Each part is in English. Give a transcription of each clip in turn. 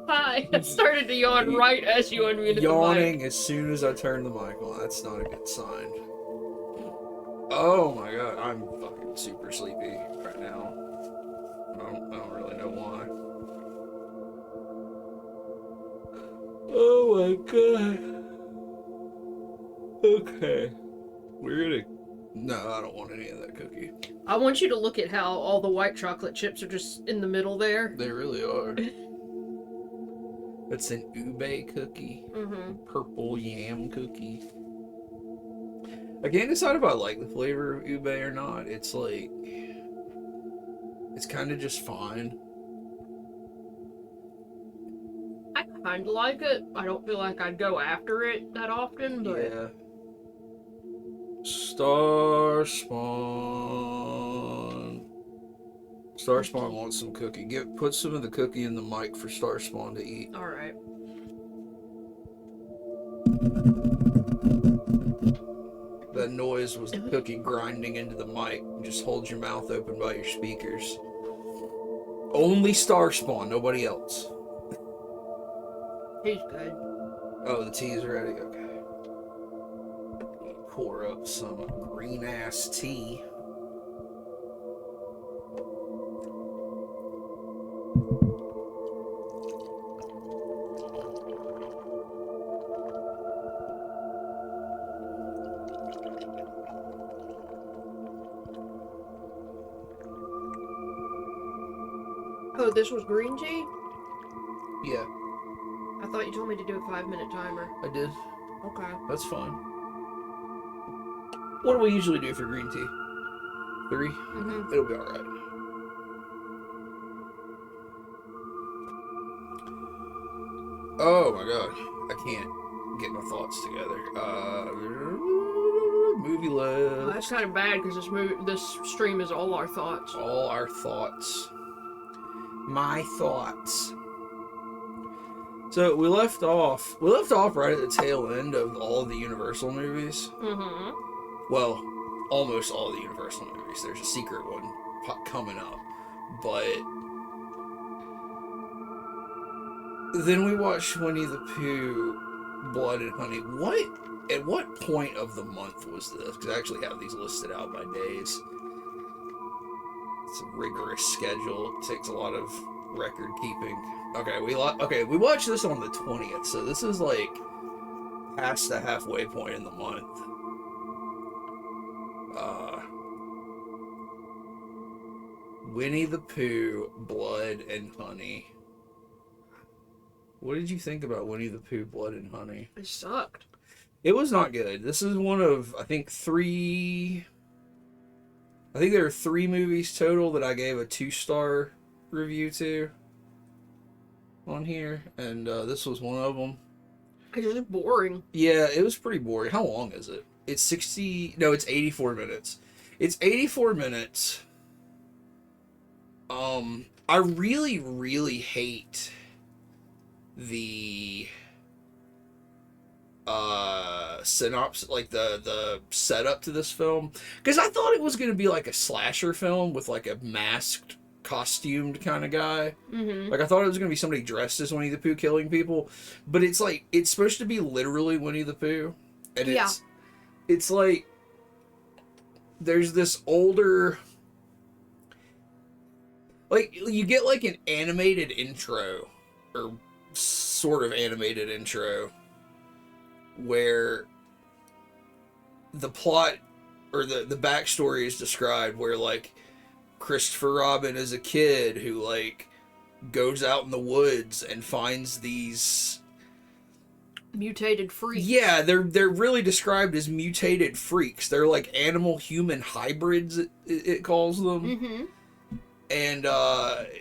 Hi. I started to yawn right as you unmuted Yawning the mic. as soon as I turn the mic on. That's not a good sign. Oh my god, I'm fucking super sleepy right now. I don't really know why. Oh my god. Okay. We're gonna... No, I don't want any of that cookie. I want you to look at how all the white chocolate chips are just in the middle there. They really are. It's an ube cookie. Mm-hmm. Purple yam cookie. I can't decide if I like the flavor of ube or not. It's like... It's kind of just fine. I kind of like it. I don't feel like I'd go after it that often, but... Yeah. Starspawn. Starspawn wants some cookie. Put some of the cookie in the mic for Starspawn to eat. Alright. That noise was the cookie grinding into the mic. Just hold your mouth open by your speakers. Only Starspawn, nobody else. He's good. Oh, the tea's ready? Okay. Pour up some green ass tea. Oh, this was green tea? Yeah, I thought you told me to do a 5-minute timer. I did. Okay. That's fine. What do we usually do for green tea? 3? Mm-hmm. It'll be alright. Oh my god. I can't get my thoughts together. Movie Well, list. that's kind of bad because this stream is all our thoughts. All our thoughts. My thoughts. So we left off right at the tail end of all of the Universal movies. Mm-hmm. Well, almost all the Universal movies. There's a secret one coming up. But then we watched Winnie the Pooh, Blood and Honey. At what point of the month was this? Because I actually have these listed out by days. It's a rigorous schedule. It takes a lot of record keeping. Okay, we watched this on the 20th, so this is like past the halfway point in the month. Winnie the Pooh, Blood and Honey. What did you think about Winnie the Pooh, Blood and Honey? It sucked. It was not good. This is one of, I think there are 3 movies total that I gave a 2-star review to on here, and this was one of them. It's just boring. Yeah, it was pretty boring. How long is it? It's 84 minutes. It's 84 minutes. I really, really hate the synopsis, like the setup to this film, because I thought it was going to be like a slasher film with like a masked, costumed kind of guy. Mm-hmm. Like I thought it was going to be somebody dressed as Winnie the Pooh killing people, but it's like it's supposed to be literally Winnie the Pooh, and it's like there's this older, like you get like an animated intro or sort of animated intro where the plot or the backstory is described, where like Christopher Robin is a kid who like goes out in the woods and finds these mutated freaks. Yeah, they're really described as mutated freaks. They're like animal human hybrids, it calls them. Mm-hmm. And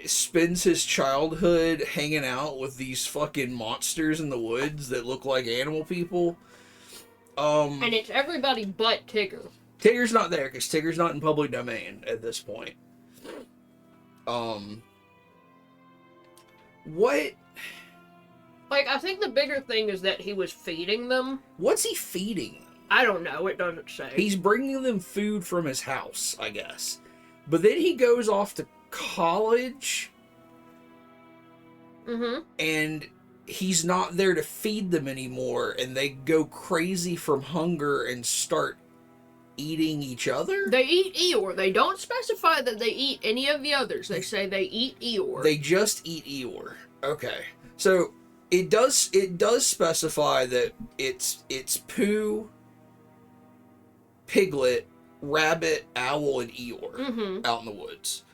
spends his childhood hanging out with these fucking monsters in the woods that look like animal people. And it's everybody but Tigger. Tigger's not there because Tigger's not in public domain at this point. What? Like, I think the bigger thing is that he was feeding them. What's he feeding them? I don't know. It doesn't say. He's bringing them food from his house, I guess. But then he goes off to college. and he's not there to feed them anymore, and they go crazy from hunger and start eating each other? They eat Eeyore. They don't specify that they eat any of the others. They say they eat Eeyore. They just eat Eeyore. Okay. So it does specify that it's Pooh, Piglet, Rabbit, Owl, and Eeyore out in the woods.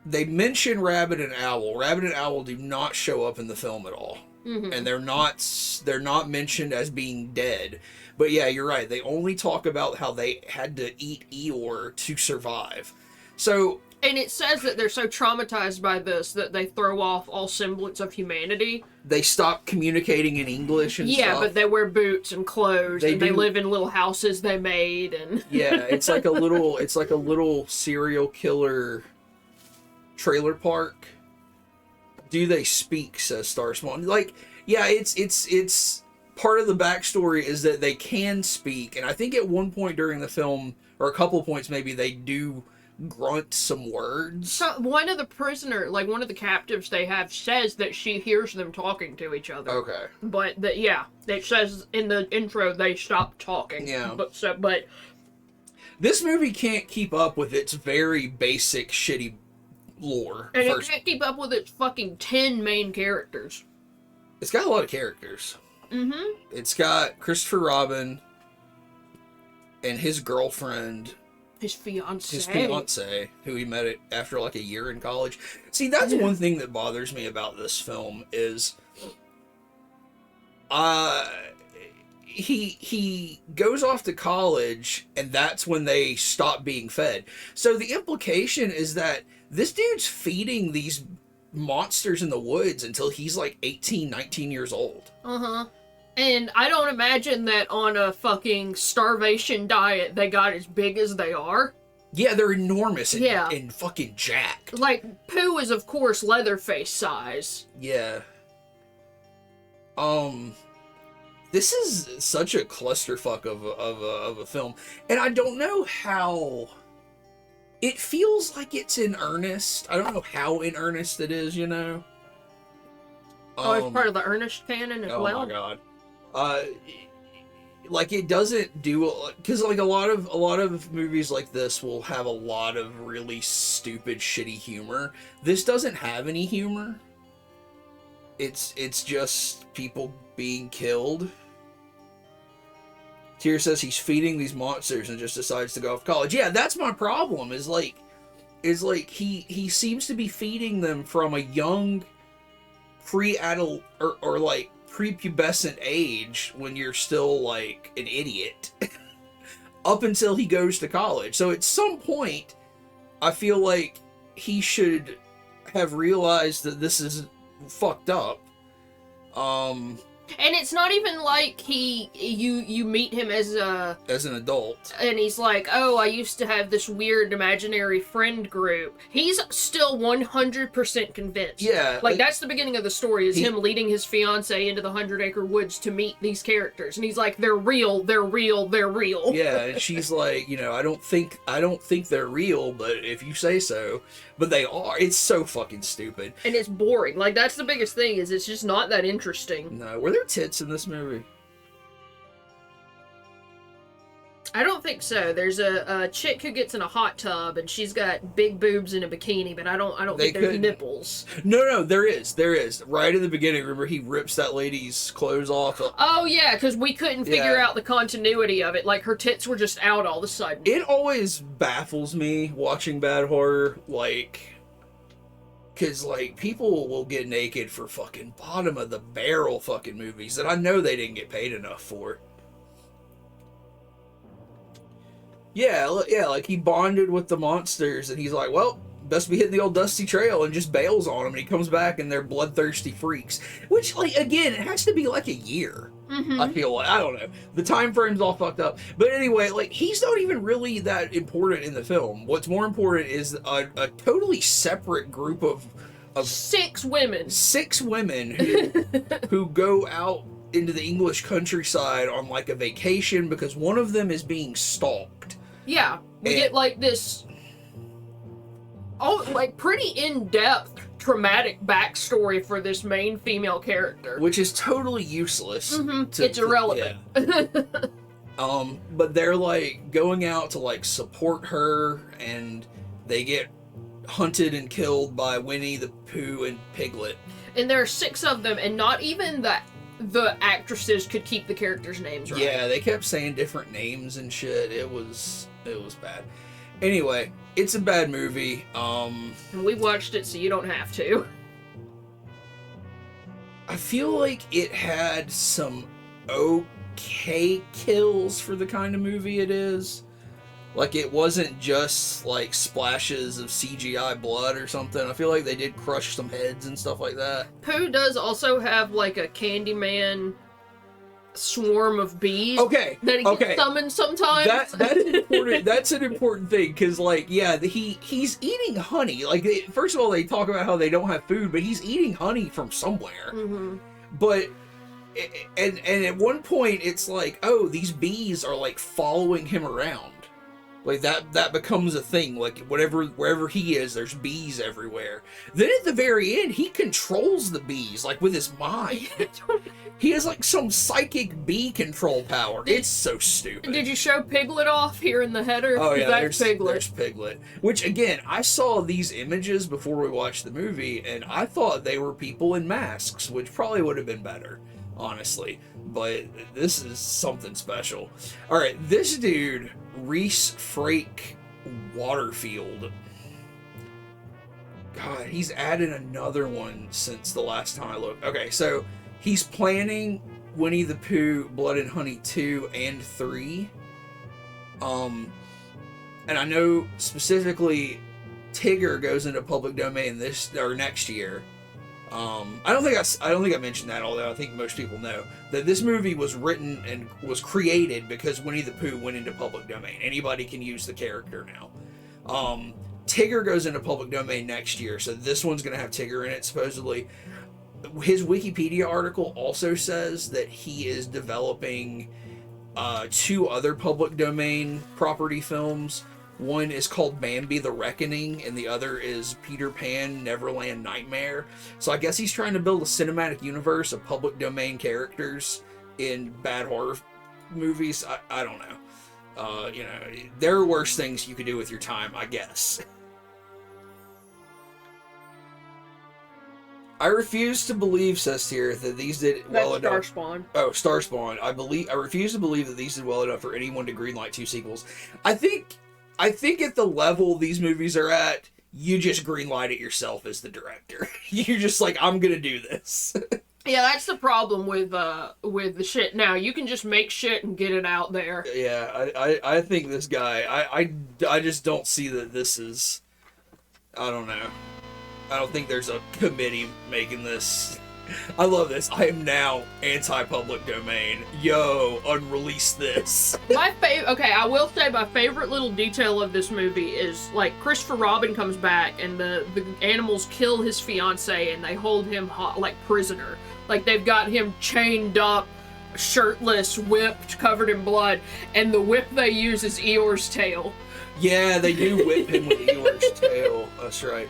They mention Rabbit and Owl. Rabbit and Owl do not show up in the film at all. And they're not mentioned as being dead. But yeah, you're right. They only talk about how they had to eat Eeyore to survive. So, and it says that they're so traumatized by this that they throw off all semblance of humanity. They stop communicating in English and stuff. But they wear boots and clothes, they live in little houses they made, and yeah, it's like a little serial killer trailer park. Do they speak? Says Starspawn. Like, yeah, it's part of the backstory is that they can speak, and I think at one point during the film, or a couple points maybe, they do grunt some words. So one of the captives they have says that she hears them talking to each other. Okay. But it says in the intro they stop talking. Yeah. But this movie can't keep up with its very basic shitty lore. And it can't keep up with its fucking 10 main characters. It's got a lot of characters. It's got Christopher Robin and his girlfriend. His fiance, who he met after like a year in college. See, that's one thing that bothers me about this film is, he goes off to college, and that's when they stop being fed. So the implication is that this dude's feeding these monsters in the woods until he's like 18, 19 years old. And I don't imagine that on a fucking starvation diet they got as big as they are. Yeah, they're enormous and fucking jacked. Like, Pooh is, of course, Leatherface size. Yeah. This is such a clusterfuck of a film. And I don't know how... It feels like it's in earnest. I don't know how in earnest it is, you know? It's part of the Ernest canon as well? Oh my god. Like, it doesn't do, because like a lot of movies like this will have a lot of really stupid, shitty humor. This doesn't have any humor. It's just people being killed. Tyr says he's feeding these monsters and just decides to go off to college. Yeah, that's my problem. Is like he seems to be feeding them from a young pre-adult or like prepubescent age when you're still like an idiot up until he goes to college. So at some point I feel like he should have realized that this is fucked up. And it's not even like you meet him as an adult, and he's like, oh, I used to have this weird imaginary friend group. He's still 100% convinced. Yeah. Like, that's the beginning of the story, is him leading his fiancée into the 100-acre woods to meet these characters. And he's like, they're real, they're real, they're real. Yeah, and she's like, you know, I don't think they're real, but if you say so. But they are. It's so fucking stupid. And it's boring. Like, that's the biggest thing, is it's just not that interesting. No, were there tits in this movie? I don't think so. There's a chick who gets in a hot tub, and she's got big boobs in a bikini, but I don't think there's nipples. No, there is. Right in the beginning, remember he rips that lady's clothes off? Oh, yeah, because we couldn't figure out the continuity of it. Like, her tits were just out all of a sudden. It always baffles me watching bad horror, like... Because, like, people will get naked for fucking bottom-of-the-barrel fucking movies that I know they didn't get paid enough for. Yeah, like he bonded with the monsters, and he's like, well, best be hitting the old dusty trail, and just bails on them, and he comes back, and they're bloodthirsty freaks. Which, like, again, it has to be like a year. I feel like, I don't know. The time frame's all fucked up. But anyway, like, he's not even really that important in the film. What's more important is a totally separate group of 6 women. 6 women who go out into the English countryside on, like, a vacation because one of them is being stalked. Yeah, we get, like, this, like, pretty in-depth traumatic backstory for this main female character, which is totally useless. It's irrelevant. But they're like going out to like support her, and they get hunted and killed by Winnie the Pooh and Piglet. And there are 6 of them, and not even the actresses could keep the characters' names right. Yeah, they kept saying different names and shit. It was bad. Anyway, it's a bad movie. And we watched it, so you don't have to. I feel like it had some okay kills for the kind of movie it is. Like, it wasn't just, like, splashes of CGI blood or something. I feel like they did crush some heads and stuff like that. Pooh does also have, like, a Candyman swarm of bees. Okay. That he gets summoned sometimes. That is important. That's an important thing, because, like, yeah, he's eating honey. Like, first of all, they talk about how they don't have food, but he's eating honey from somewhere. Mm-hmm. But... And at one point, it's like, oh, these bees are, like, following him around. Like, that becomes a thing. Like, wherever he is, there's bees everywhere. Then at the very end, he controls the bees, like, with his mind. He has, like, some psychic bee control power. It's so stupid. Did you show Piglet off here in the header? Oh, yeah, there's Piglet. There's Piglet. Which, again, I saw these images before we watched the movie, and I thought they were people in masks, which probably would have been better, honestly. But this is something special. Alright, this dude, Reese Frake Waterfield. God, he's added another one since the last time I looked. Okay, so he's planning Winnie the Pooh, Blood and Honey 2 and 3. And I know specifically Tigger goes into public domain next year. I don't think I mentioned that, although I think most people know that this movie was written and was created because Winnie the Pooh went into public domain. Anybody can use the character now. Tigger goes into public domain next year, so this one's going to have Tigger in it, supposedly. His Wikipedia article also says that he is developing 2 other public domain property films. One is called Bambi the Reckoning, and the other is Peter Pan Neverland Nightmare. So I guess he's trying to build a cinematic universe of public domain characters in bad horror movies. I don't know. You know, there are worse things you could do with your time, I guess. I refuse to believe, says here, that these did well enough. Starspawn. Oh, Starspawn. I refuse to believe that these did well enough for anyone to greenlight 2 sequels. I think at the level these movies are at, you just greenlight it yourself as the director. You're just like, I'm gonna do this. Yeah, that's the problem with the shit now. You can just make shit and get it out there. Yeah, I think this guy, I just don't see that this is, I don't know. I don't think there's a committee making this. I love this. I am now anti-public domain. Yo, unrelease this. Okay, I will say my favorite little detail of this movie is, like, Christopher Robin comes back and the animals kill his fiancée and they hold him like prisoner. Like, they've got him chained up, shirtless, whipped, covered in blood, and the whip they use is Eeyore's tail. Yeah, they do whip him with Eeyore's tail. That's right.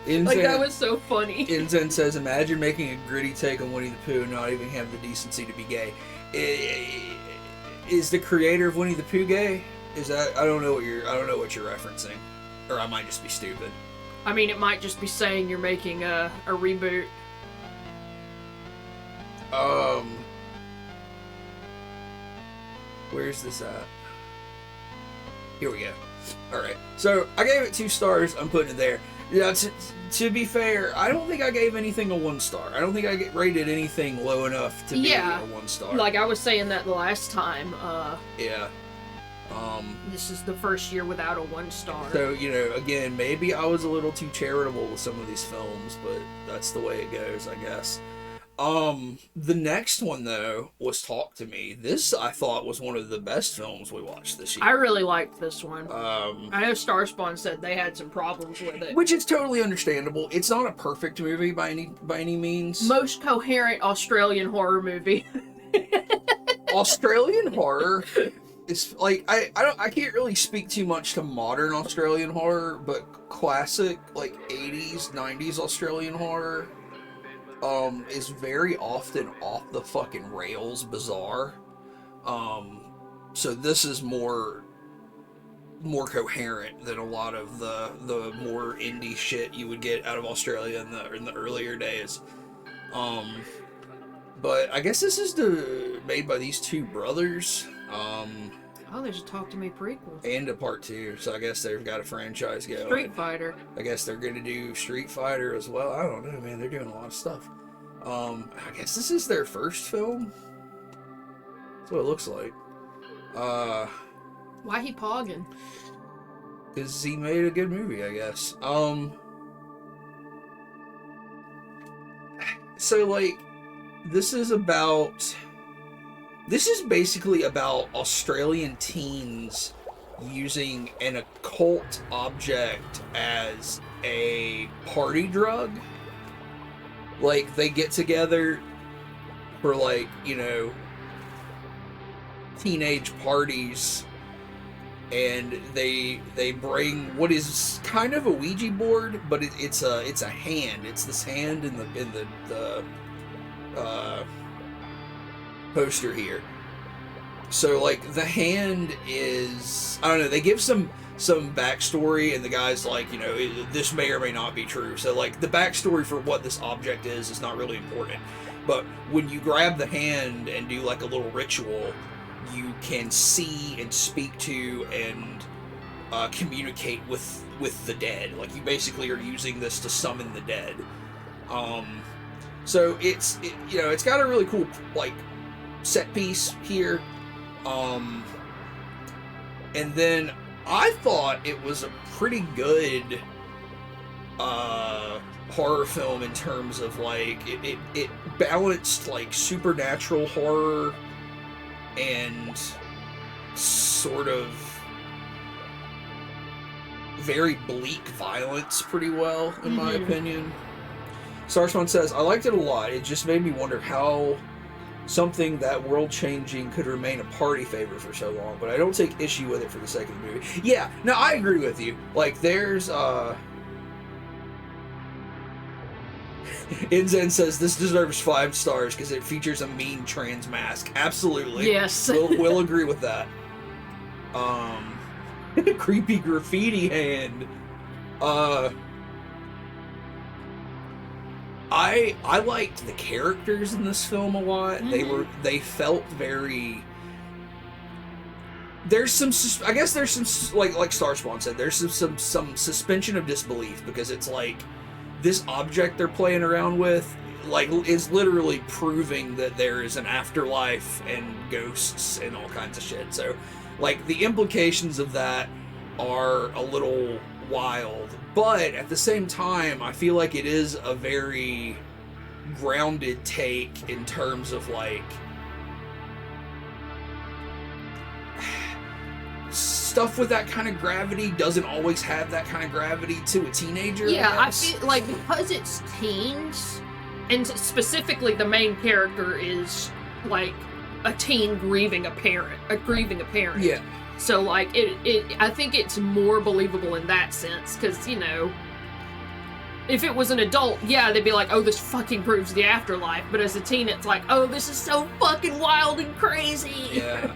Like, that was so funny. Inzen says, imagine making a gritty take on Winnie the Pooh and not even have the decency to be gay. Is the creator of Winnie the Pooh gay? Is that, I don't know what you're referencing. Or I might just be stupid. I mean, it might just be saying you're making a reboot. Where's this at? Here we go. Alright, so I gave it 2 stars, I'm putting it there. Yeah, to be fair, I don't think I gave anything a 1 star. I don't think I rated anything low enough to be a 1 star. Like I was saying that the last time. Yeah. This is the first year without a 1 star. So, you know, again, maybe I was a little too charitable with some of these films, but that's the way it goes, I guess. The next one, though, was Talk to Me. This, I thought, was one of the best films we watched this year. I really liked this one. I know Starspawn said they had some problems with it. Which is totally understandable. It's not a perfect movie by any means. Most coherent Australian horror movie. Australian horror it's like I can't really speak too much to modern Australian horror, but classic like 80s, 90s Australian horror is very often off the fucking rails bizarre. So this is more coherent than a lot of the more indie shit you would get out of Australia in the earlier days. But I guess this is made by these two brothers. Oh, there's a Talk to Me prequel. And a part 2, so I guess they've got a franchise going. Street Fighter. I guess they're going to do Street Fighter as well. I don't know, man. They're doing a lot of stuff. I guess this is their first film. That's what it looks like. Why he pogging? Because he made a good movie, I guess. So, like, this is basically about Australian teens using an occult object as a party drug. Like, they get together for, like, you know, teenage parties, and they bring what is kind of a Ouija board, but it's a hand. It's this hand in the poster here. So, like, the hand is, I don't know, they give some backstory, and the guy's like, you know, this may or may not be true. So, like, the backstory for what this object is not really important. But when you grab the hand and do, like, a little ritual, you can see and speak to and communicate with the dead. Like, you basically are using this to summon the dead. So it's got a really cool, like, set piece here. And then I thought it was a pretty good horror film in terms of, like, it balanced, like, supernatural horror and sort of very bleak violence pretty well, in my opinion. Starspawn says, I liked it a lot. It just made me wonder how something that world-changing could remain a party favorite for so long, but I don't take issue with it for the sake of the movie. Yeah, no, I agree with you. Like, there's, Inzen says, this deserves 5 stars because it features a mean trans mask. Absolutely. Yes. We'll agree with that. Creepy graffiti hand. I liked the characters in this film a lot. They felt very. There's some, I guess there's some, like Starspawn said, there's some suspension of disbelief, because it's like this object they're playing around with, like, is literally proving that there is an afterlife and ghosts and all kinds of shit. So, like, the implications of that are a little wild, but at the same time, I feel like it is a very grounded take in terms of, like, stuff with that kind of gravity doesn't always have that kind of gravity to a teenager. Yeah, I feel like because it's teens, and specifically the main character is like a teen grieving a parent. Yeah. So, like, I think it's more believable in that sense, because, you know, if it was an adult, yeah, they'd be like, oh, this fucking proves the afterlife. But as a teen, it's like, oh, this is so fucking wild and crazy. Yeah.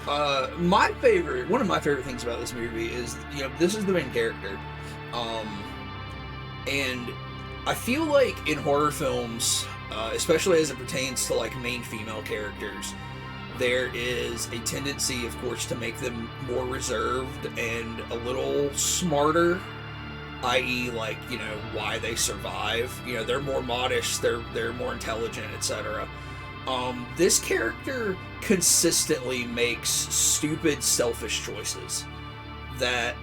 One of my favorite things about this movie is, you know, this is the main character. And I feel like in horror films, especially as it pertains to, like, main female characters, there is a tendency, of course, to make them more reserved and a little smarter, i.e., like, you know, why they survive. You know, they're more modest, they're more intelligent, etc. This character consistently makes stupid, selfish choices that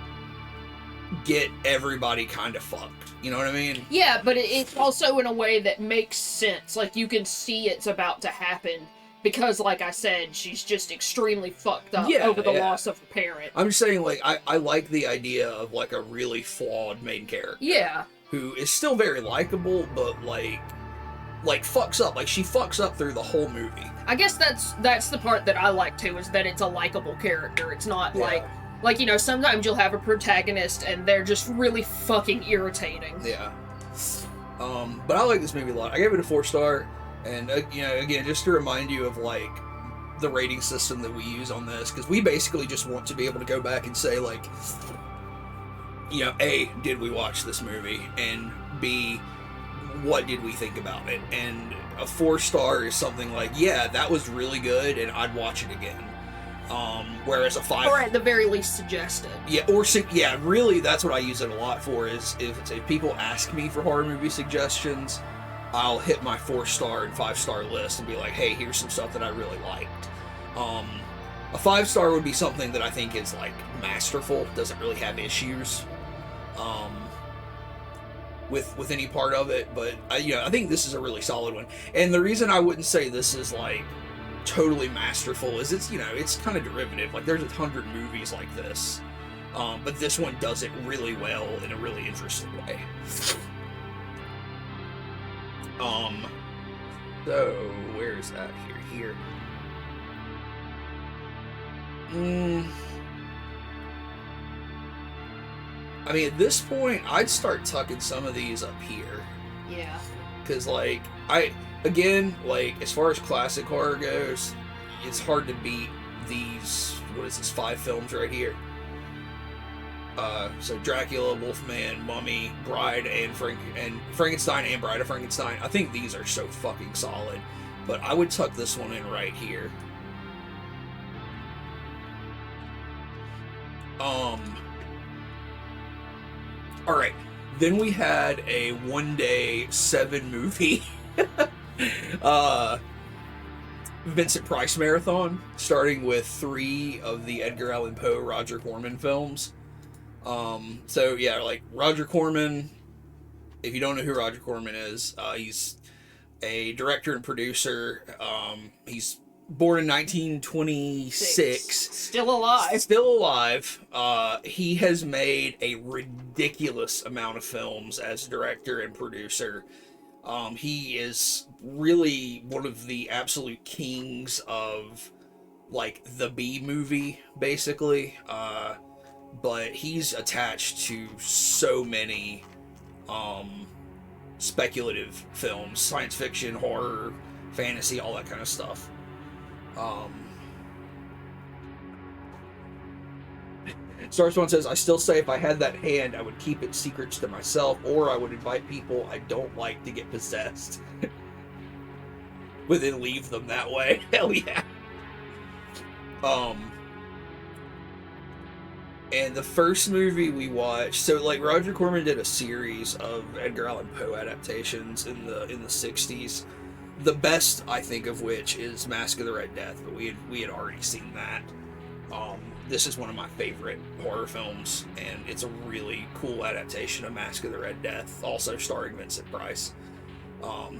get everybody kind of fucked. You know what I mean? Yeah, but it's also in a way that makes sense. Like, you can see it's about to happen. Because, like I said, she's just extremely fucked up over the loss of her parent. I'm just saying, like, I like the idea of, like, a really flawed main character. Yeah. Who is still very likable, but, like, like fucks up. Like she fucks up through the whole movie. I guess that's the part that I like too, is that it's a likable character. It's not Yeah. like, you know, sometimes you'll have a protagonist and they're just really fucking irritating. Yeah. But I like this movie a lot. I gave it a 4-star, and you know, again, just to remind you of like the rating system that we use on this, because we basically just want to be able to go back and say like, you know, A, did we watch this movie, and B, what did we think about it? And a 4-star is something like, yeah, that was really good, and I'd watch it again. Whereas a 5, Or at the very least suggest it. yeah, really, that's what I use it a lot for. Is if people ask me for horror movie suggestions, I'll hit my 4-star and 5-star list and be like, hey, here's some stuff that I really liked. A 5-star would be something that I think is like masterful, doesn't really have issues with any part of it, but I think this is a really solid one. And the reason I wouldn't say this is like totally masterful is it's kind of derivative. Like there's 100 movies like this, but this one does it really well in a really interesting way. So where is that? Here. I mean, at this point, I'd start tucking some of these up here. Yeah. Because, like, as far as classic horror goes, it's hard to beat these, 5 films right here. So Dracula, Wolfman, Mummy, Bride, and Frankenstein, and Bride of Frankenstein. I think these are so fucking solid. But I would tuck this one in right here. Alright. Then we had a one-day 7-movie Vincent Price marathon, starting with 3 of the Edgar Allan Poe, Roger Corman films. So yeah, like Roger Corman, if you don't know who Roger Corman is, he's a director and producer. He's born in 1926. Still alive. Still alive. He has made a ridiculous amount of films as director and producer. He is really one of the absolute kings of like the B movie, basically. But he's attached to so many speculative films, science fiction, horror, fantasy, all that kind of stuff. Starspawn says, I still say if I had that hand, I would keep its secrets to myself, or I would invite people I don't like to get possessed. But then leave them that way. Hell yeah. And the first movie we watched, so like Roger Corman did a series of Edgar Allan Poe adaptations in the 60s. The best, I think, of which is Mask of the Red Death, but we had already seen that. This is one of my favorite horror films, and it's a really cool adaptation of Mask of the Red Death, also starring Vincent Price.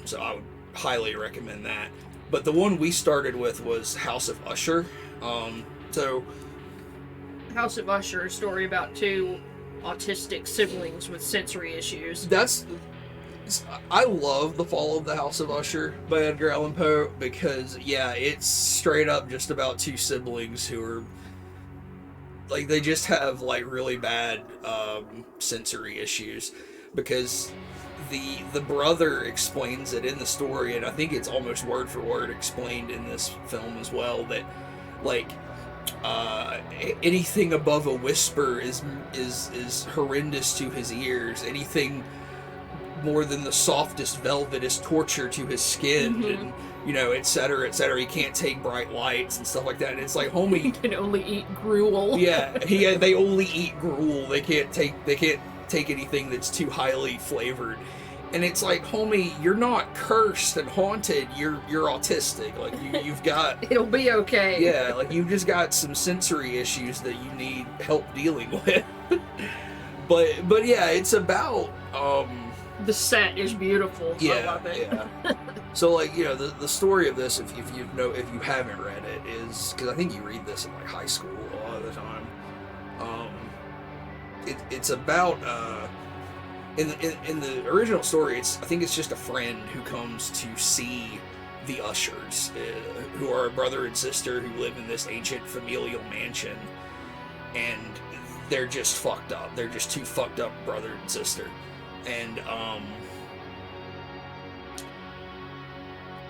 So I would highly recommend that. But the one we started with was House of Usher. House of Usher, a story about 2 autistic siblings with sensory issues. I love The Fall of the House of Usher by Edgar Allan Poe because, yeah, it's straight up just about 2 siblings who are, like, they just have, like, really bad sensory issues because the brother explains it in the story, and I think it's almost word for word explained in this film as well, that, like, anything above a whisper is horrendous to his ears. Anything more than the softest velvet is torture to his skin, and et cetera, et cetera. He can't take bright lights and stuff like that. And it's like, homie, He can only eat gruel. yeah, they only eat gruel. They can't take anything that's too highly flavored. And it's like, homie, you're not cursed and haunted. You're autistic. Like you've got. It'll be okay. Yeah, like you've just got some sensory issues that you need help dealing with. but yeah, it's about. The set is beautiful. Yeah, I love it. yeah. So like the story of this, if you haven't read it, is because I think you read this in like high school a lot of the time. It's about in the original story, I think it's just a friend who comes to see the Ushers, who are a brother and sister who live in this ancient familial mansion, and they're just fucked up. They're just two fucked up brother and sister, and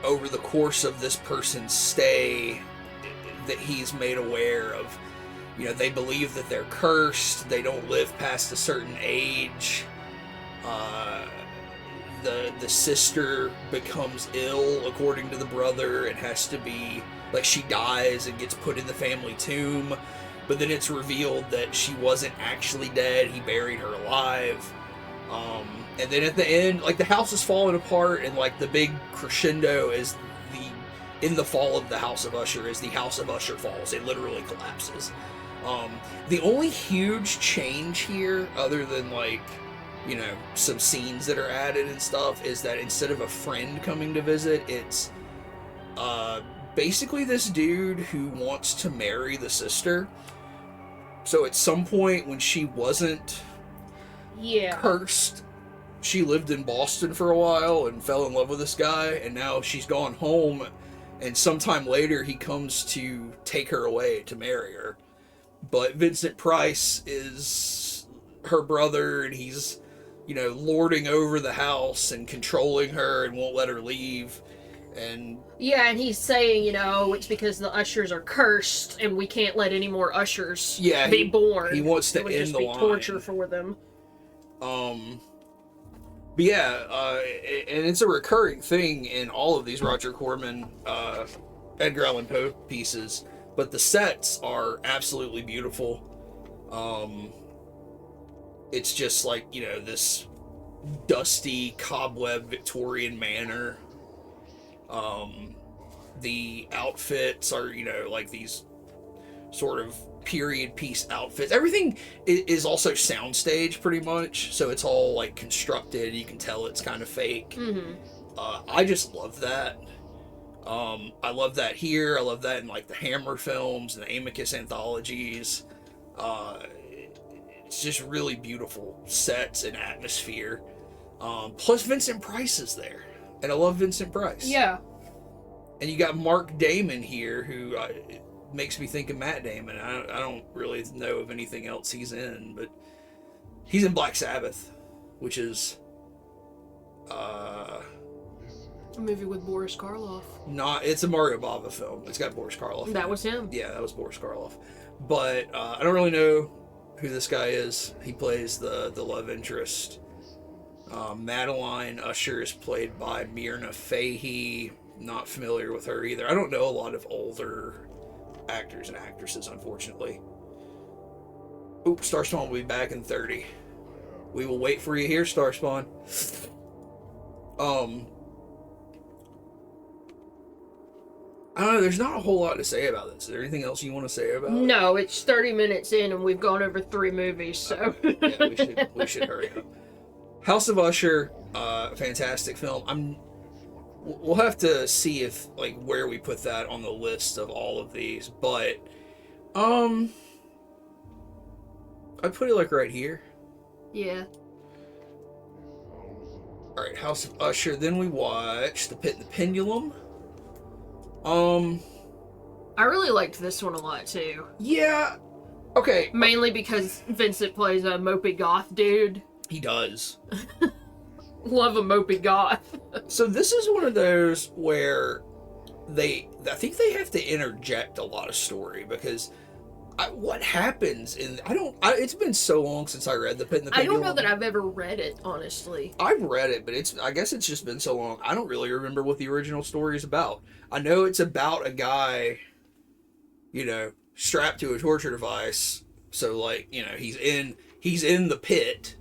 over the course of this person's stay, that he's made aware of, they believe that they're cursed. They don't live past a certain age. The sister becomes ill, according to the brother, and has to be, she dies and gets put in the family tomb, but then it's revealed that she wasn't actually dead. He buried her alive. And then at the end, the house is falling apart, and the big crescendo is in the fall of the House of Usher, as the House of Usher falls. It literally collapses. The only huge change here, other than some scenes that are added and stuff, is that instead of a friend coming to visit, it's basically this dude who wants to marry the sister. So at some point when she wasn't cursed, she lived in Boston for a while and fell in love with this guy, and now she's gone home, and sometime later he comes to take her away to marry her. But Vincent Price is her brother, and he's lording over the house and controlling her and won't let her leave. And he's saying, it's because the Ushers are cursed and we can't let any more Ushers be born. He wants to it would end just the be line. torture for them. And it's a recurring thing in all of these Roger Corman, Edgar Allan Poe pieces, but the sets are absolutely beautiful. It's just this dusty cobweb Victorian manor. The outfits are, these sort of period piece outfits. Everything is also soundstage pretty much, so it's all constructed. You can tell it's kind of fake. Mm-hmm. I just love that. I love that here. I love that in the Hammer films and the Amicus anthologies. It's just really beautiful sets and atmosphere. Plus Vincent Price is there, and I love Vincent Price. Yeah. And you got Mark Damon here, who makes me think of Matt Damon. I don't really know of anything else he's in, but he's in Black Sabbath, which is a movie with Boris Karloff. It's a Mario Bava film. It's got Boris Karloff. That was him. Yeah, that was Boris Karloff. But I don't really know who this guy is. He plays the love interest. Madeline Usher is played by Myrna Fahey. Not familiar with her either. I don't know a lot of older actors and actresses, unfortunately. Oops, Starspawn will be back in 30. We will wait for you here, Starspawn. I don't know, there's not a whole lot to say about this. Is there anything else you want to say about it? No, it's 30 minutes in and we've gone over 3 movies, so... Yeah, we should hurry up. House of Usher, fantastic film. We'll have to see if, where we put that on the list of all of these, but, I'd put it, right here. Yeah. Alright, House of Usher, then we watched The Pit and the Pendulum. I really liked this one a lot, too. Yeah, okay. Mainly because Vincent plays a mopey goth dude. He does. Love a mopey goth. So this is one of those where I think they have to interject a lot of story, because what happens in, it's been so long since I read The Pit and the Pendulum. I don't know that I've ever read it, honestly. I've read it, but I guess it's just been so long. I don't really remember what the original story is about. I know it's about a guy, strapped to a torture device. So he's in the pit,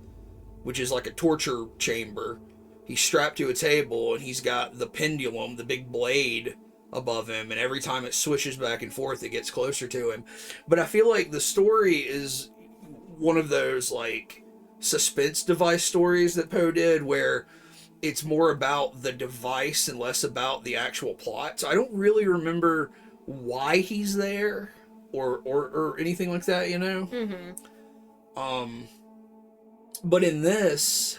which is like a torture chamber. He's strapped to a table, and he's got the pendulum, the big blade, above him, and every time it swishes back and forth, it gets closer to him. But I feel like the story is one of those suspense device stories that Poe did, where it's more about the device and less about the actual plot. So I don't really remember why he's there or anything like that, Mm-hmm. But in this,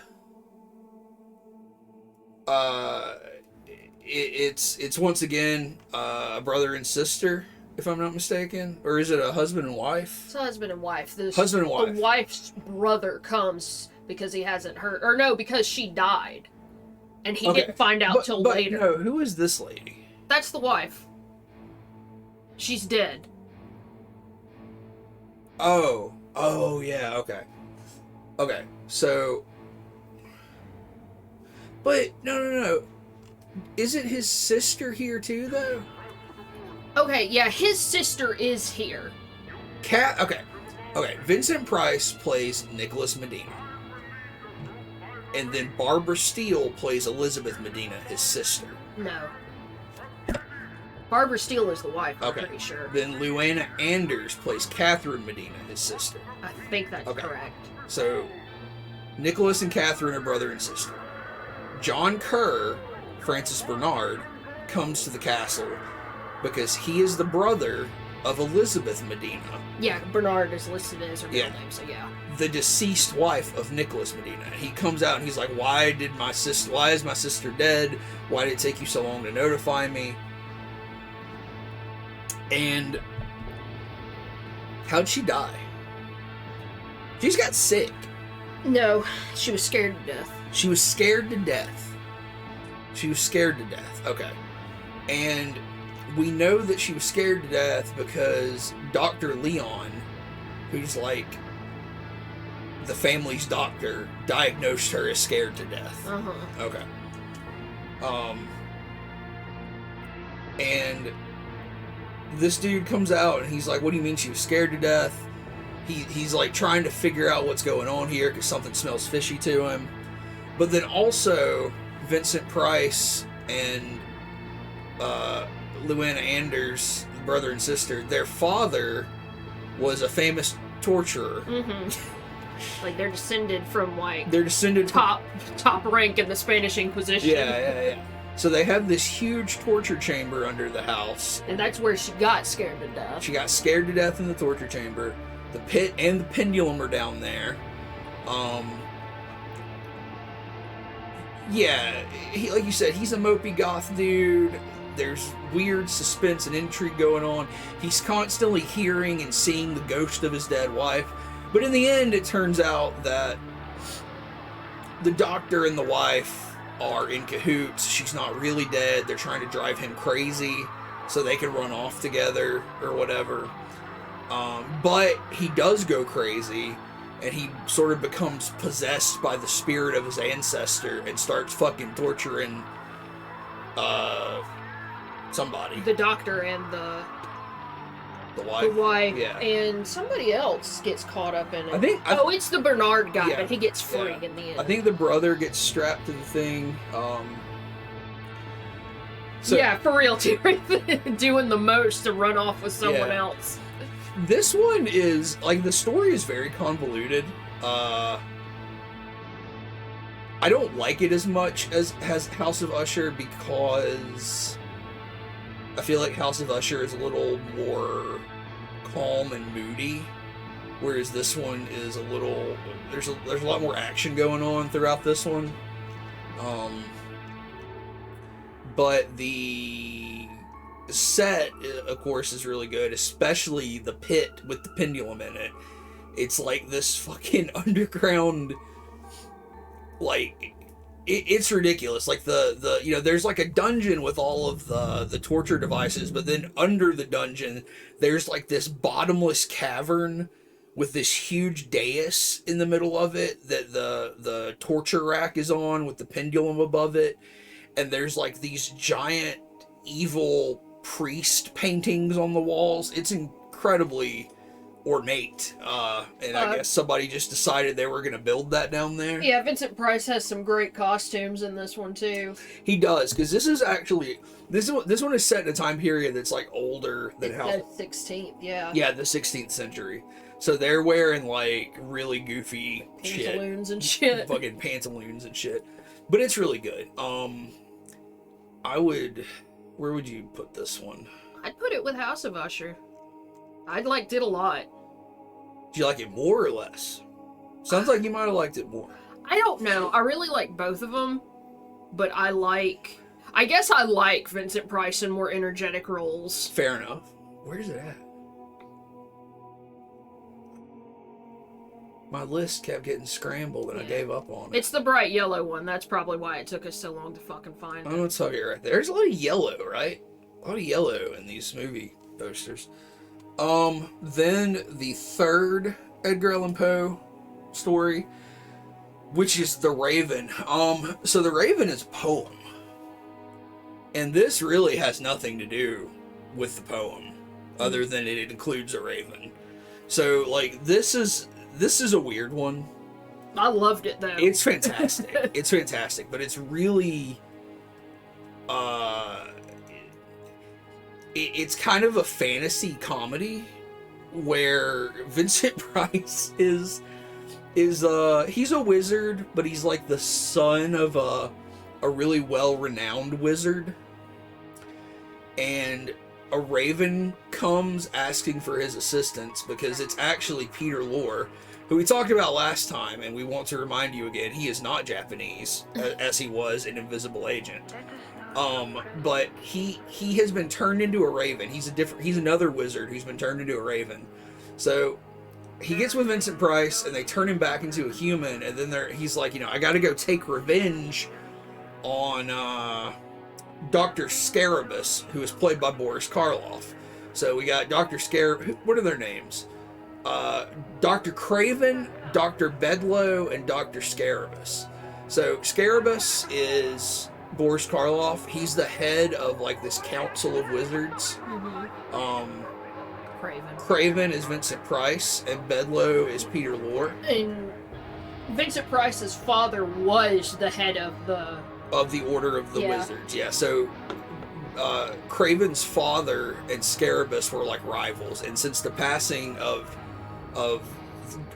It's once again a brother and sister, if I'm not mistaken, or is it a husband and wife? It's a husband and wife. Husband and wife. The wife's brother comes because he hasn't heard, or no, because she died, and he didn't find out till later. No, who is this lady? That's the wife. She's dead. Oh, yeah, okay. So, but no. Isn't his sister here too, though? Okay, yeah, his sister is here. Okay. Vincent Price plays Nicholas Medina. And then Barbara Steele plays Elizabeth Medina, his sister. No. Barbara Steele is the wife, I'm Okay. pretty sure. Then Luana Anders plays Catherine Medina, his sister. I think that's Okay. correct. So, Nicholas and Catherine are brother and sister. John Kerr, Francis Bernard, comes to the castle because he is the brother of Elizabeth Medina, Yeah, Bernard is listed as her real Yeah. name, so yeah. the deceased wife of Nicholas Medina. He comes out and he's like, why is my sister dead? Why did it take you so long to notify me? And how'd she die? She's got sick. No, she was scared to death. She was scared to death. Okay. And we know that she was scared to death because Dr. Leon, who's like the family's doctor, diagnosed her as scared to death. Uh-huh. Okay. And this dude comes out and he's like, what do you mean she was scared to death? He's like trying to figure out what's going on here because something smells fishy to him. But then also Vincent Price and Luana Anders, brother and sister, their father was a famous torturer. Mm-hmm. Like they're descended from like They're descended top rank in the Spanish Inquisition. Yeah. So they have this huge torture chamber under the house. And that's where she got scared to death. She got scared to death in the torture chamber. The pit and the pendulum are down there. Yeah, like you said, he's a mopey goth dude. There's weird suspense and intrigue going on. He's constantly hearing and seeing the ghost of his dead wife. But in the end, it turns out that the doctor and the wife are in cahoots. She's not really dead. They're trying to drive him crazy so they can run off together or whatever. But he does go crazy, and he sort of becomes possessed by the spirit of his ancestor and starts fucking torturing somebody. The doctor and the wife, Yeah. and somebody else gets caught up in it. It's the Bernard guy, Yeah. but he gets free Yeah. in the end. I think the brother gets strapped to the thing. Yeah, for real, too. Doing the most to run off with someone Yeah. else. This one is, like, the story is very convoluted. I don't like it as much as House of Usher because I feel like House of Usher is a little more calm and moody, whereas this one is a little, there's a lot more action going on throughout this one. But the set, of course, is really good, especially the pit with the pendulum in it. It's like this fucking underground, like, it's ridiculous. Like the you know, there's like a dungeon with all of the torture devices, but then under the dungeon, there's like this bottomless cavern with this huge dais in the middle of it that the torture rack is on with the pendulum above it. And there's like these giant evil priest paintings on the walls. It's incredibly ornate. And I guess somebody just decided they were going to build that down there. Yeah, Vincent Price has some great costumes in this one, too. He does, because this one is set in a time period that's like older than It's the 16th, yeah. Yeah, the 16th century. So they're wearing like really goofy shit. Pantaloons and shit. Fucking pantaloons and shit. But it's really good. Where would you put this one? I'd put it with House of Usher. I liked it a lot. Do you like it more or less? Sounds like you might have liked it more. I don't know. I really like both of them, but I guess I like Vincent Price in more energetic roles. Fair enough. Where's it at? My list kept getting scrambled and I gave up on it. It's the bright yellow one. That's probably why it took us so long to fucking find I'm it. gonna tell you right there. There's a lot of yellow, right? A lot of yellow in these movie posters. Then the third Edgar Allan Poe story, which is The Raven. So The Raven is a poem. And this really has nothing to do with the poem, other than it includes a raven. So, like, this is a weird one. I loved it, though. It's fantastic. It's fantastic, but it's really, it's kind of a fantasy comedy where Vincent Price is he's a wizard, but he's like the son of a really well-renowned wizard. And a raven comes asking for his assistance because it's actually Peter Lorre, who we talked about last time, and we want to remind you again, he is not Japanese, as he was in Invisible Agent. But he has been turned into a raven. He's another wizard who's been turned into a raven. So he gets with Vincent Price, and they turn him back into a human, and then he's like, I gotta go take revenge on Dr. Scarabus, who is played by Boris Karloff. So we got Dr. Scarabus. What are their names? Dr. Craven, Dr. Bedloe, and Dr. Scarabus. So Scarabus is Boris Karloff. He's the head of like this council of wizards. Mm-hmm. Craven is Vincent Price, and Bedloe is Peter Lorre. And Vincent Price's father was the head of the Order of the Wizards. Yeah, so Craven's father and Scarabus were like rivals, and since the passing of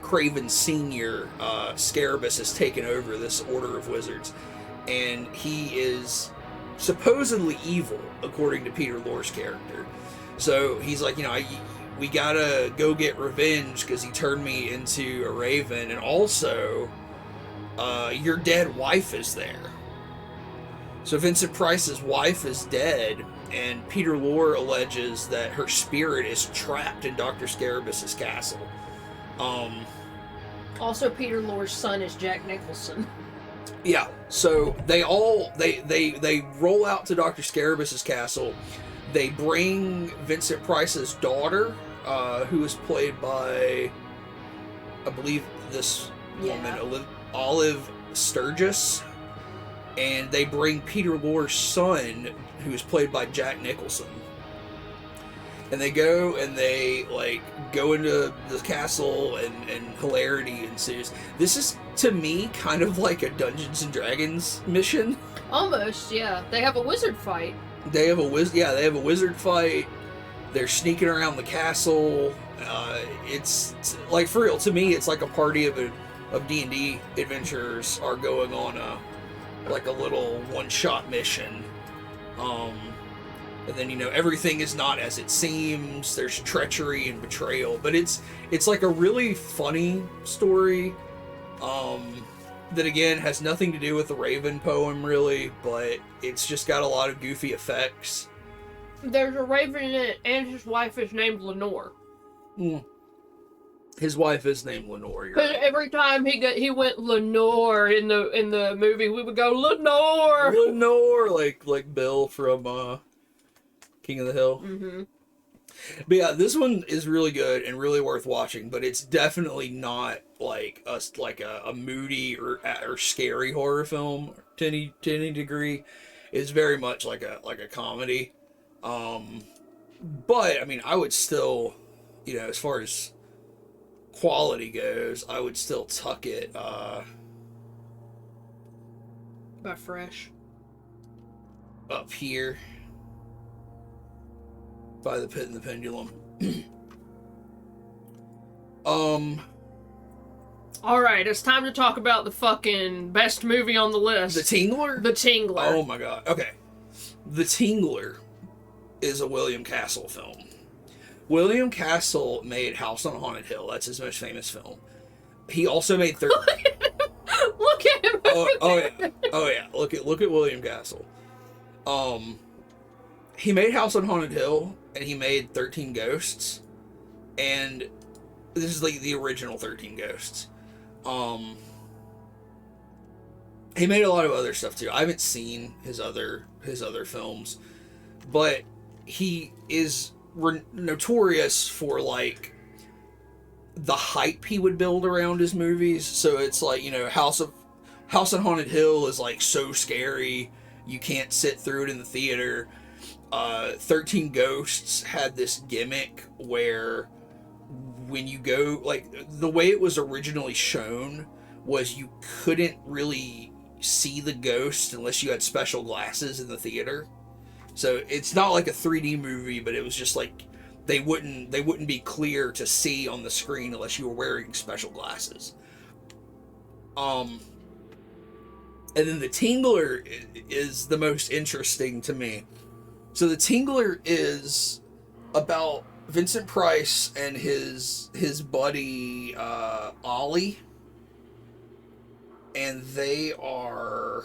Craven Sr., Scarabus has taken over this Order of Wizards, and he is supposedly evil, according to Peter Lorre's character. So he's like, we gotta go get revenge because he turned me into a raven, and also, your dead wife is there. So Vincent Price's wife is dead, and Peter Lorre alleges that her spirit is trapped in Dr. Scarabus's castle. Also, Peter Lorre's son is Jack Nicholson. Yeah, so they roll out to Dr. Scarabus's castle. They bring Vincent Price's daughter, who is played by, I believe, this woman, Olive Sturgis. And they bring Peter Lorre's son, who is played by Jack Nicholson. And they go into the castle, and hilarity ensues. This is, to me, kind of like a Dungeons and Dragons mission. Almost, yeah. They have a wizard fight. They have a wizard fight. They're sneaking around the castle. It's like, for real, to me, it's like a party of D&D adventurers are going on a little one-shot mission. And then, everything is not as it seems. There's treachery and betrayal. But it's like a really funny story that, again, has nothing to do with the Raven poem, really. But it's just got a lot of goofy effects. There's a raven in it, and his wife is named Lenore. His wife is named Lenore. Because every time he went Lenore in the movie, we would go Lenore, like Bill from King of the Hill. Mm-hmm. But yeah, this one is really good and really worth watching. But it's definitely not like a moody or scary horror film to any degree. It's very much like a comedy. But I mean, I would still, as far as quality goes, I would still tuck it by Fresh up here by The Pit and the Pendulum. Alright, it's time to talk about the fucking best movie on the list. The Tingler? The Tingler. Oh my god. Okay. The Tingler is a William Castle film. William Castle made House on Haunted Hill. That's his most famous film. He also made Look at him. Oh yeah. Look at William Castle. He made House on Haunted Hill, and he made 13 Ghosts, and this is like the original 13 Ghosts. He made a lot of other stuff too. I haven't seen his other films, but he is notorious for like the hype he would build around his movies. So it's like, you know, House on Haunted Hill is like so scary you can't sit through it in the theater. 13 Ghosts had this gimmick where when you go, like, the way it was originally shown was you couldn't really see the ghost unless you had special glasses in the theater. So it's not like a 3D movie, but it was just like they wouldn't be clear to see on the screen unless you were wearing special glasses. And then the Tingler is the most interesting to me. So the Tingler is about Vincent Price and his buddy Ollie, and they are...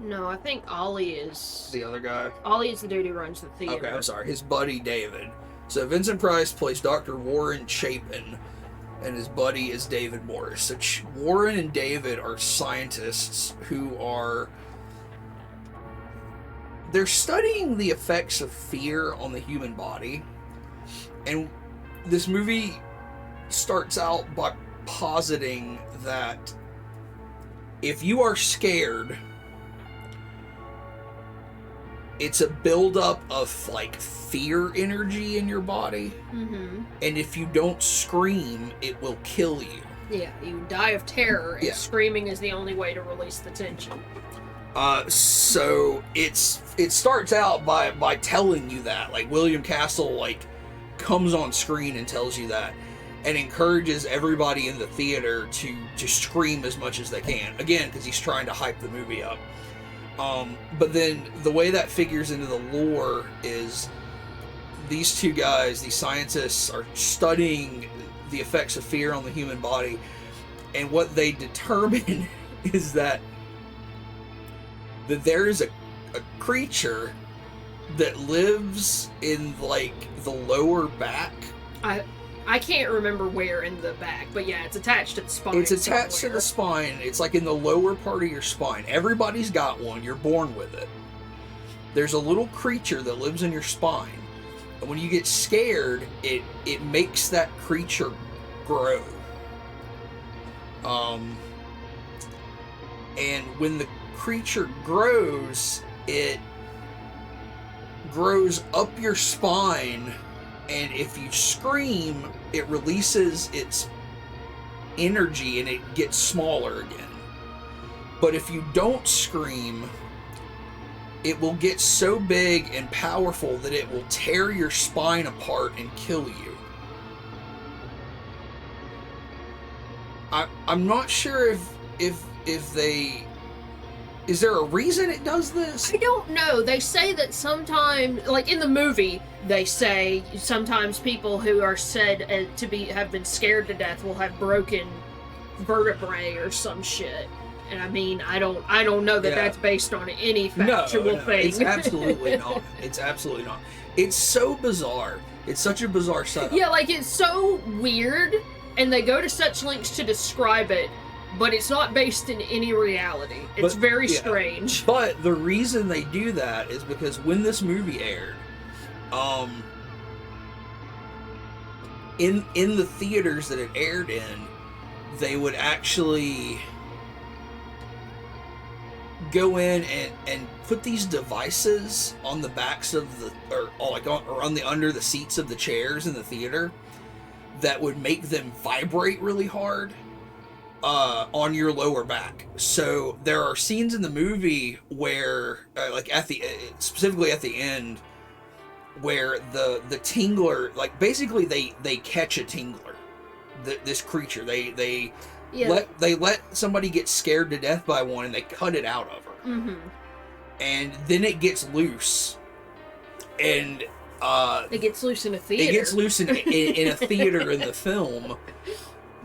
No, I think Ollie is... the other guy? Ollie is the dude who runs the theater. Okay, I'm sorry. His buddy David. So Vincent Price plays Dr. Warren Chapin, and his buddy is David Morris. So Warren and David are scientists who are... they're studying the effects of fear on the human body. And this movie starts out by positing that if you are scared, it's a buildup of like fear energy in your body. Mm-hmm. And if you don't scream, it will kill you. Yeah, you die of terror, and screaming is the only way to release the tension. So it starts out by telling you that, like William Castle like comes on screen and tells you that, and encourages everybody in the theater to scream as much as they can. Again, because he's trying to hype the movie up. But then the way that figures into the lore is these two guys, these scientists, are studying the effects of fear on the human body, and what they determine is that there is a creature that lives in like the lower back. I can't remember where in the back, but yeah, it's attached to the spine. It's attached to the spine. It's like in the lower part of your spine. Everybody's got one. You're born with it. There's a little creature that lives in your spine. And when you get scared, it makes that creature grow. And when the creature grows, it grows up your spine, and if you scream, it releases its energy and it gets smaller again. But if you don't scream, it will get so big and powerful that it will tear your spine apart and kill you. I'm not sure if they... Is there a reason it does this? I don't know. They say that sometimes, like in the movie, they say sometimes people who are said have been scared to death will have broken vertebrae or some shit. And I mean, I don't know that that's based on any factual thing. It's absolutely not. It's absolutely not. It's so bizarre. It's such a bizarre setup. Yeah, like it's so weird, and they go to such lengths to describe it, but it's not based in any reality. It's very strange. But the reason they do that is because when this movie aired, in the theaters that it aired in, they would actually go in and put these devices on the backs of the or on the under the seats of the chairs in the theater that would make them vibrate really hard on your lower back. So there are scenes in the movie where like specifically at the end, where the Tingler, like basically they catch a Tingler, this creature. They let somebody get scared to death by one, and they cut it out of her. Mm-hmm. And then it gets loose, and it gets loose in a theater. It gets loose in a theater in the film,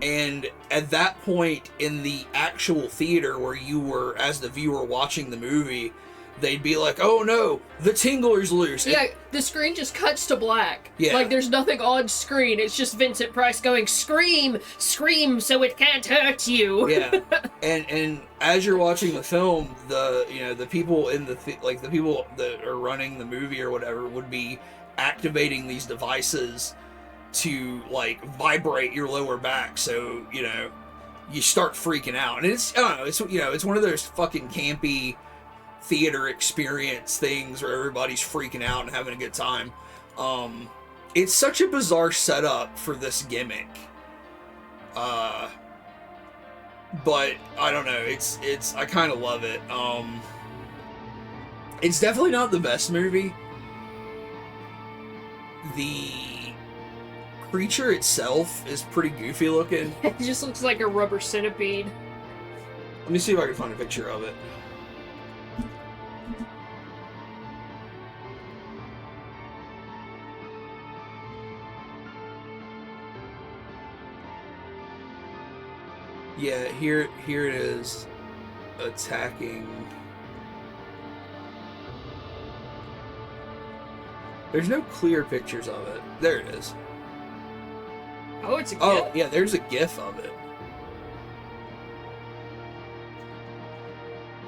And at that point in the actual theater where you were, as the viewer, watching the movie, they'd be like, "Oh no, the tingler's loose." Yeah, the screen just cuts to black. Yeah. Like there's nothing on screen. It's just Vincent Price going, "Scream, scream, so it can't hurt you." Yeah, and as you're watching the film, the people in the the people that are running the movie or whatever would be activating these devices to like vibrate your lower back, so you start freaking out, and it's, I don't know, it's one of those fucking campy theater experience things where everybody's freaking out and having a good time. It's such a bizarre setup for this gimmick. But I don't know, it's I kind of love it. It's definitely not the best movie. The creature itself is pretty goofy looking. It just looks like a rubber centipede. Let me see if I can find a picture of it. Yeah, here it is, attacking. There's no clear pictures of it. There it is. Oh, it's a GIF? Oh, yeah, there's a GIF of it.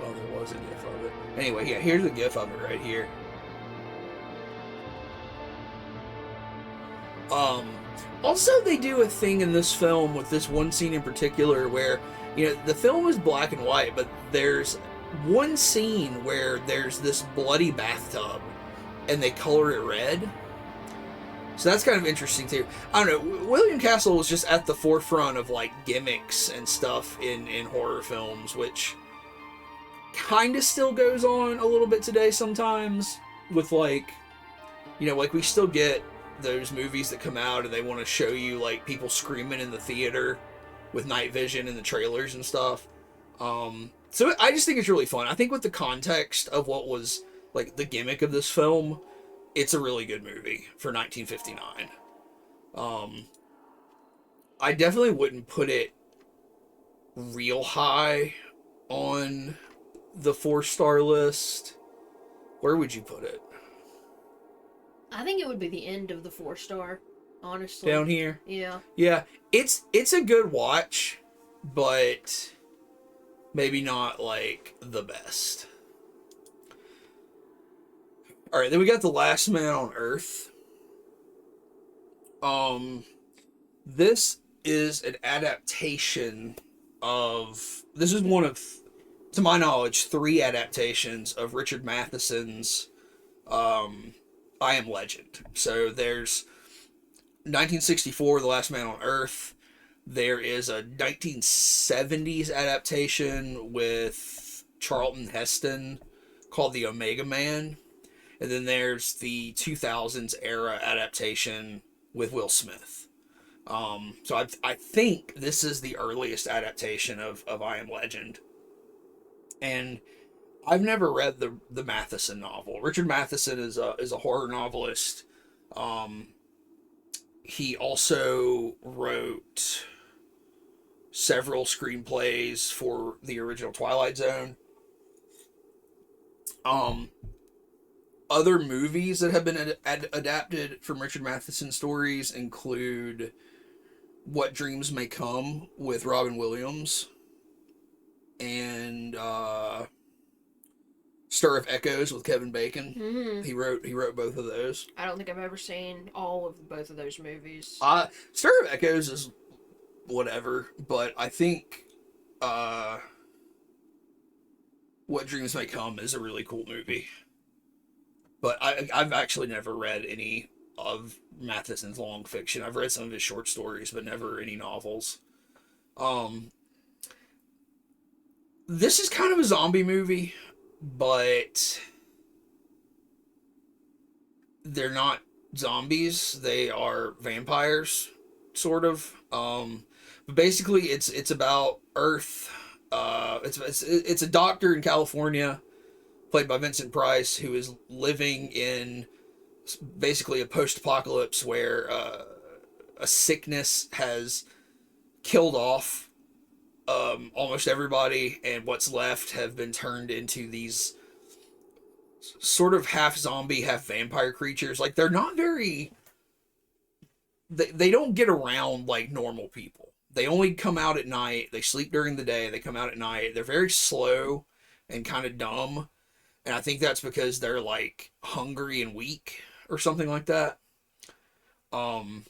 Well, there was a GIF of it. Anyway, yeah, here's a GIF of it right here. Also, they do a thing in this film with this one scene in particular where, the film is black and white, but there's one scene where there's this bloody bathtub and they color it red. So that's kind of interesting too. I don't know, William Castle was just at the forefront of like gimmicks and stuff in horror films, which kind of still goes on a little bit today sometimes with like we still get those movies that come out and they want to show you like people screaming in the theater with night vision in the trailers and stuff. So I just think it's really fun. I think with the context of what was like the gimmick of this film, it's a really good movie for 1959. I definitely wouldn't put it real high on the 4-star list. Where would you put it? I think it would be the end of the 4-star, honestly. Down here? Yeah. Yeah, it's a good watch, but maybe not like the best. All right, then we got The Last Man on Earth. This is an adaptation of... This is one of, to my knowledge, 3 adaptations of Richard Matheson's I Am Legend. So there's 1964, The Last Man on Earth. There is a 1970s adaptation with Charlton Heston called The Omega Man. And then there's the 2000s era adaptation with Will Smith. So I think this is the earliest adaptation of I Am Legend. And I've never read the Matheson novel. Richard Matheson is a horror novelist. He also wrote several screenplays for the original Twilight Zone. Other movies that have been adapted from Richard Matheson stories include What Dreams May Come with Robin Williams and Stir of Echoes with Kevin Bacon. Mm-hmm. He wrote both of those. I don't think I've ever seen all of both of those movies. Stir of Echoes is whatever, but I think What Dreams May Come is a really cool movie. But I've actually never read any of Matheson's long fiction. I've read some of his short stories, but never any novels. This is kind of a zombie movie, but they're not zombies. They are vampires, sort of. But basically, it's about Earth. It's a doctor in California, played by Vincent Price, who is living in basically a post-apocalypse where a sickness has killed off almost everybody, and what's left have been turned into these sort of half zombie, half vampire creatures. Like, they're not very... They don't get around like normal people. They only come out at night. They sleep during the day. They come out at night. They're very slow and kind of dumb. And I think that's because they're like hungry and weak or something like that. The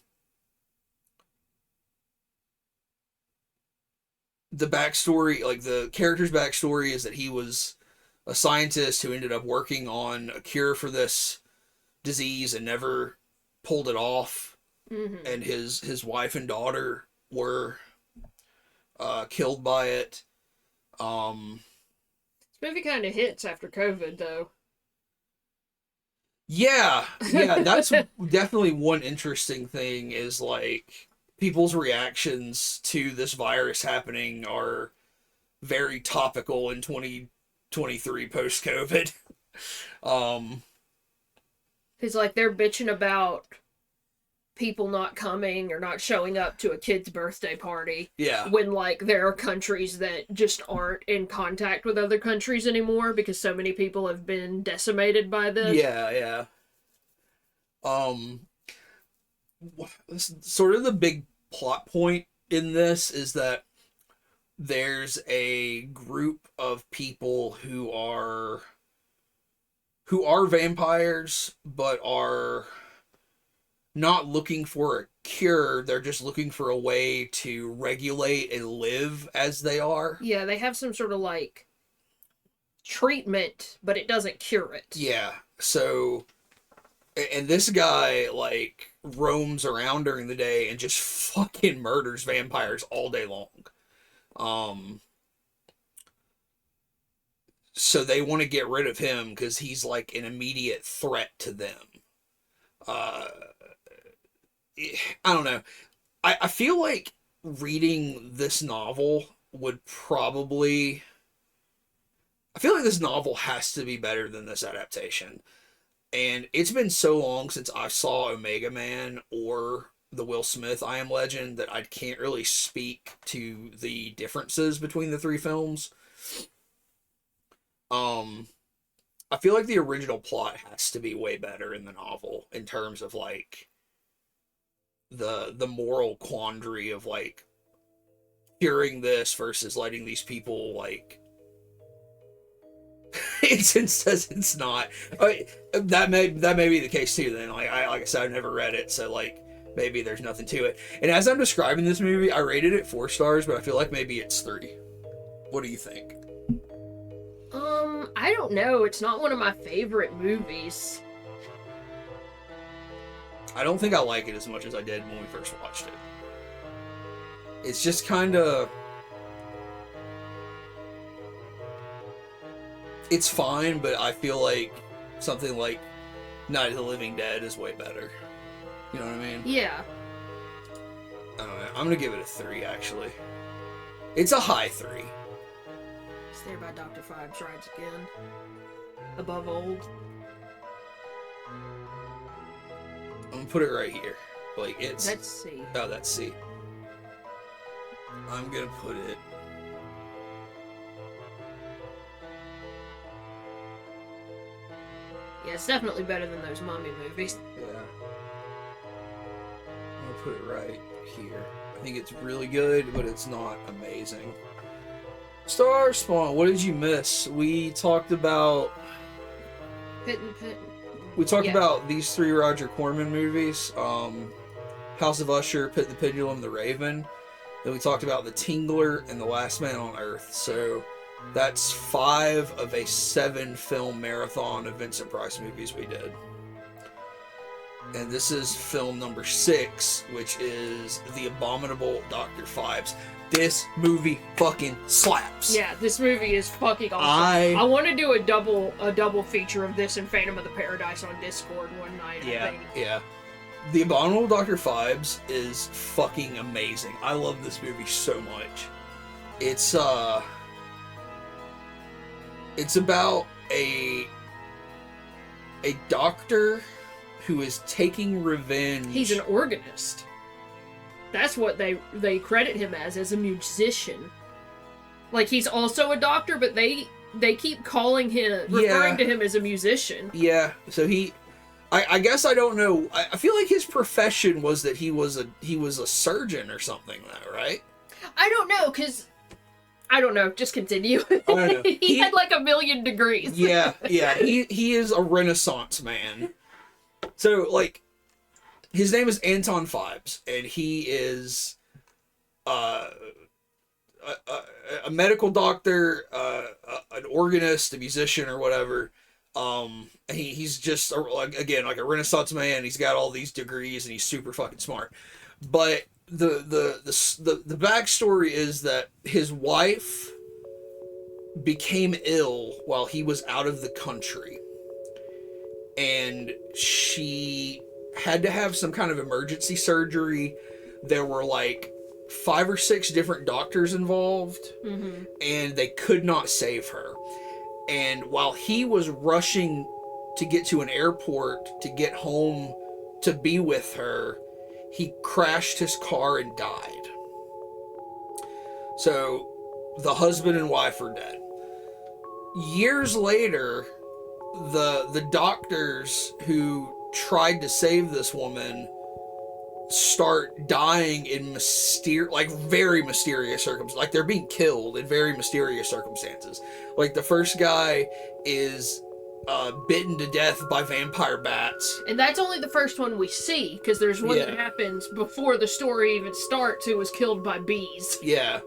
backstory, like the character's backstory, is that he was a scientist who ended up working on a cure for this disease and never pulled it off. Mm-hmm. And his wife and daughter were killed by it. This movie kind of hits after COVID, though. Yeah, that's definitely one interesting thing, is like people's reactions to this virus happening are very topical in 2023 post-COVID. It's like they're bitching about people not coming or not showing up to a kid's birthday party. Yeah. When, like, there are countries that just aren't in contact with other countries anymore because so many people have been decimated by this. Yeah. Sort of the big plot point in this is that there's a group of people who are vampires, but are not looking for a cure. They're just looking for a way to regulate and live as they are. Yeah, they have some sort of, like, treatment, but it doesn't cure it. Yeah, so... And this guy, like, roams around during the day and just fucking murders vampires all day long. So they want to get rid of him because he's, like, an immediate threat to them. I don't know. I feel like reading this novel would probably... I feel like this novel has to be better than this adaptation. And it's been so long since I saw Omega Man or the Will Smith I Am Legend that I can't really speak to the differences between the three films. I feel like the original plot has to be way better in the novel in terms of, like, the moral quandary of, like, curing this versus letting these people, like... It says it's not. That may be the case too. Then, like I said, I've never read it, so like maybe there's nothing to it. And as I'm describing this movie, I rated it 4 stars, but I feel like maybe it's 3. What do you think? I don't know. It's not one of my favorite movies. I don't think I like it as much as I did when we first watched it. It's just kind of... It's fine, but I feel like something like Night of the Living Dead is way better. You know what I mean? Yeah. I don't know. I'm gonna give it a 3, actually. It's a high 3. It's there by Dr. Phibes Rides Again. Above Old. I'm gonna put it right here. Like, it's... That's C. Oh, that's C. I'm gonna put it... Yeah, it's definitely better than those Mummy movies. Yeah. I'm gonna put it right here. I think it's really good, but it's not amazing. Star Spawn, what did you miss? We talked about... Pit and Pit. We talked about these 3 Roger Corman movies. House of Usher, Pit the Pendulum, The Raven. Then we talked about The Tingler and The Last Man on Earth. So... that's 5 of a 7 film marathon of Vincent Price movies we did. And this is film number 6, which is The Abominable Dr. Phibes. This movie fucking slaps. Yeah, this movie is fucking awesome. I want to do a double feature of this and Phantom of the Paradise on Discord one night, I think. Yeah. The Abominable Dr. Phibes is fucking amazing. I love this movie so much. It's about a doctor who is taking revenge. He's an organist. that's what they credit him as a musician. Like, he's also a doctor, but they keep calling him, referring to him as a musician. Yeah, so I guess I don't know. I feel like his profession was that he was a surgeon or something, though, right? I don't know, because... I don't know, just continue. I don't know. He had like 1 million degrees. Yeah. He is a Renaissance man. So, like, his name is Anton Fibes, and he is a medical doctor, an organist, a musician, or whatever. He's just again like a Renaissance man. He's got all these degrees, and he's super fucking smart. But the backstory is that his wife became ill while he was out of the country, and she had to have some kind of emergency surgery. There were like 5 or 6 different doctors involved, and they could not save her. And while he was rushing to get to an airport to get home to be with her, he crashed his car and died. So the husband and wife are dead. Years later, the doctors who tried to save this woman start dying in very mysterious circumstances. Like, they're being killed in very mysterious circumstances. Like, the first guy is bitten to death by vampire bats. And that's only the first one we see, because there's one that happens before the story even starts, who was killed by bees. Yeah.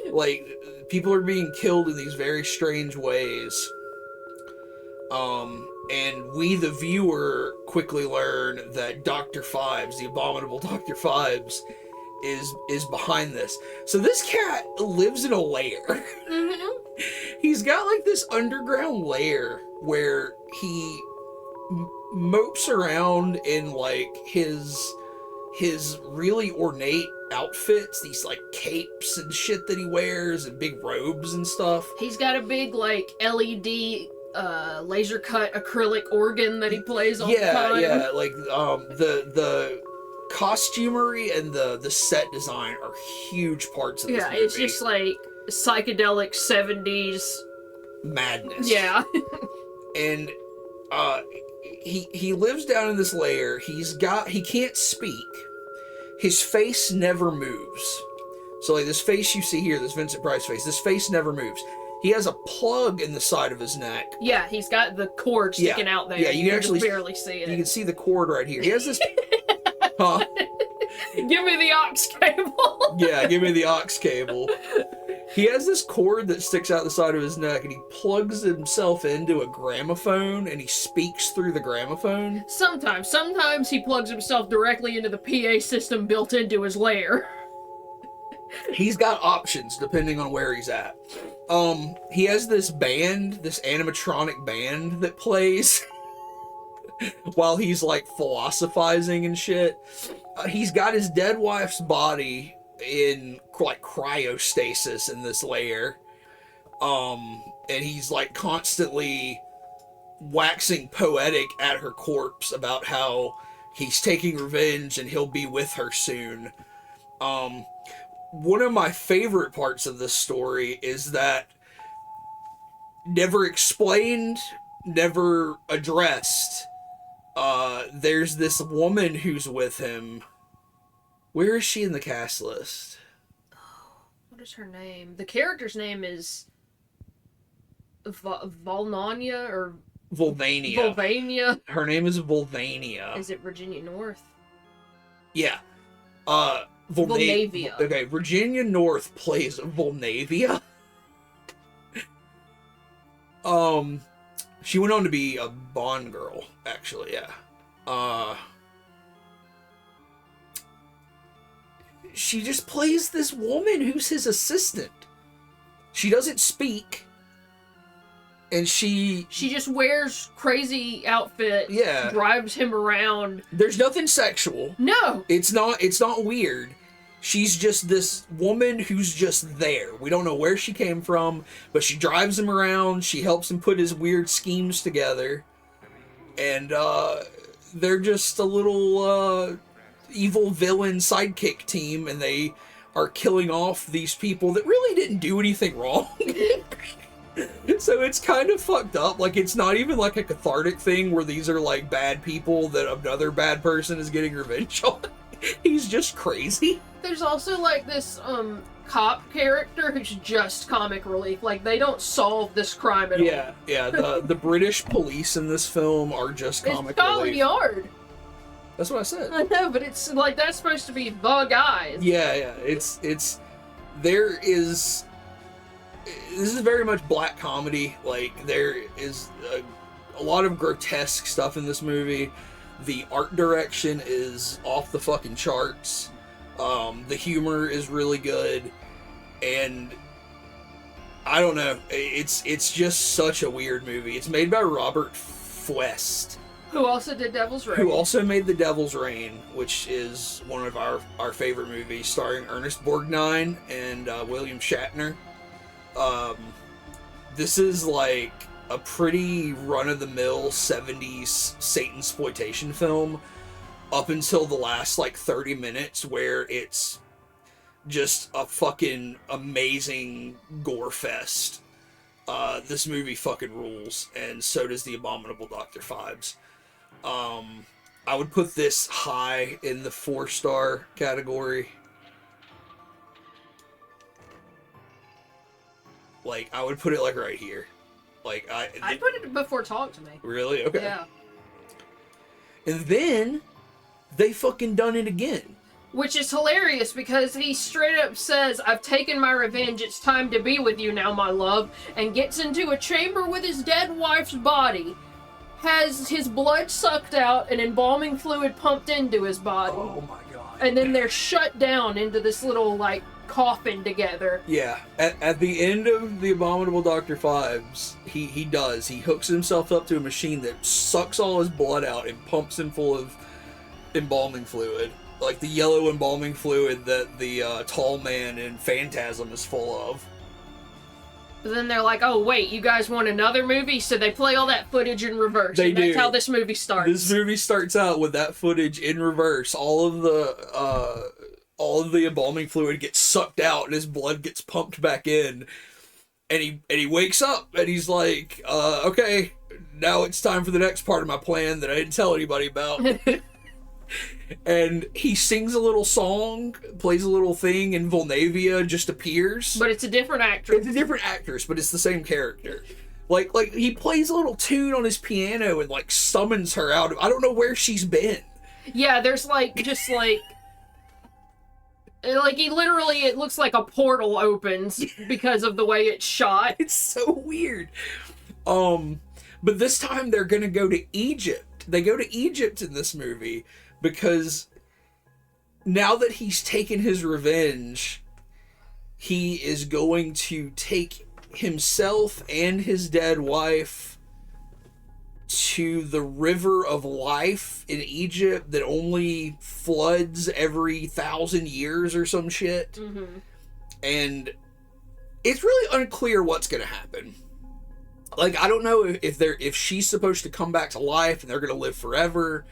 Like, people are being killed in these very strange ways. And we, the viewer, quickly learn that Dr. Fibes, the abominable Dr. Fibes, is behind this. So this cat lives in a lair. He's got like this underground lair where he mopes around in like his really ornate outfits, these like capes and shit that he wears, and big robes and stuff. He's got a big like LED laser cut acrylic organ that he plays all the time. Yeah, like the costumery and the set design are huge parts of this movie. It's just like psychedelic 70s madness. Yeah. And he lives down in this lair. He can't speak. His face never moves. So like this face you see here, this Vincent Price face, this face never moves. He has a plug in the side of his neck. Yeah, he's got the cord sticking out there. Yeah, you can actually just barely see it. You can see the cord right here. He has this. Huh? Give me the aux cable. Yeah, give me the aux cable. He has this cord that sticks out the side of his neck, and he plugs himself into a gramophone, and he speaks through the gramophone. Sometimes he plugs himself directly into the PA system built into his lair. He's got options depending on where he's at. He has this band, this animatronic band that plays while he's like philosophizing and shit. He's got his dead wife's body in like cryostasis in this lair. And he's like constantly waxing poetic at her corpse about how he's taking revenge and he'll be with her soon. One of my favorite parts of this story is that never explained, never addressed. There's this woman who's with him. Where is she in the cast list? What is her name? The character's name is Volnania or Volvania. Volvania. Her name is Volvania. Is it Virginia North? Yeah. Volnavia. Okay, Virginia North plays Volnavia. She went on to be a Bond girl, actually, yeah. She just plays this woman who's his assistant. She doesn't speak. And she just wears crazy outfits. Yeah. Drives him around. There's nothing sexual. No. It's not weird. She's just this woman who's just there. We don't know where she came from, but she drives him around. She helps him put his weird schemes together. And they're just a little evil villain sidekick team, and they are killing off these people that really didn't do anything wrong. So it's kind of fucked up. Like, it's not even like a cathartic thing where these are like bad people that another bad person is getting revenge on. He's just crazy. There's also like this cop character who's just comic relief. Like, they don't solve this crime at all. Yeah. The British police in this film are just comic It's Scotland relief. Yard. That's what I said. I know, but it's like that's supposed to be the guys. Yeah. It's there is. This is very much black comedy. Like, there is a lot of grotesque stuff in this movie. The art direction is off the fucking charts. The humor is really good, and I don't know. It's just such a weird movie. It's made by Robert Fuest, Who also did Devil's Rain. who also made The Devil's Rain, which is one of our favorite movies, starring Ernest Borgnine and William Shatner. This is like a pretty run-of-the-mill 70s Satainsploitation film up until the last like 30 minutes, where it's just a fucking amazing gore fest. This movie fucking rules, and so does The Abominable Dr. Phibes. I would put this high in the 4-star category. Like, I would put it like right here. Like, I put it before Talk to Me. Really? Okay. Yeah. And then they fucking done it again. Which is hilarious because he straight up says, "I've taken my revenge, it's time to be with you now, my love," and gets into a chamber with his dead wife's body, has his blood sucked out and embalming fluid pumped into his body. Oh my god. And then they're shut down into this little, like, coffin together. Yeah. At the end of The Abominable Dr. Phibes, he hooks himself up to a machine that sucks all his blood out and pumps him full of embalming fluid. Like the yellow embalming fluid that the tall man in Phantasm is full of. But then they're like, "Oh wait, you guys want another movie?" So they play all that footage in reverse. They and that's do. how this movie starts. This movie starts out with that footage in reverse. All of the embalming fluid gets sucked out and his blood gets pumped back in. And he wakes up and he's like, okay, now it's time for the next part of my plan that I didn't tell anybody about. And he sings a little song, plays a little thing, and Volnavia just appears. But it's a different actress. It's a different actress, but it's the same character. Like he plays a little tune on his piano and like summons her out. I don't know where she's been. Yeah, there's like just like he literally, it looks like a portal opens because of the way it's shot. It's so weird. But this time they're gonna go to Egypt. They go to Egypt in this movie because now that he's taken his revenge, he is going to take himself and his dead wife to the river of life in Egypt that only floods every 1,000 years or some shit. Mm-hmm. And it's really unclear what's going to happen. Like, I don't know if she's supposed to come back to life and they're going to live forever,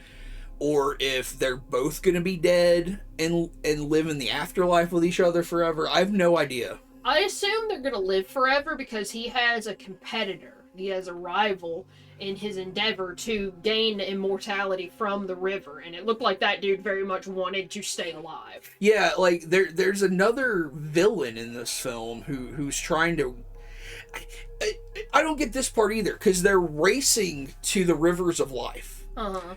or if they're both going to be dead and live in the afterlife with each other forever. I have no idea. I assume they're gonna live forever because he has a competitor. He has a rival in his endeavor to gain immortality from the river, and it looked like that dude very much wanted to stay alive. Yeah, like there's another villain in this film who's trying to. I don't get this part either, because they're racing to the rivers of life. Uh-huh.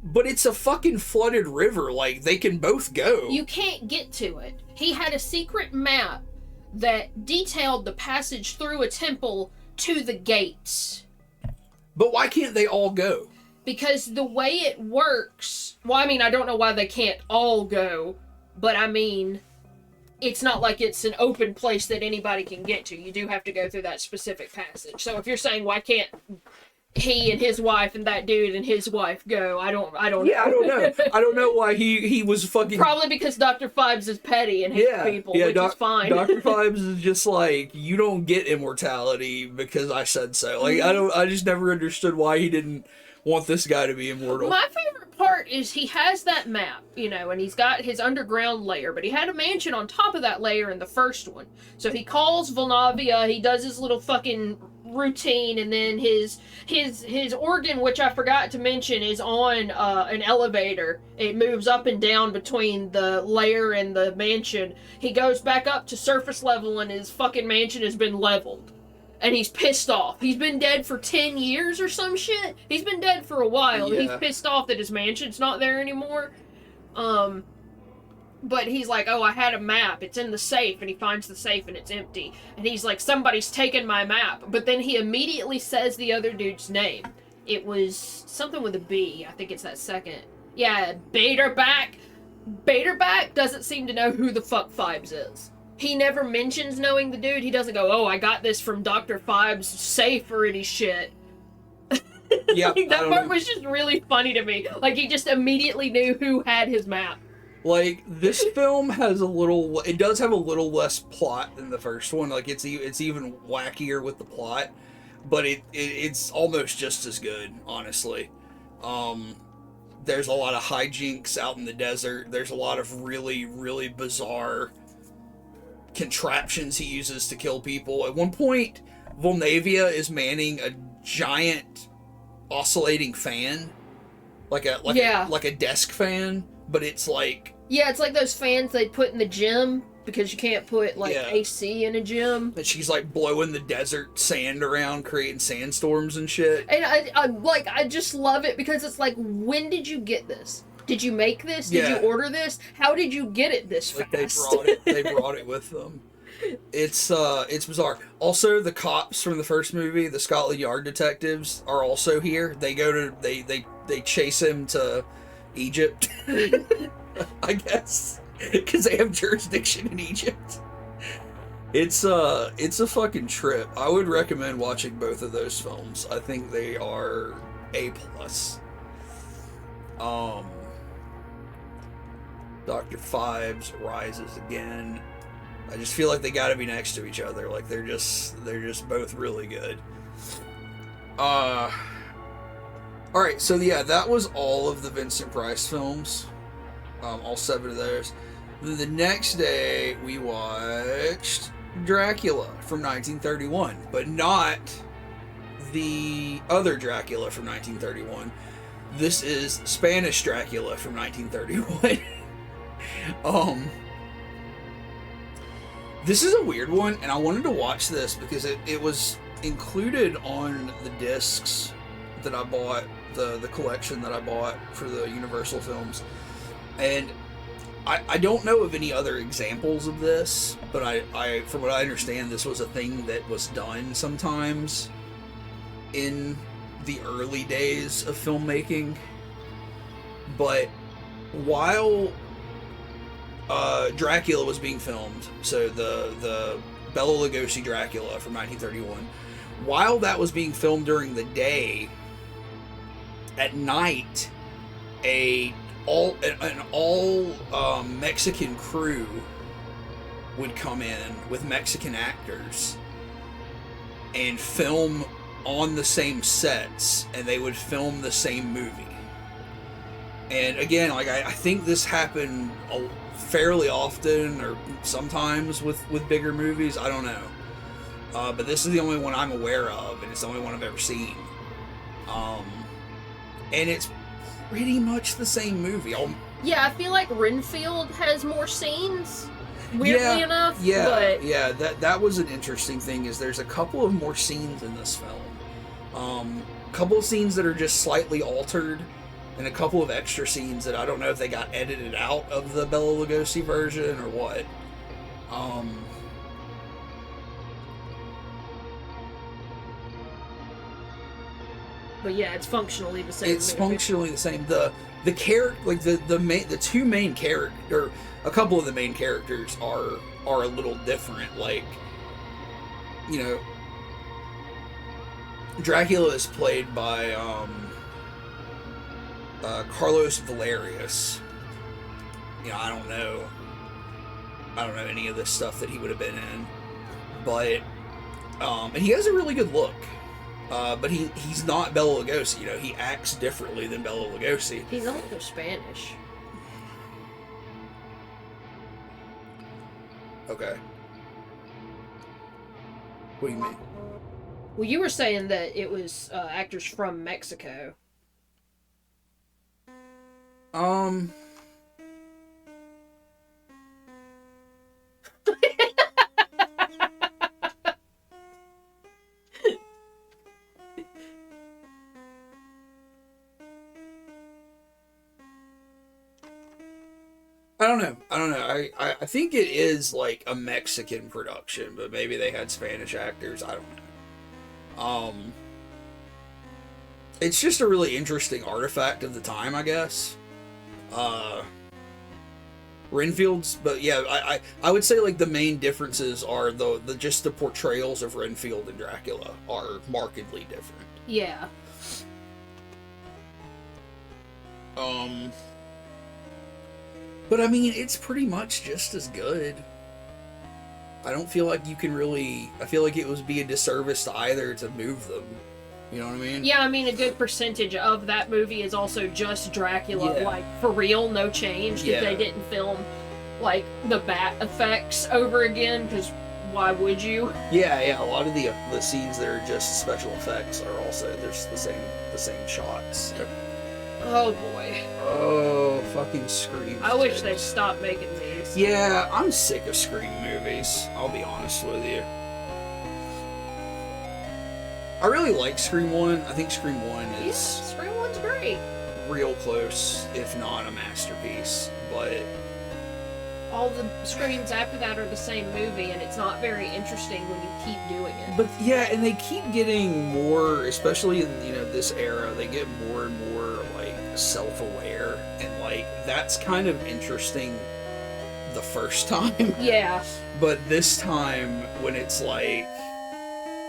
But it's a fucking flooded river. Like, they can both go. You can't get to it. He had a secret map that detailed the passage through a temple to the gates. But why can't they all go? Because the way it works... Well, I mean, I don't know why they can't all go, but I mean, it's not like it's an open place that anybody can get to. You do have to go through that specific passage. So if you're saying, why can't he and his wife and that dude and his wife go, I don't know. Yeah, I don't know. I don't know why he was fucking... Probably because Dr. Phibes is petty and hates people, which is fine. Dr. Phibes is just like, you don't get immortality because I said so. Like, I just never understood why he didn't want this guy to be immortal. My favorite part part is he has that map, you know, and he's got his underground layer, but he had a mansion on top of that layer in the first one. So he calls Volnavia, he does his little fucking routine, and then his organ, which I forgot to mention, is on an elevator. It moves up and down between the layer and the mansion. He goes back up to surface level, and his fucking mansion has been leveled. And he's pissed off. He's been dead for 10 years or some shit. He's been dead for a while. Yeah. He's pissed off that his mansion's not there anymore. But he's like, oh, I had a map. It's in the safe. And he finds the safe and it's empty. And he's like, somebody's taken my map. But then he immediately says the other dude's name. It was something with a B. I think it's that second. Yeah, Baderback. Baderback doesn't seem to know who the fuck Fibes is. He never mentions knowing the dude. He doesn't go, oh, I got this from Dr. Fibes' safe or any shit. Yeah, Like, that part was just really funny to me. Like, he just immediately knew who had his map. Like, this film has it does have a little less plot than the first one. Like, it's even wackier with the plot, but it's almost just as good, honestly. There's a lot of hijinks out in the desert. There's a lot of really, really bizarre contraptions he uses to kill people. At one point, Volnavia is manning a giant oscillating fan, like a desk fan, but it's like, yeah, it's like those fans they put in the gym because you can't put AC in a gym. And she's like blowing the desert sand around, creating sandstorms and shit. And I just love it because it's like, when did you get this? Did you make this? Did you order this? How did you get it this fast? They brought it with them. It's bizarre. Also, the cops from the first movie, the Scotland Yard detectives, are also here. They they chase him to Egypt, I guess, because they have jurisdiction in Egypt. It's a fucking trip. I would recommend watching both of those films. I think they are A+. Dr. Fibes rises again. I just feel like they gotta be next to each other. Like, they're just both really good. Alright, so yeah, that was all of the Vincent Price films. All 7 of those. Then the next day, we watched Dracula from 1931, but not the other Dracula from 1931. This is Spanish Dracula from 1931. This is a weird one, and I wanted to watch this because it was included on the discs that I bought, the collection that I bought for the Universal films. And I don't know of any other examples of this, but I from what I understand, this was a thing that was done sometimes in the early days of filmmaking. But while Dracula was being filmed, so the Bela Lugosi Dracula from 1931, while that was being filmed during the day, at night, an all Mexican crew would come in with Mexican actors and film on the same sets, and they would film the same movie. And again, like, I think this happened fairly often, or sometimes with bigger movies. I don't know, but this is the only one I'm aware of, and it's the only one I've ever seen. And it's pretty much the same movie. Yeah, I feel like Renfield has more scenes, weirdly enough. Yeah, yeah. That was an interesting thing. Is there's a couple of more scenes in this film. A couple of scenes that are just slightly altered, and a couple of extra scenes that I don't know if they got edited out of the Bela Lugosi version or what. But yeah, it's functionally the same. It's functionally the same. The character, like the two main character, a couple of the main characters are a little different. Like, you know, Dracula is played by Carlos Valerius. You know, I don't know any of this stuff that he would have been in, but and he has a really good look. But he's not Bela Lugosi. You know, he acts differently than Bela Lugosi. He's also Spanish. Okay. What do you mean? Well, you were saying that it was actors from Mexico. I don't know. I think it is like a Mexican production, but maybe they had Spanish actors. I don't know. It's just a really interesting artifact of the time, I guess. Renfield's, but yeah, I would say like the main differences are the just the portrayals of Renfield and Dracula are markedly different. Yeah. But I mean, it's pretty much just as good. I don't feel like you can really. I feel like it would be a disservice to either to move them. You know what I mean? Yeah, I mean, a good percentage of that movie is also just Dracula, Yeah. like, for real, no change. Yeah. If they didn't film, like, the bat effects over again, because why would you? Yeah. A lot of the scenes that are just special effects are also there's the same shots. Oh, boy. Oh, fucking Scream. I wish they'd stop making these. Yeah, I'm sick of Scream movies. I'll be honest with you. I really like Scream 1. I think Scream 1 Yeah, is Scream 1's great. real close, if not a masterpiece. But All the Screams after that are the same movie, and it's not very interesting when you keep doing it. But yeah, and they keep getting more, especially in this era. They get more and more like self-aware, and like that's kind of interesting the first time. Yeah. But this time, when it's like,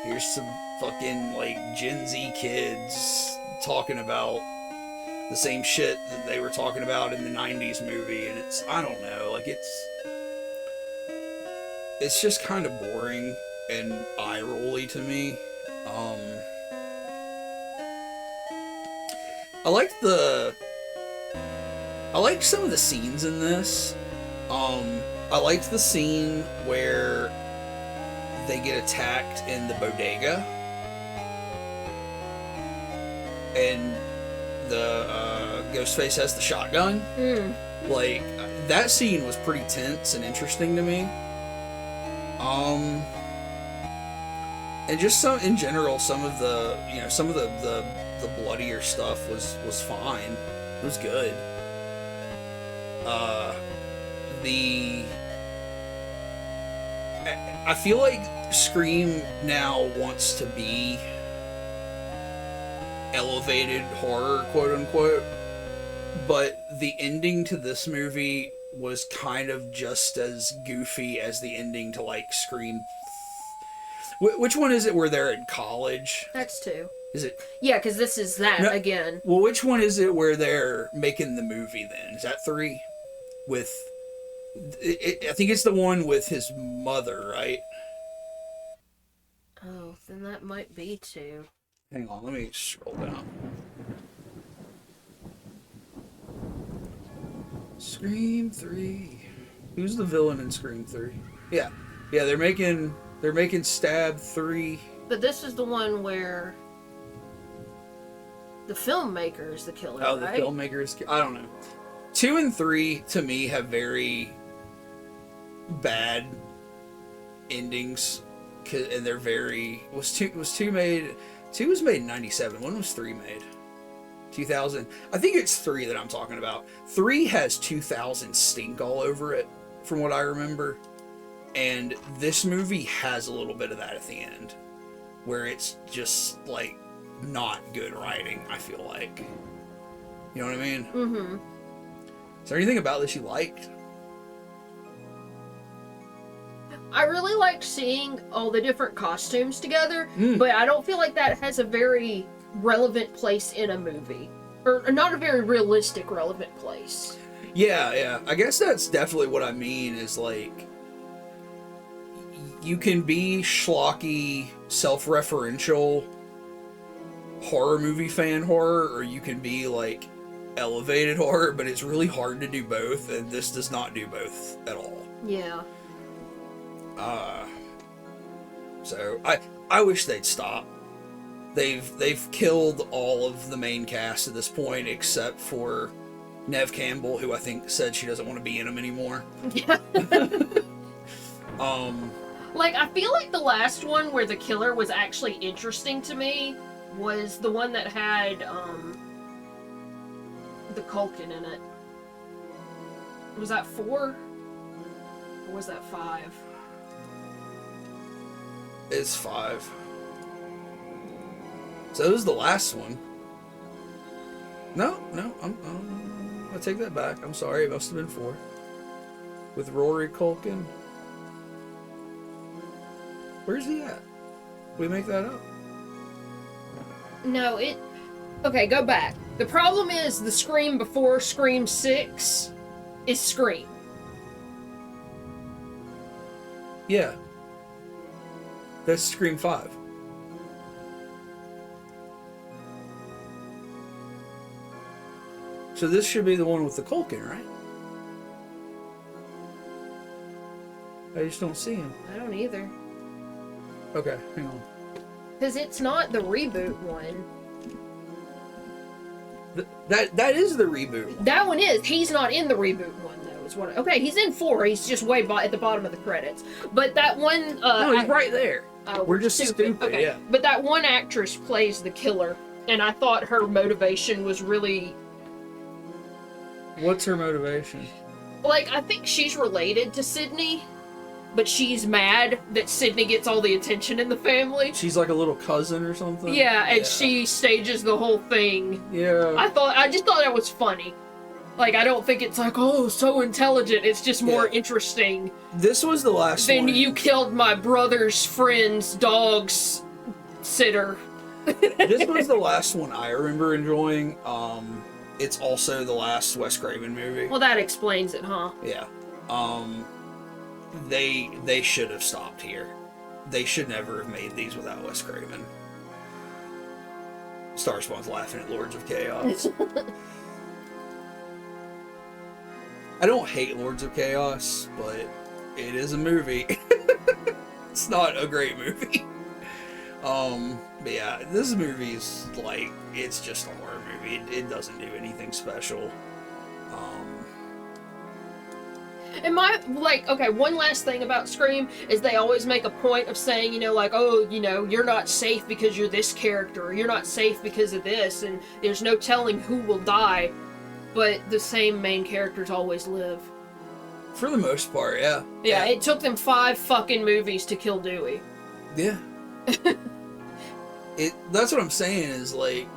here's some fucking like Gen Z kids talking about the same shit that they were talking about in the 90s movie, and it's, I don't know, like it's just kind of boring and eye-rolly to me. I liked some of the scenes in this. I liked the scene where they get attacked in the bodega, and the Ghostface has the shotgun. Like, that scene was pretty tense and interesting to me. And just in general, some of the bloodier stuff was fine. It was good. I feel like Scream now wants to be elevated horror, quote unquote, but the ending to this movie was kind of just as goofy as the ending to like Scream. Which one is it where they're in college? That's 2. Is it? Yeah, because this is that No. again. Well, which one is it where they're making the movie then? Is that 3? With... I think it's the one with his mother, right? Oh, then that might be 2. Hang on, let me scroll down. Scream 3. Who's the villain in Scream 3? Yeah, they're making Stab 3. But this is the one where the filmmaker is the killer, Oh, the right? filmmaker is... I don't know. 2 and 3, to me, have very bad endings. And they're very... Was 2 made... 2 was made in 97. When was 3 made? 2000. I think it's 3 that I'm talking about. 3 has 2000 stink all over it, from what I remember. And this movie has a little bit of that at the end, where it's just, like, not good writing, I feel like. You know what I mean? Mm-hmm. Is there anything about this you liked? I really liked seeing all the different costumes together, Mm. but I don't feel like that has a very relevant place in a movie. Or not a very realistic relevant place. Yeah. I guess that's definitely what I mean, is, like, you can be schlocky, self-referential, horror movie fan horror, or you can be like elevated horror, but it's really hard to do both, and this does not do both at all. Yeah. So I wish they'd stop. They've killed all of the main cast at this point, except for Neve Campbell, who I think said she doesn't want to be in them anymore. Yeah. Like, I feel like the last one where the killer was actually interesting to me was the one that had, the Culkin in it. Was that 4? Or was that 5? It's 5. So it was the last one. No, I take that back. I'm sorry, it must have been 4. With Rory Culkin. Where's he at? We make that up? No, okay, go back. The problem is the Scream before Scream 6 is Scream. Yeah. That's Scream 5. So this should be the one with the Culkin, right? I just don't see him. I don't either. Okay, hang on. Because it's not the reboot one. That is the reboot one. That one is. He's not in the reboot one, though. Is what. Okay, he's in 4. He's just way at the bottom of the credits. But that one... no, he's right there. We're just stupid, okay. Yeah. But that one actress plays the killer, and I thought her motivation was really... What's her motivation? Like, I think she's related to Sydney, but she's mad that Sydney gets all the attention in the family. She's like a little cousin or something? Yeah, and she stages the whole thing. Yeah. I just thought that was funny. Like, I don't think it's like, oh, so intelligent. It's just more interesting. This was the last one. Then you killed my brother's friend's dog's sitter. This was the last one I remember enjoying. It's also the last Wes Craven movie. Well, that explains it, huh? Yeah. They should have stopped here. They should never have made these without Wes Craven. Starspawn's laughing at Lords of Chaos. I don't hate Lords of Chaos, but it is a movie. It's not a great movie. But yeah, this movie's like, it's just a horror movie. It doesn't do anything special. And one last thing about Scream is they always make a point of saying, you know, like, oh, you know, you're not safe because you're this character, or you're not safe because of this, and there's no telling who will die, but the same main characters always live. For the most part, yeah. Yeah, it took them 5 fucking movies to kill Dewey. Yeah. That's what I'm saying is, like...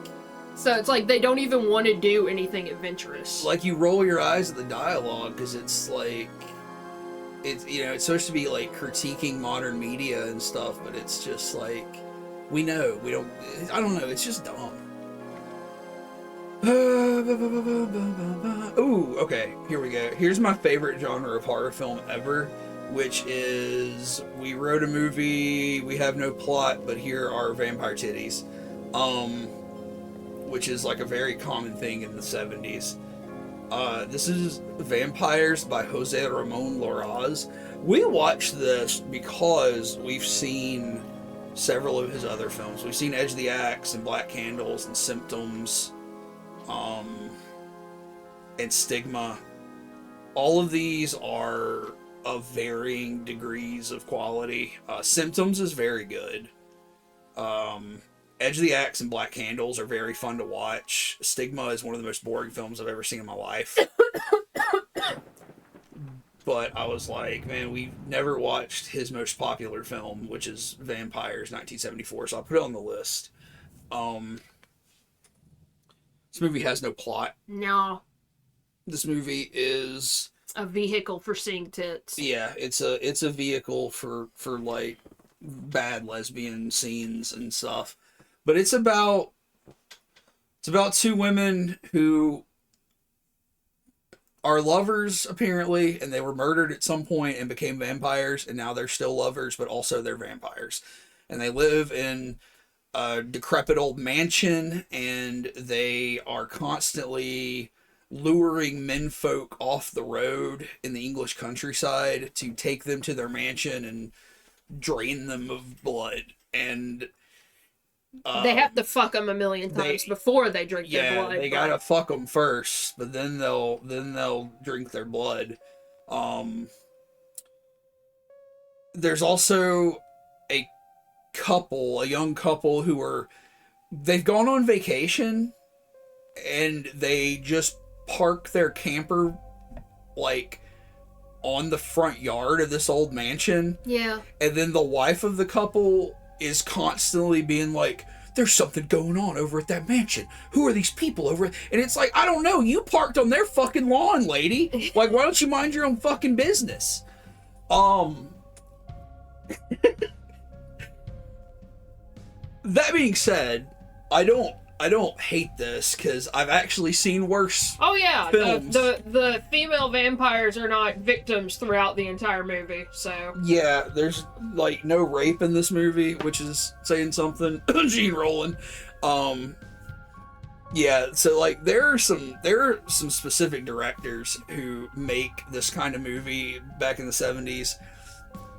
So it's like they don't even want to do anything adventurous. Like, you roll your eyes at the dialogue, because it's like... It's, you know, it's supposed to be, like, critiquing modern media and stuff, but it's just, like... We know, we don't... I don't know, it's just dumb. Ooh, okay, here we go. Here's my favorite genre of horror film ever, which is, we wrote a movie, we have no plot, but here are vampire titties. Which is like a very common thing in the 70s. This is Vampires by Jose Ramon Loraz. We watched this because we've seen several of his other films. We've seen Edge of the Axe and Black Candles and Symptoms, and Stigma. All of these are of varying degrees of quality. Symptoms is very good. Edge of the Axe and Black Candles are very fun to watch. Stigma is one of the most boring films I've ever seen in my life. But I was like, man, we've never watched his most popular film, which is Vampires 1974, so I'll put it on the list. This movie has no plot. No. This movie is a vehicle for seeing tits. Yeah, it's a vehicle for like bad lesbian scenes and stuff. But it's about 2 women who are lovers, apparently, and they were murdered at some point and became vampires, and now they're still lovers, but also they're vampires. And they live in a decrepit old mansion, and they are constantly luring menfolk off the road in the English countryside to take them to their mansion and drain them of blood. And They have to fuck them a million times before they drink their blood. They gotta fuck them first, but then they'll drink their blood. There's also a young couple they've gone on vacation, and they just park their camper like on the front yard of this old mansion. Yeah. And then the wife of the couple is constantly being like, there's something going on over at that mansion. Who are these people over? And it's like, I don't know. You parked on their fucking lawn, lady. Like, why don't you mind your own fucking business? That being said, I don't hate this, because I've actually seen worse. Oh yeah, films. the female vampires are not victims throughout the entire movie, so Yeah, there's like no rape in this movie, which is saying something. Gene Roland. Yeah, so like there are some specific directors who make this kind of movie back in the 70s,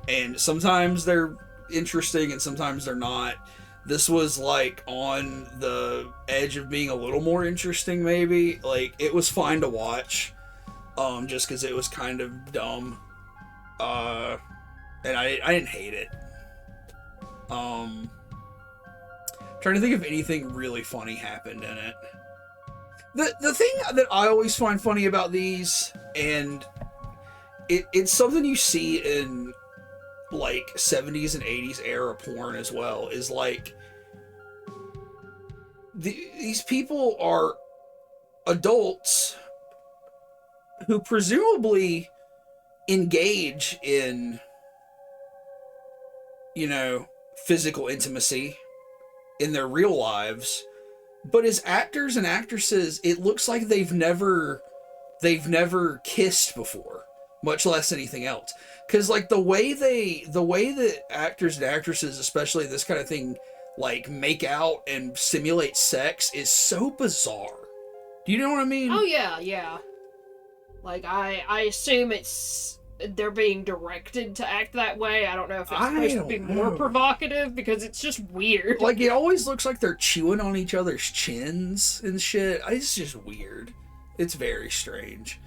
and sometimes they're interesting and sometimes they're not. This was like on the edge of being a little more interesting, maybe. Like, it was fine to watch, just because it was kind of dumb, and I didn't hate it. Trying to think if anything really funny happened in it. The thing that I always find funny about these, and it's something you see in like 70s and 80s era porn as well, is like these people are adults who presumably engage in, you know, physical intimacy in their real lives, but as actors and actresses, it looks like they've never kissed before, much less anything else. Because like the way that actors and actresses, especially this kind of thing, like make out and simulate sex is so bizarre. Do you know what I mean? Oh yeah. Like I assume they're being directed to act that way. I don't know if it's supposed to be more provocative, because it's just weird. Like, it always looks like they're chewing on each other's chins and shit. It's just weird. It's very strange.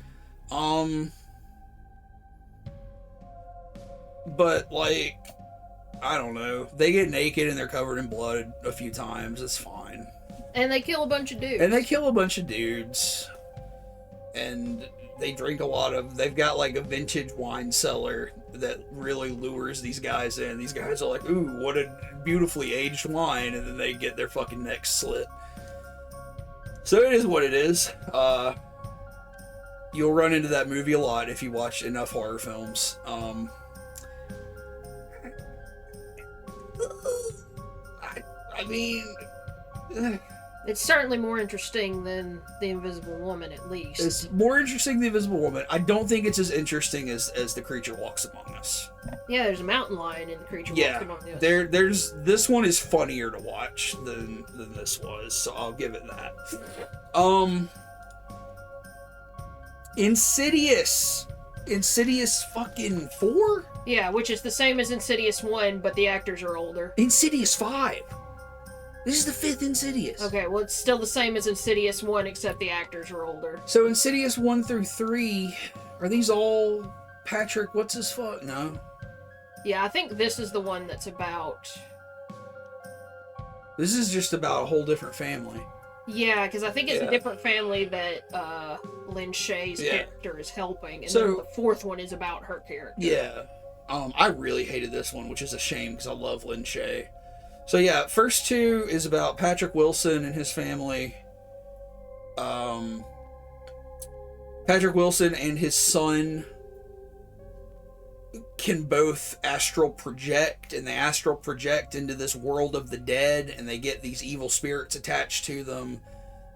But, like, I don't know. They get naked and they're covered in blood a few times. It's fine. And they kill a bunch of dudes. And they drink they've got, like, a vintage wine cellar that really lures these guys in. These guys are like, ooh, what a beautifully aged wine. And then they get their fucking necks slit. So it is what it is. You'll run into that movie a lot if you watch enough horror films. I mean, it's certainly more interesting than The Invisible Woman, at least. It's more interesting than The Invisible Woman. I don't think it's as interesting as The Creature Walks Among Us. Yeah, there's a mountain lion in The Creature Walks Among Us. There's this one is funnier to watch than this was, so I'll give it that. Insidious fucking 4? Yeah, which is the same as Insidious 1, but the actors are older. Insidious 5. This is the 5th Insidious. Okay, well, it's still the same as Insidious 1, except the actors are older. So Insidious 1 through 3, are these all Patrick, what's his fuck? No. Yeah, I think this is the one that's about... This is just about a whole different family. Yeah, because I think it's a different family that Lynn Shay's character is helping, and then the 4th one is about her character. Yeah. I really hated this one, which is a shame because I love Lynn Shay. So yeah, first 2 is about Patrick Wilson and his family. Patrick Wilson and his son can both astral project, and they astral project into this world of the dead, and they get these evil spirits attached to them,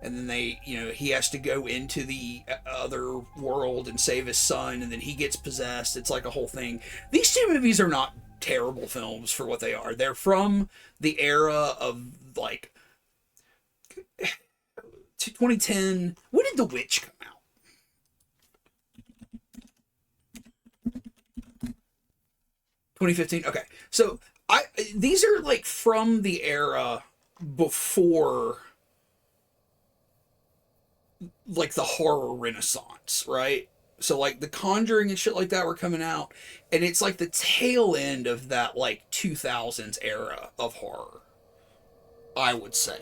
and then he has to go into the other world and save his son, and then he gets possessed. It's like a whole thing. These 2 movies are not terrible films for what they are. They're from the era of like 2010. When did The Witch come out? 2015. Okay, so these are like from the era before like the horror renaissance, right? So like The Conjuring and shit like that were coming out, and it's like the tail end of that like 2000s era of horror, I would say,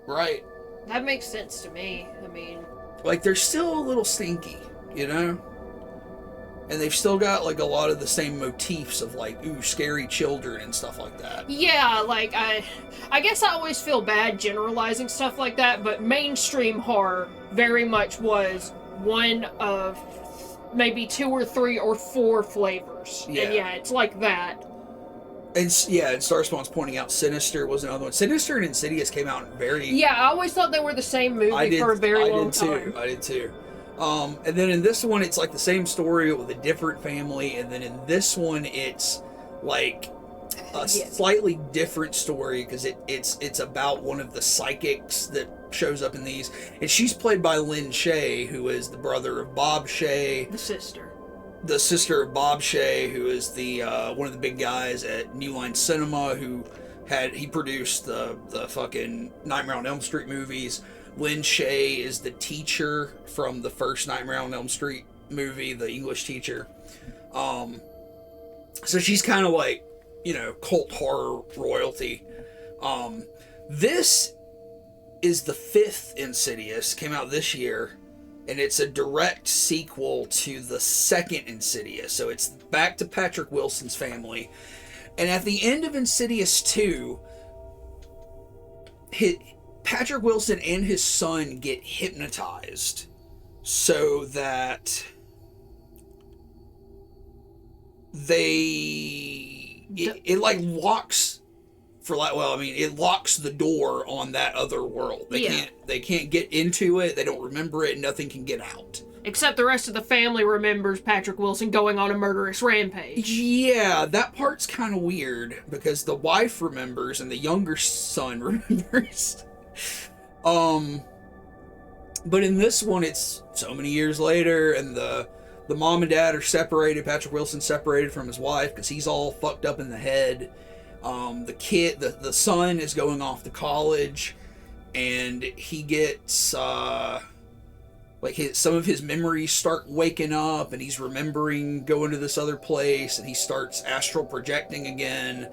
right? That makes sense to me. I mean, Like they're still a little stinky, you know? And they've still got like a lot of the same motifs of like, ooh, scary children and stuff like that. yeah, like I guess I always feel bad generalizing stuff like that, but mainstream horror very much was one of maybe 2 or 3 or 4 flavors. Yeah. And yeah, it's like that. And yeah, and Starspawn's pointing out Sinister was another one. Sinister and Insidious came out very... Yeah, I always thought they were the same movie for a very long time. I did too. And then in this one, it's like the same story with a different family. And then in this one, it's like a slightly different story because it's about one of the psychics that shows up in these. And she's played by Lynn Shay, who is the brother of Bob Shay. The sister of Bob Shay, who is the one of the big guys at New Line Cinema, who he produced the fucking Nightmare on Elm Street movies. Lynn Shay is the teacher from the first Nightmare on Elm Street movie, the English teacher. So she's kind of like, you know, cult horror royalty. This is the 5th Insidious, came out this year, and it's a direct sequel to the 2nd Insidious. So it's back to Patrick Wilson's family. And at the end of Insidious 2, Patrick Wilson and his son get hypnotized so that it like locks it locks the door on that other world. They can't get into it. They don't remember it. Nothing can get out. Except the rest of the family remembers Patrick Wilson going on a murderous rampage. Yeah, that part's kind of weird because the wife remembers and the younger son remembers. But in this one, it's so many years later, and the mom and dad are separated. Patrick Wilson's separated from his wife because he's all fucked up in the head. The son is going off to college, and he gets some of his memories start waking up, and he's remembering going to this other place, and he starts astral projecting again.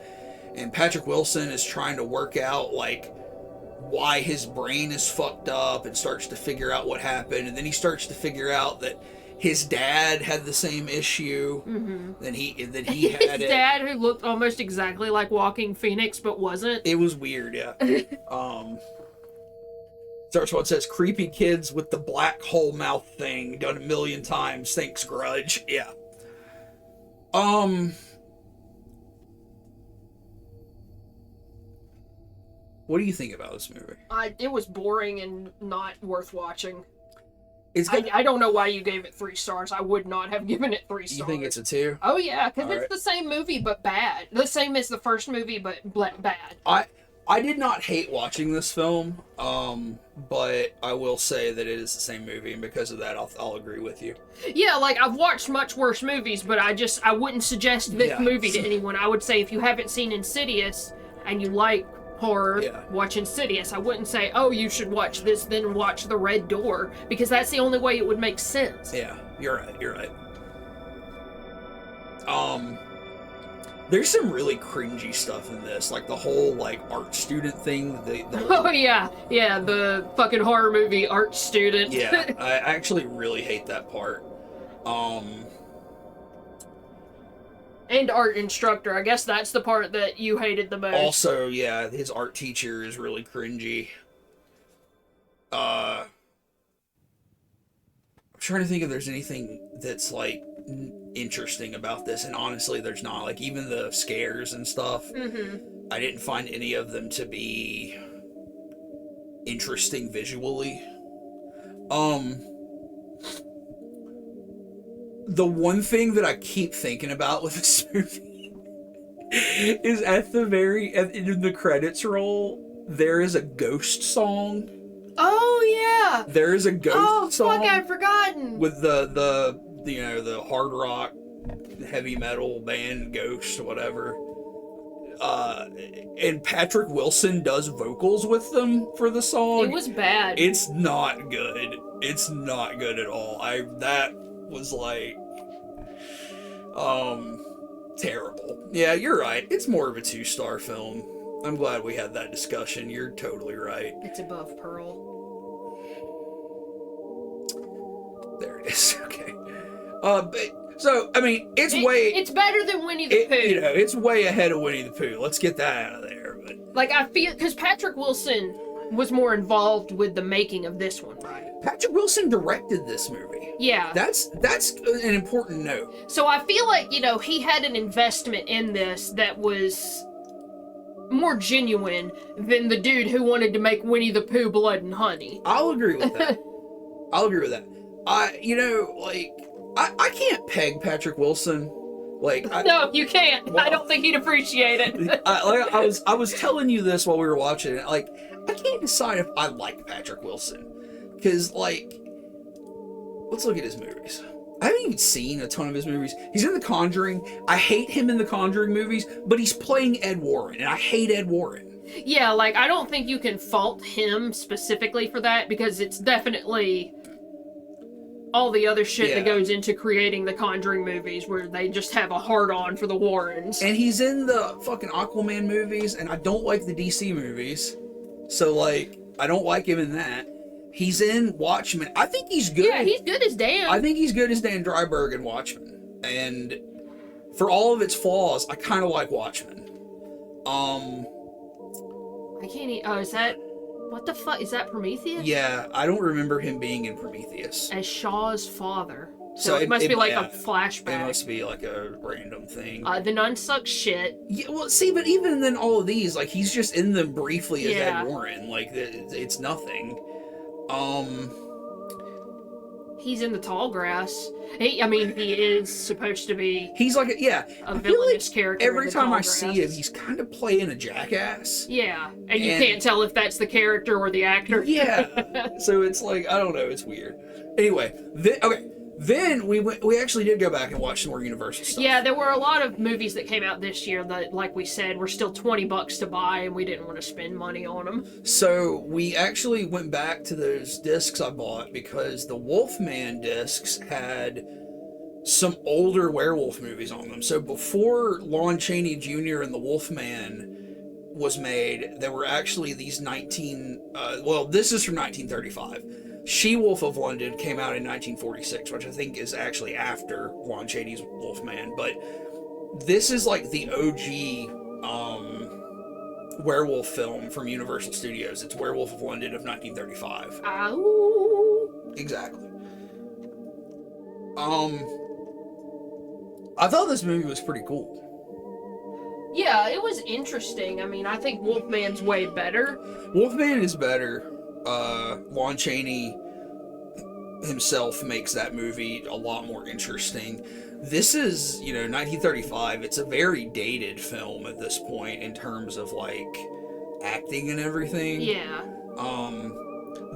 And Patrick Wilson is trying to work out like why his brain is fucked up and starts to figure out what happened. And then he starts to figure out that his dad had the same issue. Mm-hmm. Then he had his dad, who looked almost exactly like Walking Phoenix but wasn't. It was weird, yeah. Starts what says creepy kids with the black hole mouth thing done 1,000,000 times. Thanks, Grudge. Yeah. What do you think about this movie? It was boring and not worth watching. I don't know why you gave it 3 stars. I would not have given it 3 stars. You think it's a 2? Oh yeah, because it's the same movie but bad. The same as the first movie but bad. I did not hate watching this film, but I will say that it is the same movie, and because of that, I'll agree with you. Yeah, like I've watched much worse movies, but I wouldn't suggest this movie to anyone. I would say if you haven't seen Insidious and you like horror, watch Insidious. I wouldn't say, oh, you should watch this, then watch The Red Door, because that's the only way it would make sense. Yeah, you're right. There's some really cringy stuff in this, like the whole like art student thing. Oh yeah, the fucking horror movie art student. Yeah, I actually really hate that part. And art instructor. I guess that's the part that you hated the most. Also, yeah, his art teacher is really cringy. I'm trying to think if there's anything that's like interesting about this, and honestly there's not. Like even the scares and stuff, I didn't find any of them to be interesting visually. The one thing that I keep thinking about with this movie is at in the credits roll, there is a ghost song. Oh yeah. There is a ghost song. Oh fuck, I've forgotten. With the the hard rock, heavy metal band Ghost, whatever. And Patrick Wilson does vocals with them for the song. It was bad. It's not good. It's not good at all. That was like terrible. Yeah, you're right. It's more of a 2-star film. I'm glad we had that discussion. You're totally right. It's above Pearl. There it is. Okay. But so I mean, it's better than Winnie the Pooh. You know, it's way ahead of Winnie the Pooh. Let's get that out of there. But like, I feel, because Patrick Wilson was more involved with the making of this one, right? Patrick Wilson directed this movie. Yeah. That's an important note. So I feel like, he had an investment in this that was more genuine than the dude who wanted to make Winnie the Pooh Blood and Honey. I'll agree with that. I'll agree with that. I can't peg Patrick Wilson. No, you can't. Well, I don't think he'd appreciate it. I was telling you this while we were watching it. Like, I can't decide if I like Patrick Wilson. Because, let's look at his movies. I haven't even seen a ton of his movies. He's in The Conjuring. I hate him in The Conjuring movies, but he's playing Ed Warren, and I hate Ed Warren. Yeah, I don't think you can fault him specifically for that, because it's definitely all the other shit that goes into creating the Conjuring movies, where they just have a hard-on for the Warrens. And he's in the fucking Aquaman movies, and I don't like the DC movies. So, I don't like him in that. He's in Watchmen. I think he's good. Yeah, he's good as Dan. I think he's good as Dan Dreiberg in Watchmen. And for all of its flaws, I kind of like Watchmen. I can't is that... What the fuck? Is that Prometheus? Yeah, I don't remember him being in Prometheus. As Shaw's father. So it must be a flashback. It must be a random thing. The Nun sucks shit. Yeah, well, see, but even then, all of these, he's just in them briefly as Ed Warren. It's nothing. He's in the Tall Grass. He is supposed to be. He's a villainous character. Every time I see him, he's kind of playing a jackass. Yeah, and you can't tell if that's the character or the actor. Yeah, so it's I don't know, it's weird. Anyway, Then we actually did go back and watch some more Universal stuff. Yeah, there were a lot of movies that came out this year that, like we said, were still $20 to buy, and we didn't want to spend money on them. So we actually went back to those discs I bought because the Wolfman discs had some older werewolf movies on them. So before Lon Chaney Jr. and the Wolfman was made, there were actually these this is from 1935. She-Wolf of London came out in 1946, which I think is actually after Lon Chaney's Wolfman, but this is the OG werewolf film from Universal Studios. It's Werewolf of London of 1935. Ow. Exactly. I thought this movie was pretty cool. Yeah, it was interesting. I think Wolfman's way better. Wolfman is better. Lon Chaney himself makes that movie a lot more interesting. This is, 1935. It's a very dated film at this point in terms of acting and everything. Yeah.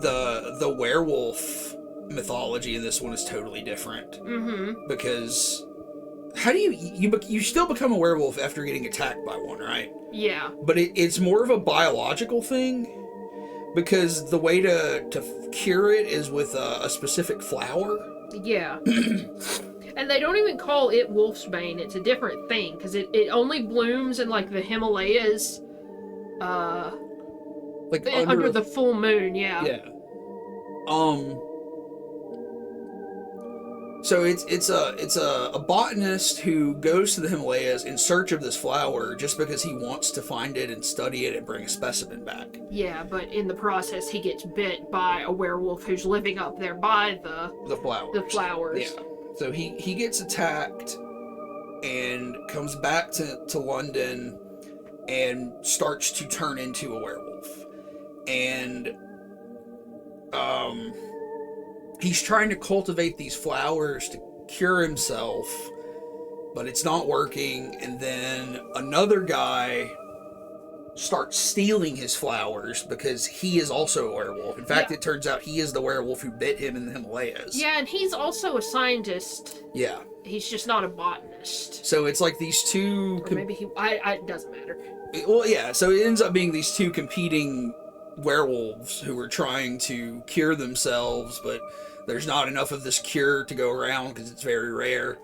The werewolf mythology in this one is totally different. Mm-hmm. Because how do you still become a werewolf after getting attacked by one, right? Yeah. But it's more of a biological thing. Because the way to cure it is with a specific flower. Yeah. And they don't even call it wolfsbane. It's a different thing. Because it only blooms in, the Himalayas. Under the full moon, yeah. Yeah. So it's a botanist who goes to the Himalayas in search of this flower just because he wants to find it and study it and bring a specimen back. Yeah, but in the process he gets bit by a werewolf who's living up there by the flowers. The flowers. Yeah. So he gets attacked and comes back to London and starts to turn into a werewolf. And he's trying to cultivate these flowers to cure himself, but it's not working. And then another guy starts stealing his flowers because he is also a werewolf. In fact, it turns out he is the werewolf who bit him in the Himalayas. Yeah, and he's also a scientist. Yeah. He's just not a botanist. So it's like these two... Or maybe he... it doesn't matter. Well, yeah, so it ends up being these two competing werewolves who are trying to cure themselves, but there's not enough of this cure to go around because it's very rare.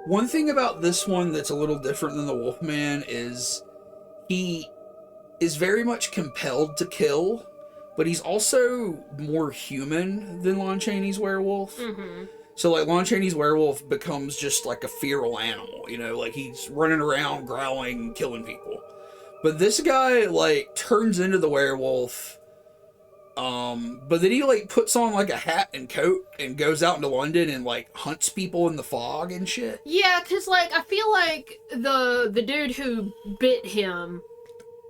One thing about this one that's a little different than the Wolfman is he is very much compelled to kill, but he's also more human than Lon Chaney's werewolf. Mm-hmm. So, like, Lon Chaney's werewolf becomes just, like, a feral animal, you know? Like, he's running around, growling, killing people. But this guy, like, turns into the werewolf, but then he, like, puts on, like, a hat and coat and goes out into London and, like, hunts people in the fog and shit. Yeah, because, like, I feel like the dude who bit him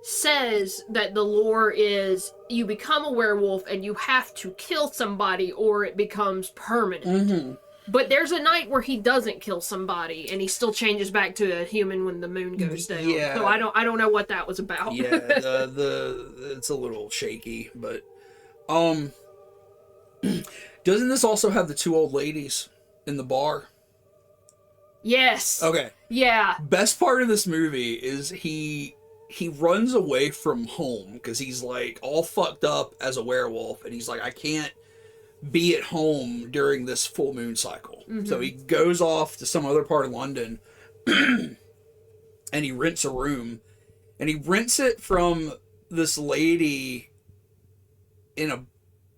says that the lore is you become a werewolf and you have to kill somebody or it becomes permanent. Mm-hmm. But there's a night where he doesn't kill somebody and he still changes back to a human when the moon goes down. Yeah. So I don't know what that was about. Yeah, it's a little shaky, but doesn't this also have the two old ladies in the bar? Yes. Okay. Yeah. Best part of this movie is he runs away from home because he's like all fucked up as a werewolf, and he's like, I can't be at home during this full moon cycle. Mm-hmm. So he goes off to some other part of London and he rents a room, and he rents it from this lady in a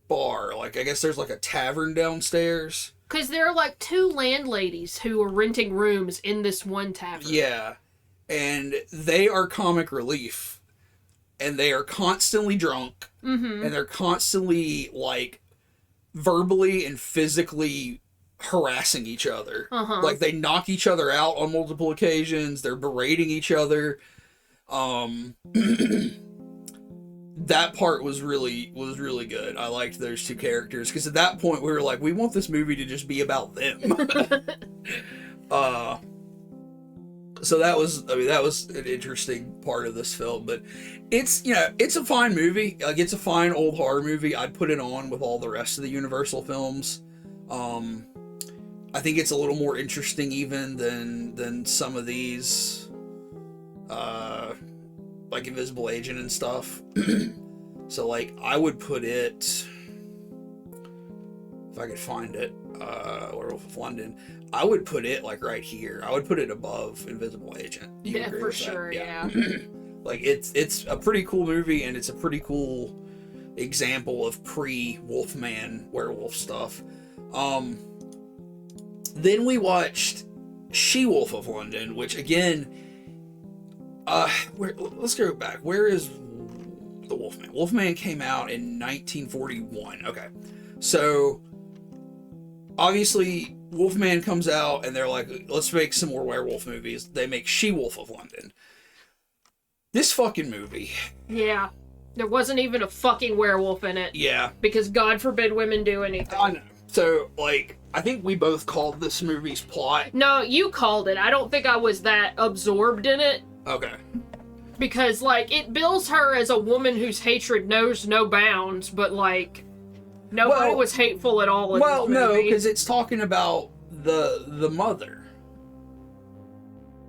bar. Like, I guess there's like a tavern downstairs. Because there are like two landladies who are renting rooms in this one tavern. Yeah. And they are comic relief. And they are constantly drunk. Mm-hmm. And they're constantly, like, verbally and physically harassing each other. Uh-huh. Like, they knock each other out on multiple occasions. They're berating each other. That part was really good. I liked those two characters because at that point we were like, we want this movie to just be about them. So that was an interesting part of this film, but it's a fine movie. Like, it's a fine old horror movie. I'd put it on with all the rest of the Universal films. I think it's a little more interesting even than some of these, like Invisible Agent and stuff. So, like, I would put it, if I could find it, Werewolf of London, I would put it, like, right here. I would put it above Invisible Agent. Yeah, for sure, yeah. Like, it's a pretty cool movie, and it's a pretty cool example of pre-Wolfman werewolf stuff. Then we watched She-Wolf of London, which, again, let's go back. Where is the Wolfman? Wolfman came out in 1941. Okay. So, obviously, Wolfman comes out, and they're like, let's make some more werewolf movies. They make She-Wolf of London. This fucking movie. Yeah. There wasn't even a fucking werewolf in it. Yeah. Because God forbid women do anything. I know. So, like, I think we both called this movie's plot. No, you called it. I don't think I was that absorbed in it. Okay. Because, like, it bills her as a woman whose hatred knows no bounds, but, like, nobody was hateful at all in this movie. Well, no, because it's talking about the mother.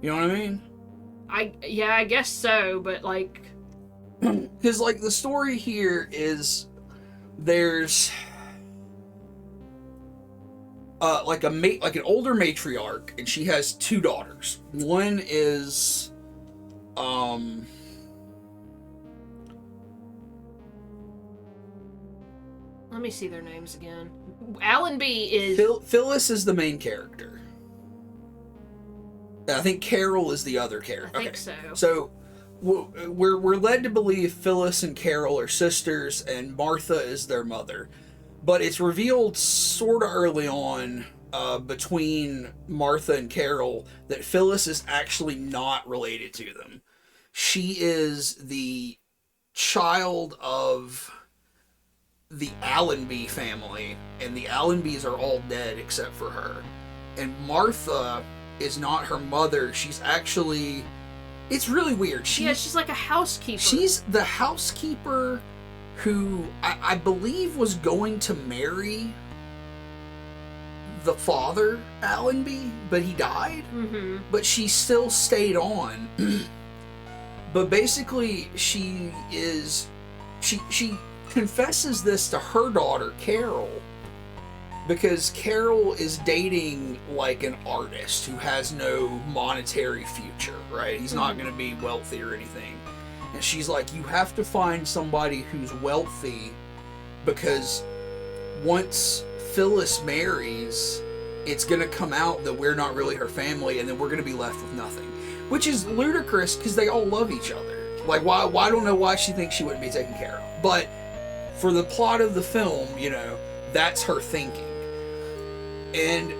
You know what I mean? I guess so, but, like... Because, like, the story here is there's... like an older matriarch, and she has two daughters. One is... Let me see their names again. Allenby is... Phyllis is the main character. I think Carol is the other character. I think so. So we're led to believe Phyllis and Carol are sisters, and Martha is their mother. But it's revealed sort of early on between Martha and Carol that Phyllis is actually not related to them. She is the child of the Allenby family, and the Allenbys are all dead except for her. And Martha is not her mother. She's actually... It's really weird. She's like a housekeeper. She's the housekeeper who I believe was going to marry the father, Allenby, but he died. Mm-hmm. But she still stayed on. But basically, she confesses this to her daughter, Carol, because Carol is dating like an artist who has no monetary future, right? He's not going to be wealthy or anything. And she's like, you have to find somebody who's wealthy, because once Phyllis marries, it's going to come out that we're not really her family, and then we're going to be left with nothing. Which is ludicrous, because they all love each other. Like, why? I don't know why she thinks she wouldn't be taken care of. But for the plot of the film, you know, that's her thinking. And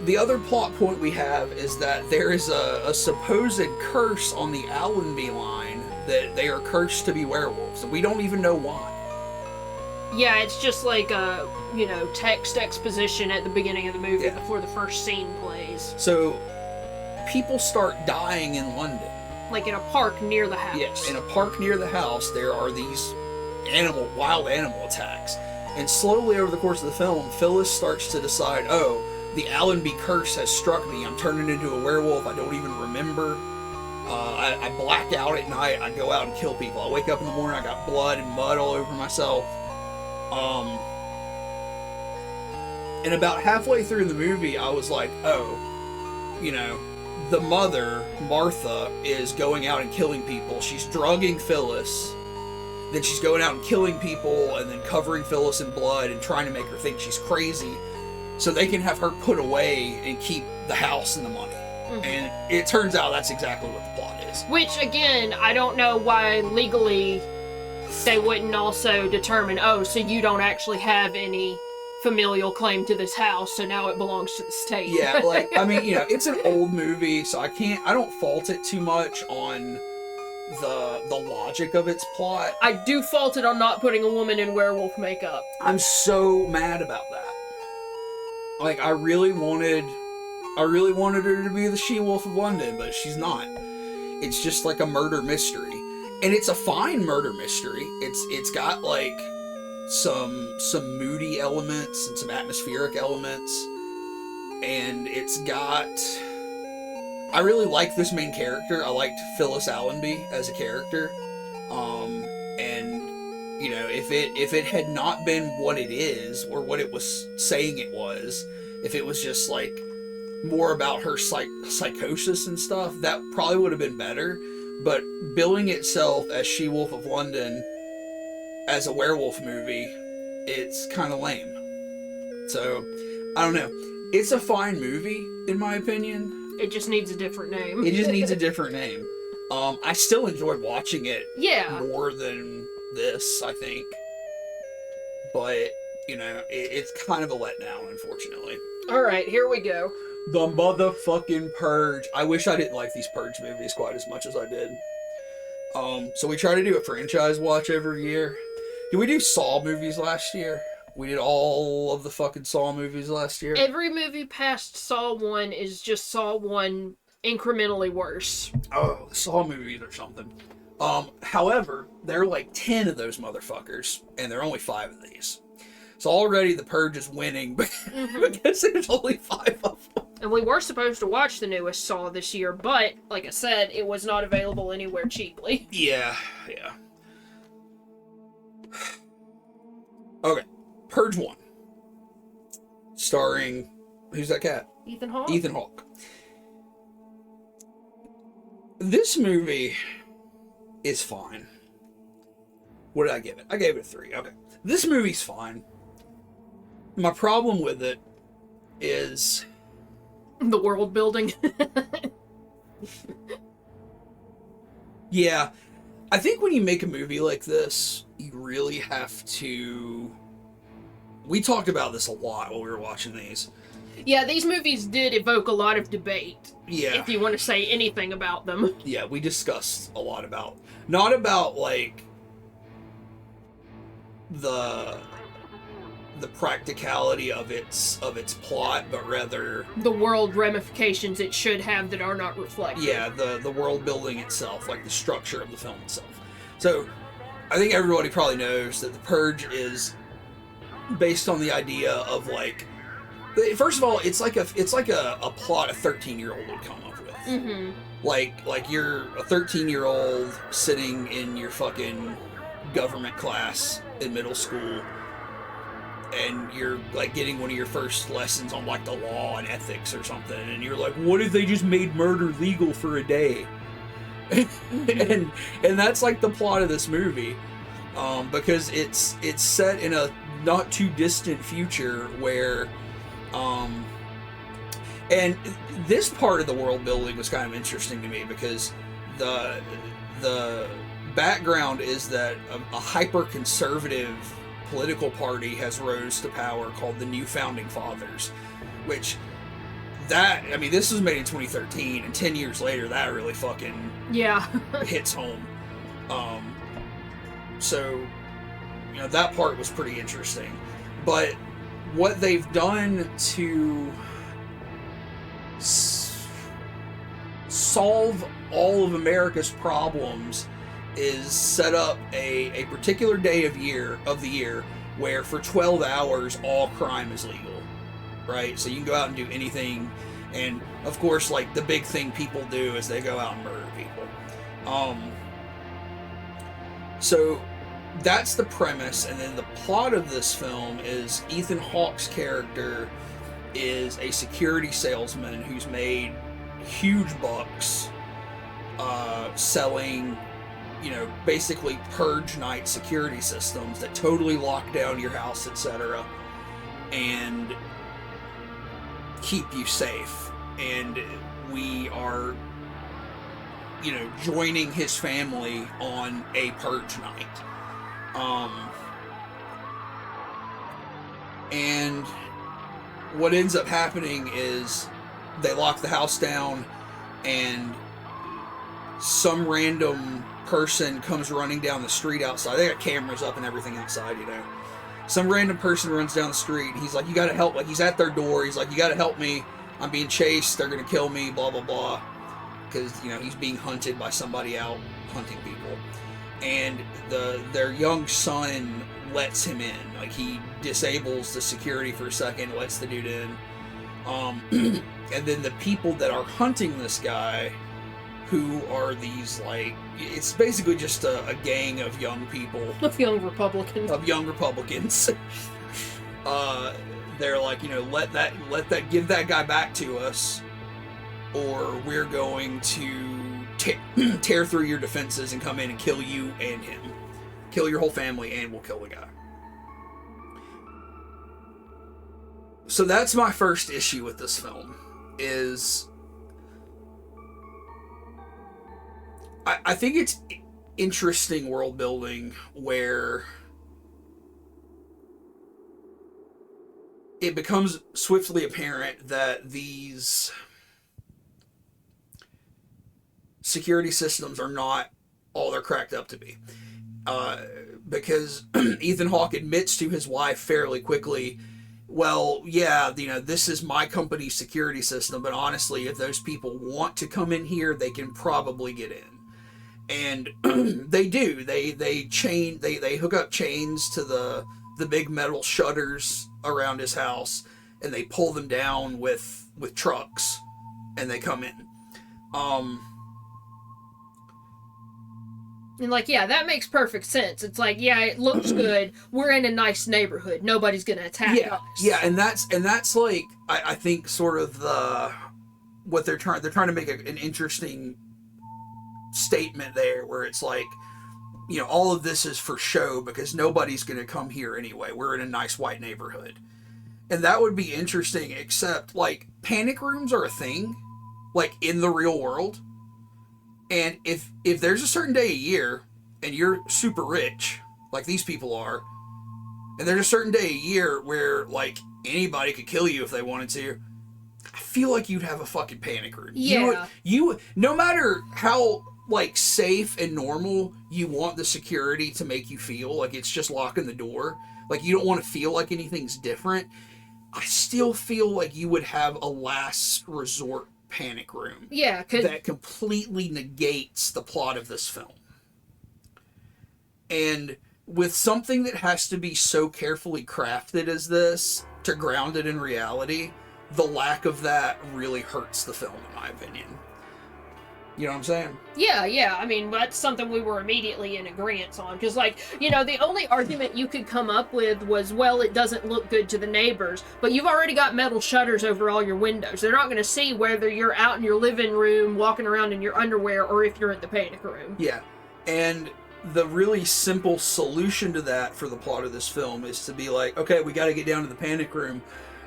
the other plot point we have is that there is a supposed curse on the Allenby line, that they are cursed to be werewolves, and we don't even know why. Yeah, it's just like a, text exposition at the beginning of the movie before the first scene plays. So, people start dying in London. Like in a park near the house. Yes, in a park near the house, there are these wild animal attacks. And slowly over the course of the film, Phyllis starts to decide, oh, the Allenby curse has struck me. I'm turning into a werewolf. I don't even remember. I black out at night. I go out and kill people. I wake up in the morning, I got blood and mud all over myself. And about halfway through the movie, I was like, oh, the mother, Martha, is going out and killing people. She's drugging Phyllis. Then she's going out and killing people and then covering Phyllis in blood and trying to make her think she's crazy so they can have her put away and keep the house and the money. Mm-hmm. And it turns out that's exactly what the plot is. Which, again, I don't know why legally they wouldn't also determine, oh, so you don't actually have any familial claim to this house, so now it belongs to the state. Yeah, it's an old movie, so I don't fault it too much on the logic of its plot. I do fault it on not putting a woman in werewolf makeup. I'm so mad about that. Like, I really wanted her to be the She-Wolf of London, but she's not. It's just like a murder mystery. And it's a fine murder mystery. It's got like some moody elements and some atmospheric elements. And it's got... I really like this main character. I liked Phyllis Allenby as a character. If it had not been what it is, or what it was saying it was, if it was just like more about her psychosis and stuff, that probably would have been better. But billing itself as She-Wolf of London as a werewolf movie, it's kind of lame. So, I don't know. It's a fine movie, in my opinion. It just needs a different name. It just needs a different name. I still enjoyed watching it more than this, I think. But, it's kind of a letdown, unfortunately. Alright, here we go. The motherfucking Purge. I wish I didn't like these Purge movies quite as much as I did. So we try to do a franchise watch every year. Did we do Saw movies last year? We did all of the fucking Saw movies last year. Every movie past Saw 1 is just Saw 1 incrementally worse. Oh, the Saw movies or something. However, there are like 10 of those motherfuckers, and there are only 5 of these. So already the Purge is winning because there's only 5 of them. And we were supposed to watch the newest Saw this year, but, like I said, it was not available anywhere cheaply. Yeah. Okay, Purge 1. Starring... Who's that cat? Ethan Hawke. Ethan Hawke. This movie is fine. What did I give it? I gave it a 3. Okay. This movie's fine. My problem with it is... the world building. Yeah. I think when you make a movie like this, you really have to... We talked about this a lot while we were watching these. Yeah, these movies did evoke a lot of debate. Yeah. If you want to say anything about them. Yeah, we discussed a lot about... Not about, like... the the practicality of its plot, but rather the world ramifications it should have that are not reflected. Yeah, the world building itself, like the structure of the film itself. So, I think everybody probably knows that The Purge is based on the idea of like, first of all, it's like a plot a 13-year-old would come up with. Mm-hmm. Like you're a 13-year-old sitting in your fucking government class in middle school, and you're like getting one of your first lessons on like the law and ethics or something, and you're like, what if they just made murder legal for a day? and that's like the plot of this movie, because it's set in a not too distant future where, and this part of the world building was kind of interesting to me because the background is that a hyper conservative political party has rose to power called the New Founding Fathers, which this was made in 2013, and 10 years later that really fucking hits home. So that part was pretty interesting, but what they've done to solve all of America's problems is set up a particular day of the year where for 12 hours all crime is legal, right? So you can go out and do anything, and of course, like, the big thing people do is they go out and murder people. So that's the premise, and then the plot of this film is Ethan Hawke's character is a security salesman who's made huge bucks selling, basically purge night security systems that totally lock down your house, etc., and keep you safe. And we are, joining his family on a purge night. And what ends up happening is they lock the house down, and some random person comes running down the street outside. They got cameras up and everything outside, Some random person runs down the street. He's like, you gotta help. Like, he's at their door. He's like, you gotta help me. I'm being chased. They're gonna kill me, blah, blah, blah. Because, he's being hunted by somebody out hunting people. And their young son lets him in. Like, he disables the security for a second, lets the dude in. And then the people that are hunting this guy, who are these, like, it's basically just a gang of young people. Of young Republicans. They're like, give that guy back to us, or we're going to tear through your defenses and come in and kill you and him. Kill your whole family, and we'll kill the guy. So that's my first issue with this film, is I think it's interesting world building where it becomes swiftly apparent that these security systems are not all they're cracked up to be. Because Ethan Hawke admits to his wife fairly quickly, well, yeah, this is my company's security system, but honestly, if those people want to come in here, they can probably get in. And they do. They hook up chains to the big metal shutters around his house, and they pull them down with trucks, and they come in. And that makes perfect sense. It's like, yeah, it looks good. We're in a nice neighborhood. Nobody's gonna attack us. Yeah, and that's like, I think sort of what they're trying to make an interesting statement there, where it's like, all of this is for show because nobody's gonna come here anyway. We're in a nice white neighborhood. And that would be interesting, except, like, panic rooms are a thing, like, in the real world. And if there's a certain day a year and you're super rich, like these people are, and there's a certain day a year where, like, anybody could kill you if they wanted to, I feel like you'd have a fucking panic room. Yeah. You no matter how like safe and normal, you want the security to make you feel like it's just locking the door. Like you don't want to feel like anything's different. I still feel like you would have a last resort panic room. Yeah, that completely negates the plot of this film. And with something that has to be so carefully crafted as this to ground it in reality, the lack of that really hurts the film, in my opinion. You know what I'm saying? Yeah. I mean, that's something we were immediately in agreement on. Because, like, you know, the only argument you could come up with was, well, it doesn't look good to the neighbors. But you've already got metal shutters over all your windows. They're not going to see whether you're out in your living room walking around in your underwear or if you're in the panic room. Yeah. And the really simple solution to that for the plot of this film is to be like, okay, we got to get down to the panic room.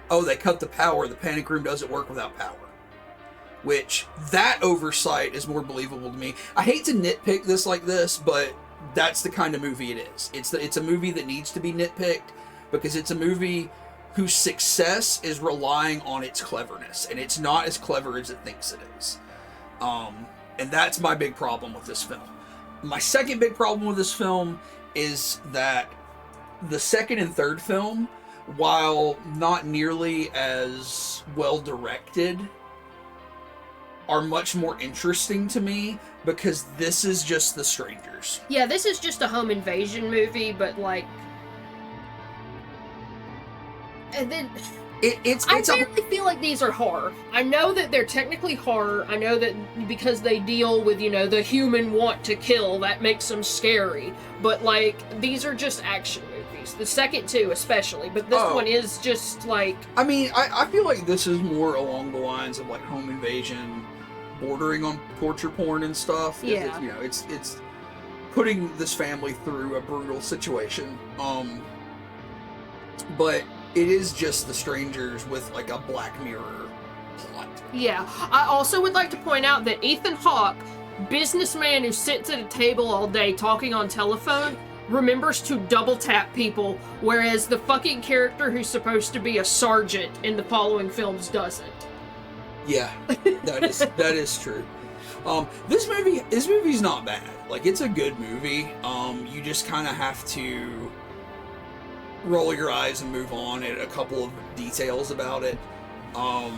Oh, they cut the power. The panic room doesn't work without power. Which, that oversight is more believable to me. I hate to nitpick this like this, but that's the kind of movie it is. It's a movie that needs to be nitpicked because it's a movie whose success is relying on its cleverness, and it's not as clever as it thinks it is. And that's my big problem with this film. My second big problem with this film is that the second and third film, while not nearly as well directed, are much more interesting to me because this is just The Strangers. Yeah, this is just a home invasion movie, but like... And then... I really feel like these are horror. I know that they're technically horror. I know that because they deal with, you know, the human want to kill, that makes them scary. But, like, these are just action movies. The second two especially, but this one is just, like... I mean, I feel like this is more along the lines of, like, home invasion, bordering on torture porn and stuff. Yeah. You know, it's putting this family through a brutal situation. But it is just The Strangers with, like, a Black Mirror plot. Yeah. I also would like to point out that Ethan Hawke, businessman who sits at a table all day talking on telephone, remembers to double tap people, whereas the fucking character who's supposed to be a sergeant in the following films doesn't. Yeah, that is true. This movie's not bad. Like, it's a good movie. You just kind of have to roll your eyes and move on at a couple of details about it. I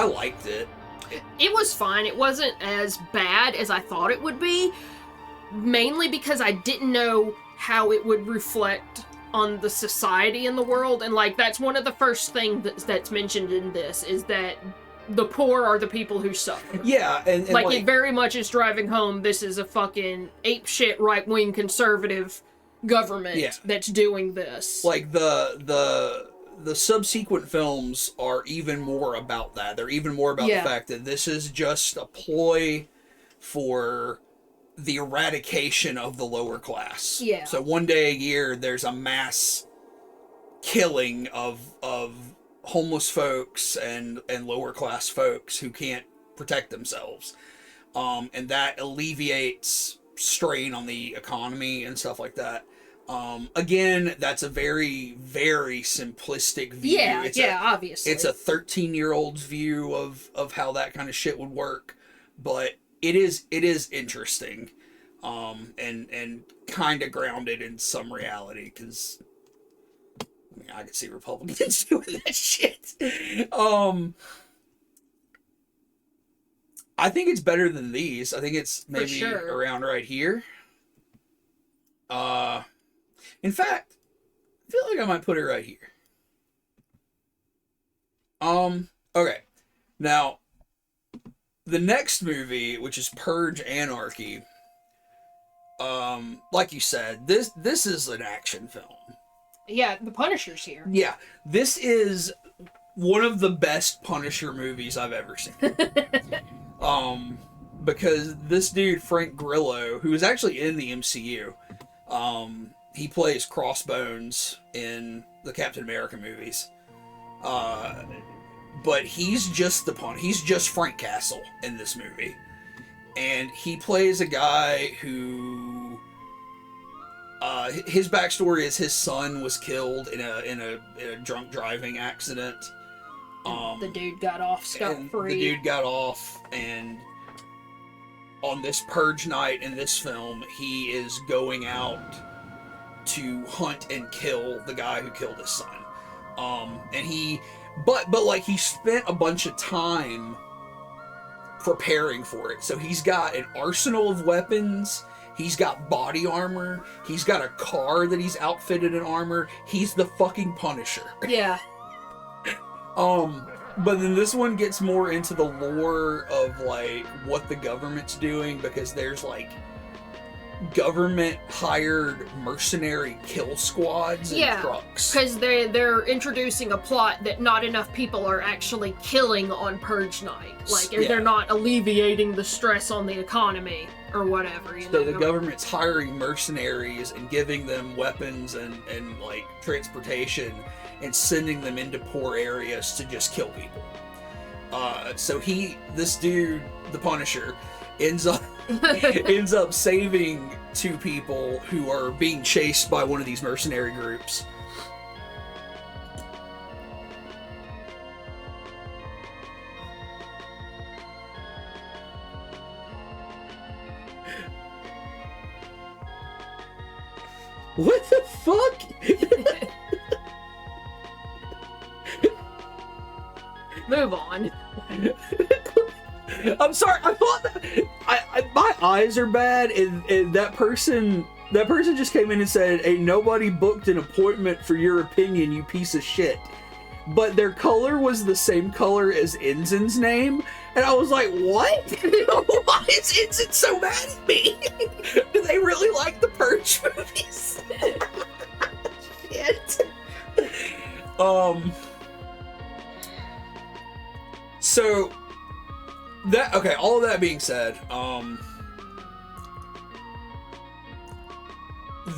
liked it. It was fine. It wasn't as bad as I thought it would be, mainly because I didn't know how it would reflect on the society in the world, and like that's one of the first things that's mentioned in this is that the poor are the people who suffer. Yeah, and like it very much is driving home this is a fucking apeshit right-wing conservative government that's doing this. Like the subsequent films are even more about that. They're even more about the fact that this is just a ploy for the eradication of the lower class. Yeah. So one day a year, there's a mass killing of homeless folks and lower class folks who can't protect themselves. And that alleviates strain on the economy and stuff like that. Again, that's a very, very simplistic view. Obviously. It's a 13-year-old's view of how that kind of shit would work. But it is interesting, and kind of grounded in some reality, because I mean, I could see Republicans doing that shit. I think it's better than these. I think it's maybe around right here. In fact, I feel like I might put it right here. Okay. Now, the next movie, which is Purge Anarchy, like you said, this is an action film. Yeah, the Punisher's here. Yeah, this is one of the best Punisher movies I've ever seen. Because this dude, Frank Grillo, who is actually in the MCU, he plays Crossbones in the Captain America movies. But he's just he's just Frank Castle in this movie. And he plays a guy who, his backstory is his son was killed in a drunk driving accident. The dude got off scot-free. The dude got off, and on this purge night in this film, he is going out to hunt and kill the guy who killed his son. And he, but like he spent a bunch of time preparing for it. So he's got an arsenal of weapons. He's got body armor. He's got a car that he's outfitted in armor. He's the fucking Punisher. Yeah. But then this one gets more into the lore of like what the government's doing, because there's like government hired mercenary kill squads and trucks. Because they're introducing a plot that not enough people are actually killing on Purge Night. Like, they're not alleviating the stress on the economy or whatever. So the government's hiring mercenaries and giving them weapons and like transportation and sending them into poor areas to just kill people. So this dude, the Punisher, ends up saving two people who are being chased by one of these mercenary groups. What the fuck? Move on. I'm sorry. I thought that my eyes are bad, and that person just came in and said, "Ain't nobody booked an appointment for your opinion, you piece of shit." But their color was the same color as Ensign's name, and I was like, "What? Why is Ensign so mad at me? Do they really like the Purge movies?" Shit. So all of that being said,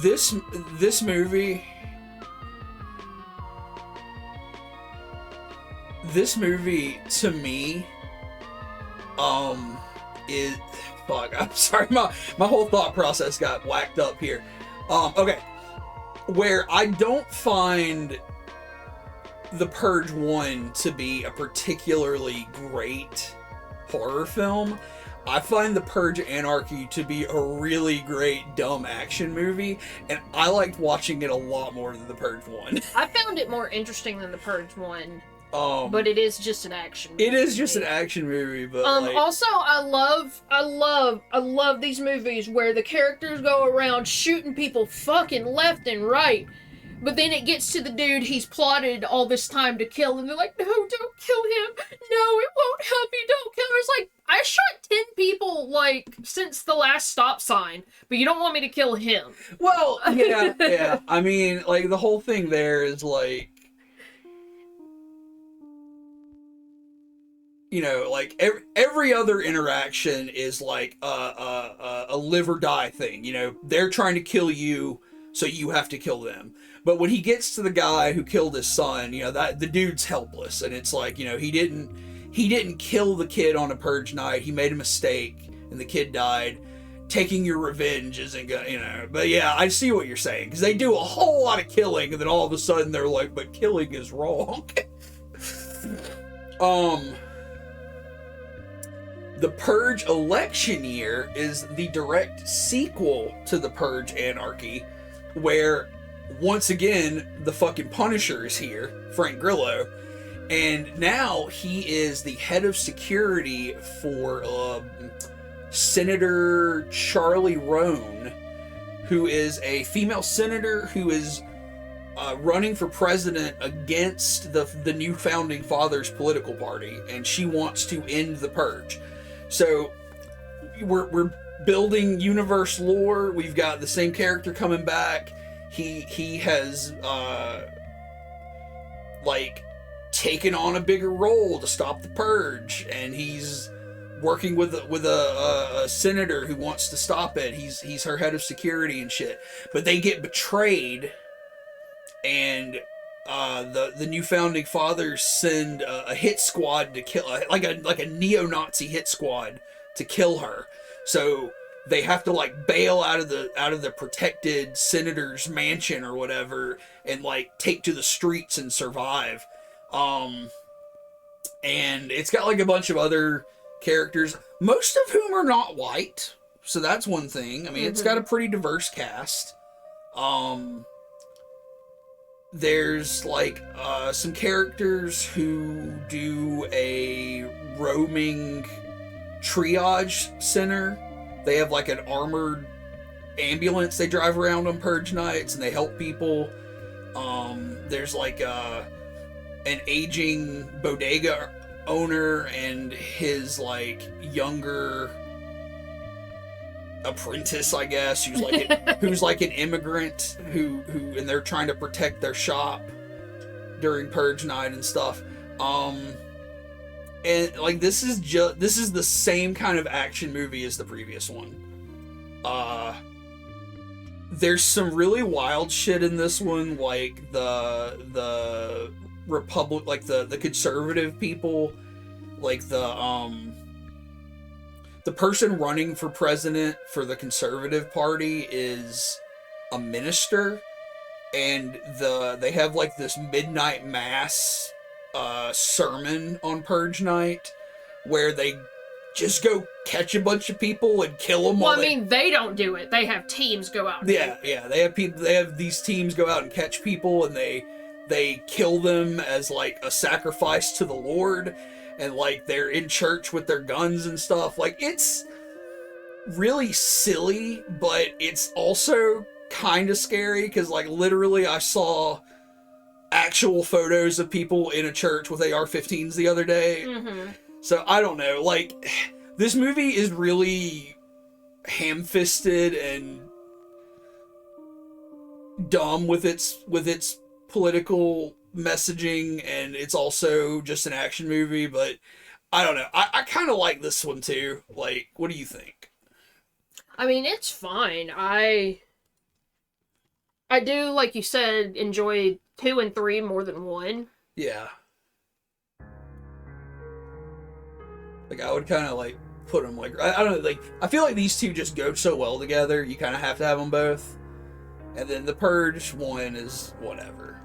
this movie to me is fuck. I'm sorry, my whole thought process got whacked up here. Okay, where I don't find The Purge 1 to be a particularly great horror film, I find The Purge Anarchy to be a really great dumb action movie, and I liked watching it a lot more than The Purge 1. I found it more interesting than The Purge 1. But it is just an action movie. It is just an action movie, but also I love these movies where the characters go around shooting people fucking left and right. But then it gets to the dude he's plotted all this time to kill, and they're like, "No, don't kill him. No, it won't help you. Don't kill him." It's like, I shot 10 people, like, since the last stop sign, but you don't want me to kill him. Well, yeah. I mean, like, the whole thing there is, like, you know, like, every other interaction is, like, a live or die thing. You know, they're trying to kill you, so you have to kill them. But when he gets to the guy who killed his son, you know, that the dude's helpless, and it's like, you know, he didn't kill the kid on a purge night. He made a mistake, and the kid died. Taking your revenge isn't gonna, you know. But yeah, I see what you're saying, because they do a whole lot of killing, and then all of a sudden they're like, "But killing is wrong." The Purge Election Year is the direct sequel to The Purge Anarchy, where once again the fucking Punisher is here, Frank Grillo, and now he is the head of security for Senator Charlie Roan, who is a female senator who is running for president against the new founding fathers political party, and she wants to end the purge. So we're building universe lore. We've got the same character coming back. He has like taken on a bigger role to stop the purge, and he's working with a senator who wants to stop it. He's her head of security and shit. But they get betrayed, and the new founding fathers send a hit squad to kill, like a neo-Nazi hit squad to kill her. So they have to like bail out of the protected senator's mansion or whatever, and like take to the streets and survive. And it's got like a bunch of other characters, most of whom are not white. So that's one thing. I mean, it's got a pretty diverse cast. There's like some characters who do a roaming triage center. They have like an armored ambulance they drive around on purge nights and they help people. There's like an aging bodega owner and his like younger apprentice, I guess, who's like an immigrant who and they're trying to protect their shop during purge night and stuff. And like this is the same kind of action movie as the previous one. There's some really wild shit in this one, like the Republic, like the conservative people, like the person running for president for the Conservative Party is a minister, and they have like this midnight mass sermon on purge night where they just go catch a bunch of people and kill them. Well, I mean, they don't do it. They have teams go out. Yeah. They have people. They have these teams go out and catch people, and they kill them as like a sacrifice to the Lord, and like they're in church with their guns and stuff. Like, it's really silly, but it's also kind of scary because like literally I saw actual photos of people in a church with AR-15s the other day. So I don't know, like, this movie is really ham-fisted and dumb with its political messaging, and it's also just an action movie, but I don't know. I kind of like this one too. Like, what do you think? I mean, it's fine. I do, like you said, enjoy 2 and 3 more than 1. Yeah. Like, I would kind of, like, put them, like, I don't know, like, I feel like these two just go so well together, you kind of have to have them both. And then the Purge one is whatever.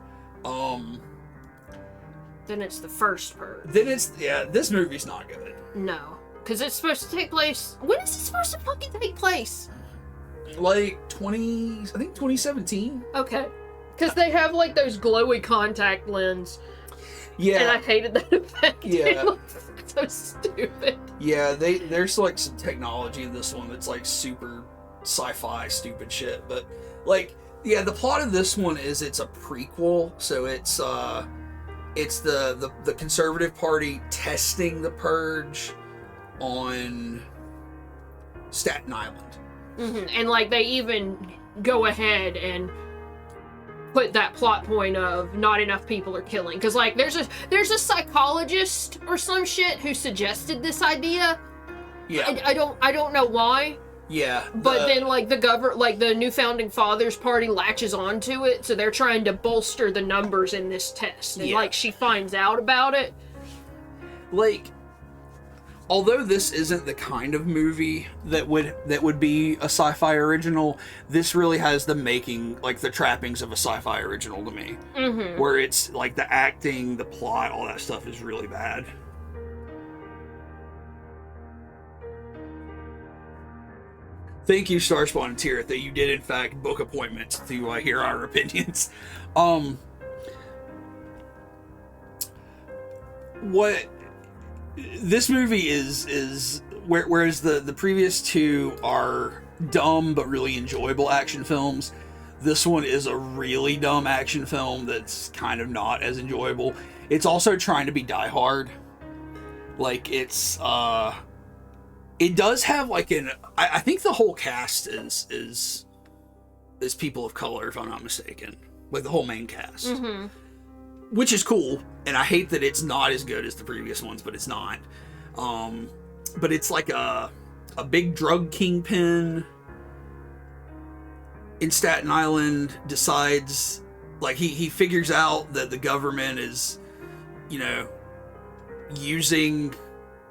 Then it's the first Purge. This movie's not good. No. Because it's supposed to take place... When is it supposed to fucking take place? Like, I think 2017. Okay. Because they have, like, those glowy contact lens. Yeah. And I hated that effect. Yeah. It looks so stupid. Yeah, there's, like, some technology in this one that's, like, super sci-fi stupid shit. But, like, yeah, the plot of this one is it's a prequel. So it's the Conservative Party testing the Purge on Staten Island. And, like, they even go ahead and put that plot point of not enough people are killing. Because, like, there's a psychologist or some shit who suggested this idea. Yeah. I don't know why. Yeah. But then, like, the New Founding Fathers Party latches onto it, so they're trying to bolster the numbers in this test. And, like, she finds out about it. Like, although this isn't the kind of movie that would be a sci-fi original, this really has the making, like, the trappings of a sci-fi original to me. Where it's, like, the acting, the plot, all that stuff is really bad. Thank you, Starspawn and Tirith, that you did, in fact, book appointments to hear our opinions. What... This movie is whereas the previous two are dumb but really enjoyable action films, this one is a really dumb action film that's kind of not as enjoyable. It's also trying to be Die Hard. Like, it's it does have like I think the whole cast is people of color, if I'm not mistaken. Like, the whole main cast. Which is cool, and I hate that it's not as good as the previous ones, but it's not. But it's like a big drug kingpin in Staten Island decides, like, he figures out that the government is, you know, using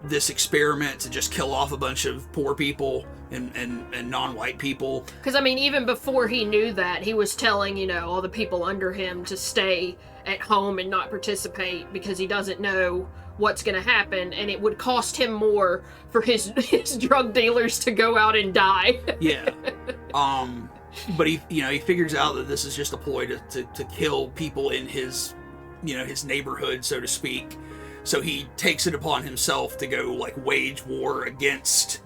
this experiment to just kill off a bunch of poor people and non-white people. Because, I mean, even before he knew that, he was telling, you know, all the people under him to stay at home and not participate because he doesn't know what's going to happen, and it would cost him more for his drug dealers to go out and die. Yeah. But he figures out that this is just a ploy to kill people in his, his neighborhood, so to speak. So he takes it upon himself to go like wage war against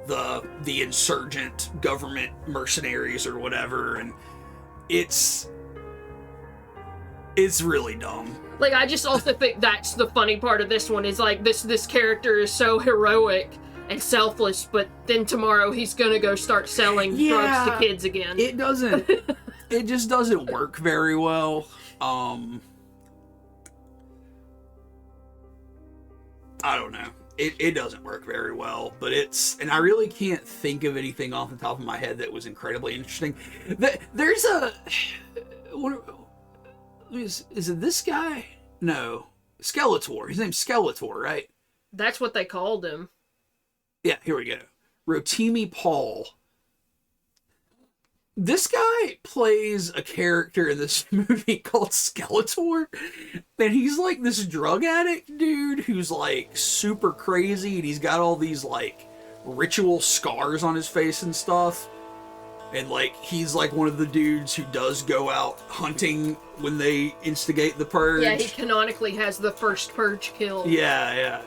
the insurgent government mercenaries or whatever, and it's really dumb. Like, I just also think that's the funny part of this one, is like this character is so heroic and selfless, but then tomorrow he's gonna go start selling drugs to kids again. It just doesn't work very well. I don't know. It doesn't work very well, but and I really can't think of anything off the top of my head that was incredibly interesting. There's is it this guy? No. Skeletor. His name's Skeletor, right? That's what they called him. Yeah, here we go. Rotimi Paul. This guy plays a character in this movie called Skeletor, and he's like this drug addict dude who's like super crazy, and he's got all these like ritual scars on his face and stuff. And like he's like one of the dudes who does go out hunting when they instigate the purge. Yeah, he canonically has the first purge kill. Yeah.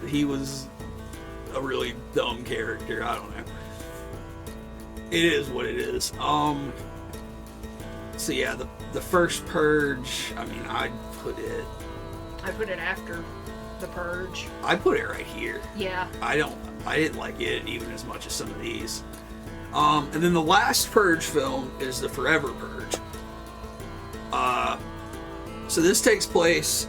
He was a really dumb character. I don't know. It is what it is. So yeah, the first purge, I mean, I put it after the purge. I put it right here. Yeah. I didn't like it even as much as some of these. And then the last purge film is the Forever Purge. So this takes place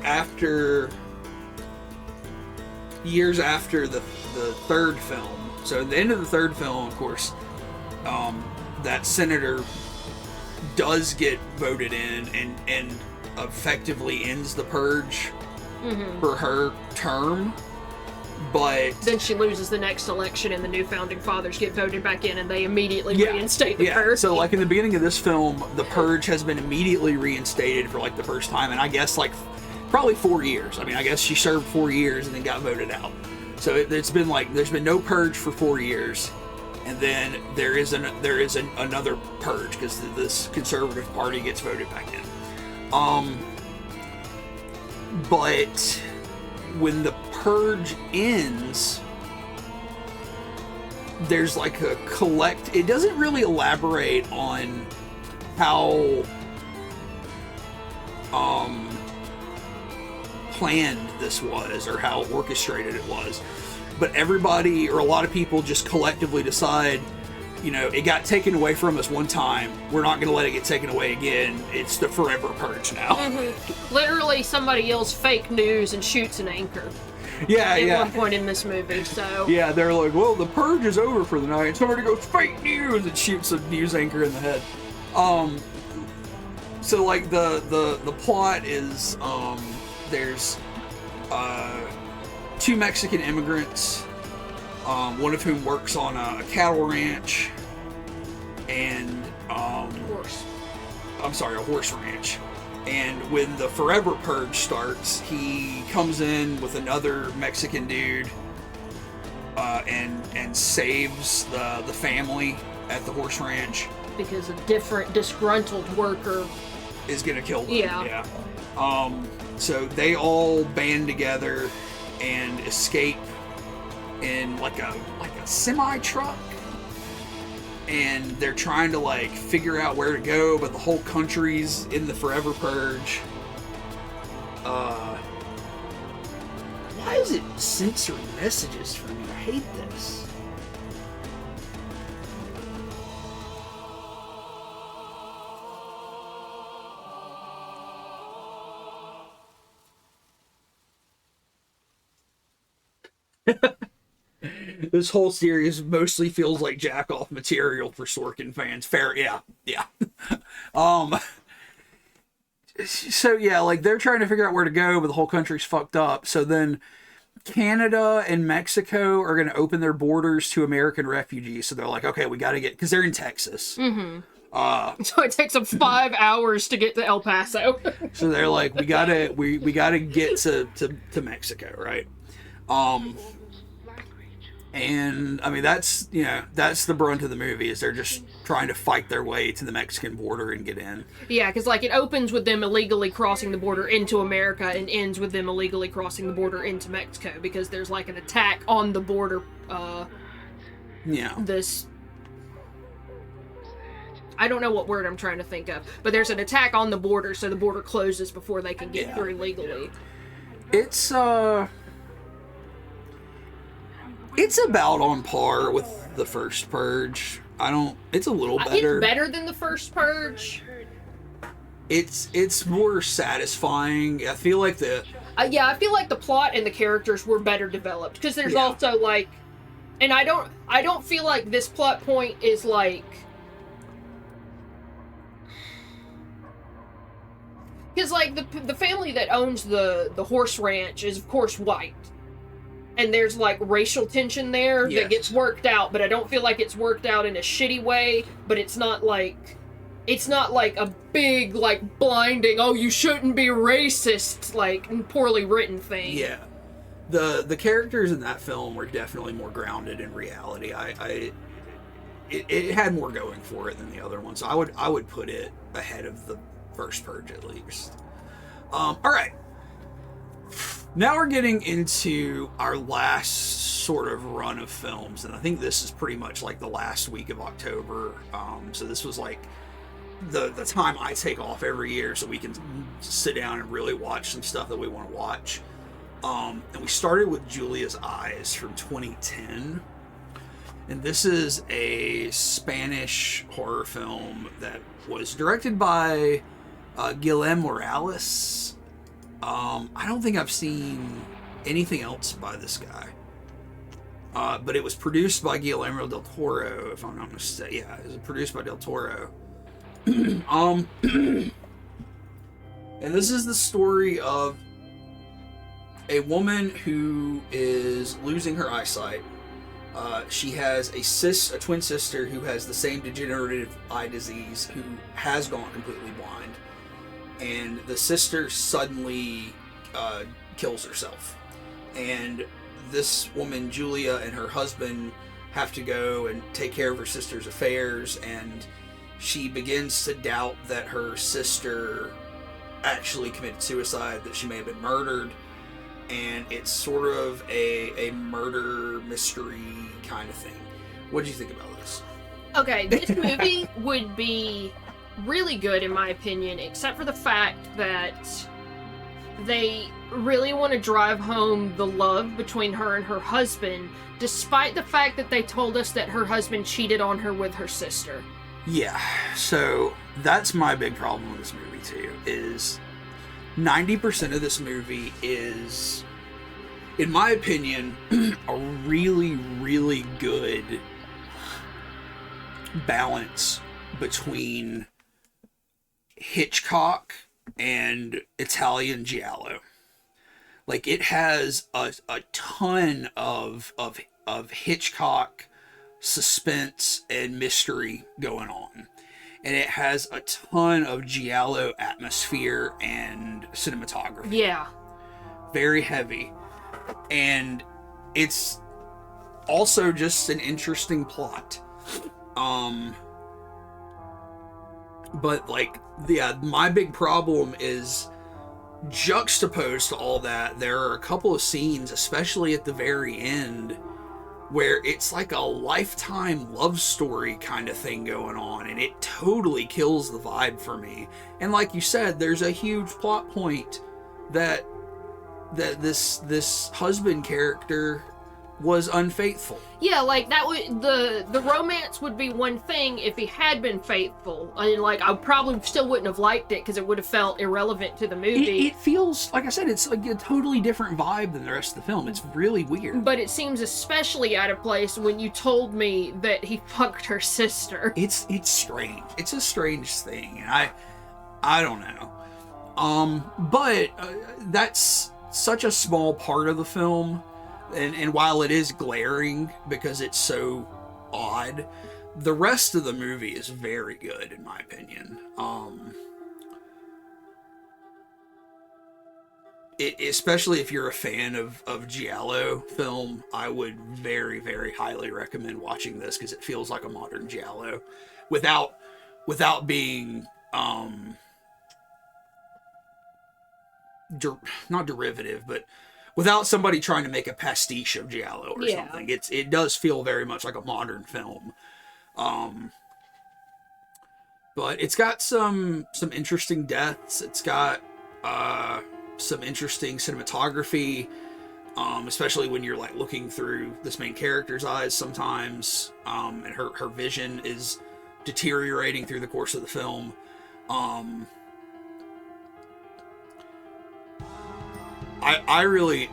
years after the third film. So at the end of the third film, of course, that senator does get voted in and effectively ends the purge for her term. But then she loses the next election, and the new founding fathers get voted back in, and they immediately reinstate the purge. So like in the beginning of this film, the purge has been immediately reinstated for like the first time, and I guess like probably 4 years. I mean, I guess she served 4 years and then got voted out. So it's been like there's been no purge for 4 years, and then there is another purge because this conservative party gets voted back in. But when the purge ends, there's like a it doesn't really elaborate on how planned this was or how orchestrated it was, but everybody or a lot of people just collectively decide, it got taken away from us one time, we're not going to let it get taken away again, it's the Forever Purge now. Literally somebody yells fake news and shoots an anchor. At one point in this movie, so... Yeah, they're like, well, the purge is over for the night. And somebody goes, fake news, and shoots a news anchor in the head. So, like, the plot is, there's, 2 Mexican immigrants, one of whom works on a cattle ranch, and, a horse ranch. And when the Forever Purge starts, he comes in with another Mexican dude and saves the family at the horse ranch. Because a different disgruntled worker is going to kill them. Yeah. So they all band together and escape in like a semi-truck. And they're trying to like figure out where to go, but the whole country's in the Forever Purge. Why is it censoring messages for me? I hate this. This whole series mostly feels like jack-off material for Sorkin fans. Fair, yeah. So yeah, like they're trying to figure out where to go, but the whole country's fucked up. So then Canada and Mexico are going to open their borders to American refugees. So they're like, okay, we got to get, because they're in Texas. So it takes them 5 hours to get to El Paso. So they're like, we gotta get to Mexico, right? And I mean, that's the brunt of the movie, is they're just trying to fight their way to the Mexican border and get in. Yeah, because like it opens with them illegally crossing the border into America and ends with them illegally crossing the border into Mexico, because there's like an attack on the border. This, I don't know what word I'm trying to think of, but there's an attack on the border, so the border closes before they can get through legally. It's about on par with the first Purge. It's a little better. It's better than the first Purge. It's more satisfying. I feel like the plot and the characters were better developed, because there's also like, and I don't feel like this plot point is like, because like the family that owns the horse ranch is of course white. And there's like racial tension there that gets worked out, but I don't feel like it's worked out in a shitty way. But it's not like a big like blinding, oh, you shouldn't be racist, like poorly written thing. Yeah, the characters in that film were definitely more grounded in reality. It had more going for it than the other ones. So I would put it ahead of the first Purge at least. All right. Now we're getting into our last sort of run of films, and I think this is pretty much like the last week of October. So this was like the time I take off every year so we can sit down and really watch some stuff that we want to watch. And we started with Julia's Eyes from 2010. And this is a Spanish horror film that was directed by Guillermo Morales. I don't think I've seen anything else by this guy. But it was produced by Guillermo del Toro, if I'm not mistaken. Yeah, it was produced by del Toro. And this is the story of a woman who is losing her eyesight. She has a twin sister who has the same degenerative eye disease, who has gone completely blind. And the sister suddenly kills herself. And this woman, Julia, and her husband have to go and take care of her sister's affairs, and she begins to doubt that her sister actually committed suicide, that she may have been murdered. And it's sort of a murder mystery kind of thing. What did you think about this? Okay, this movie would be really good in my opinion, except for the fact that they really want to drive home the love between her and her husband, despite the fact that they told us that her husband cheated on her with her sister. Yeah, so that's my big problem with this movie too, is 90% of this movie is, in my opinion, a really, really good balance between Hitchcock and Italian giallo. Like, it has a ton of Hitchcock suspense and mystery going on, and it has a ton of giallo atmosphere and cinematography. Yeah, very heavy, and it's also just an interesting plot. But like, yeah, my big problem is juxtaposed to all that. There are a couple of scenes, especially at the very end, where it's like a Lifetime love story kind of thing going on, and it totally kills the vibe for me. And like you said, there's a huge plot point that this husband character was unfaithful. Yeah, like that would the romance would be one thing if he had been faithful. I mean, like, I probably still wouldn't have liked it because it would have felt irrelevant to the movie. It feels, like I said, it's like a totally different vibe than the rest of the film. It's really weird. But it seems especially out of place when you told me that he fucked her sister. It's strange. It's a strange thing, and I don't know. But that's such a small part of the film. And while it is glaring because it's so odd, The rest of the movie is very good, in my opinion. Especially if you're a fan of Giallo film, I would very, very highly recommend watching this because it feels like a modern Giallo, without being not derivative, but without somebody trying to make a pastiche of Giallo or something. It does feel very much like a modern film. But it's got some interesting deaths. It's got some interesting cinematography, especially when you're like looking through this main character's eyes sometimes, and her vision is deteriorating through the course of the film. I really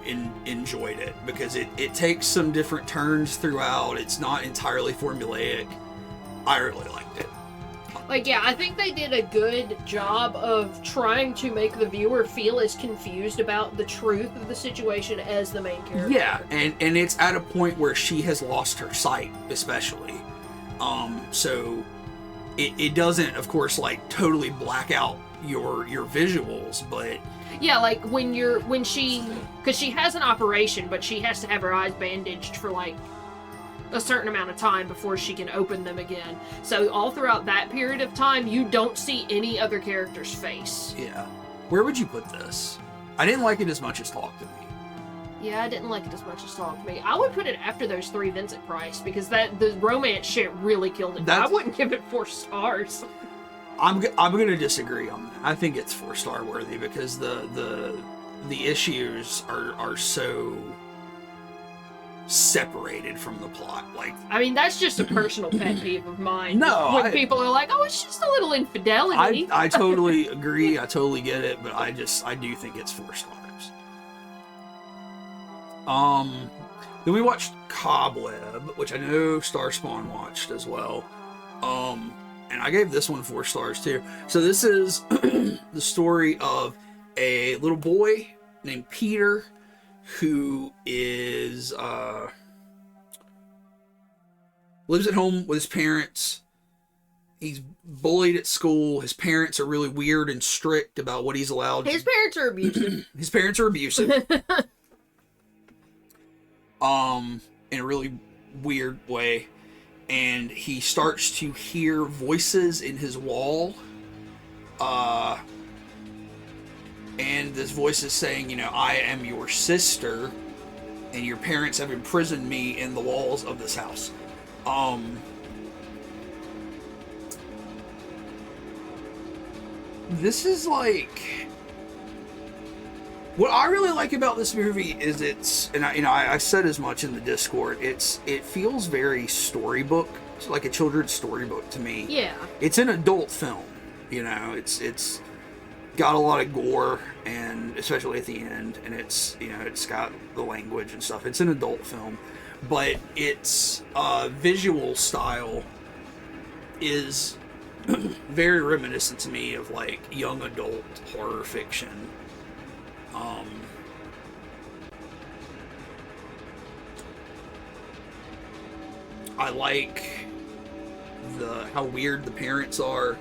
enjoyed it because it takes some different turns throughout. It's not entirely formulaic. I really liked it. Like, yeah, I think they did a good job of trying to make the viewer feel as confused about the truth of the situation as the main character. Yeah, and it's at a point where she has lost her sight, especially. So it doesn't, of course, like totally black out your visuals, but yeah, like because she has an operation, but she has to have her eyes bandaged for like a certain amount of time before she can open them again. So all throughout that period of time, you don't see any other character's face. Yeah. Where would you put this? I didn't like it as much as Talk to Me. Yeah, I didn't like it as much as Talk to Me. I would put it after those 3 Vincent Price because the romance shit really killed it. I wouldn't give it 4 stars. I'm gonna disagree on that. I think it's 4-star worthy because the issues are so separated from the plot. Like, I mean, that's just a personal pet peeve of mine. No, when people are like, "Oh, it's just a little infidelity." I totally agree. I totally get it, but I do think it's 4 stars. Then we watched Cobweb, which I know Starspawn watched as well. And I gave this one 4 stars too. So this is the story of a little boy named Peter who is lives at home with his parents. He's bullied at school. His parents are really weird and strict about what he's allowed. His parents are abusive. His parents are abusive. In a really weird way. And he starts to hear voices in his wall. And this voice is saying, you know, I am your sister, and your parents have imprisoned me in the walls of this house. This is like... What I really like about this movie is I said as much in the Discord, it feels very storybook, like a children's storybook to me. Yeah. It's an adult film, you know, it's got a lot of gore, and especially at the end, and it's got the language and stuff. It's an adult film, but its visual style is very reminiscent to me of like young adult horror fiction. I like how weird the parents are.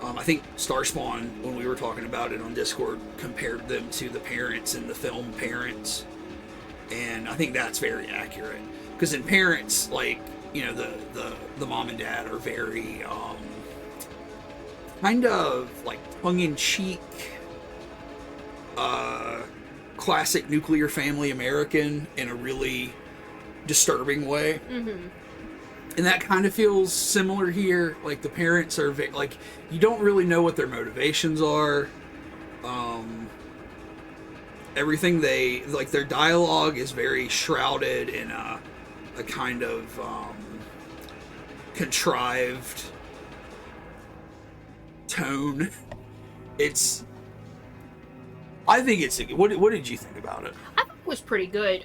I think Starspawn, when we were talking about it on Discord, compared them to the parents in the film Parents, and I think that's very accurate. Because in Parents, like, you know, the mom and dad are very kind of like tongue-in-cheek, classic nuclear family American in a really disturbing way. Mm-hmm. And that kind of feels similar here. Like, the parents are like, you don't really know what their motivations are. Everything their dialogue is very shrouded in a kind of contrived tone. I think it's... What did you think about it? I thought it was pretty good.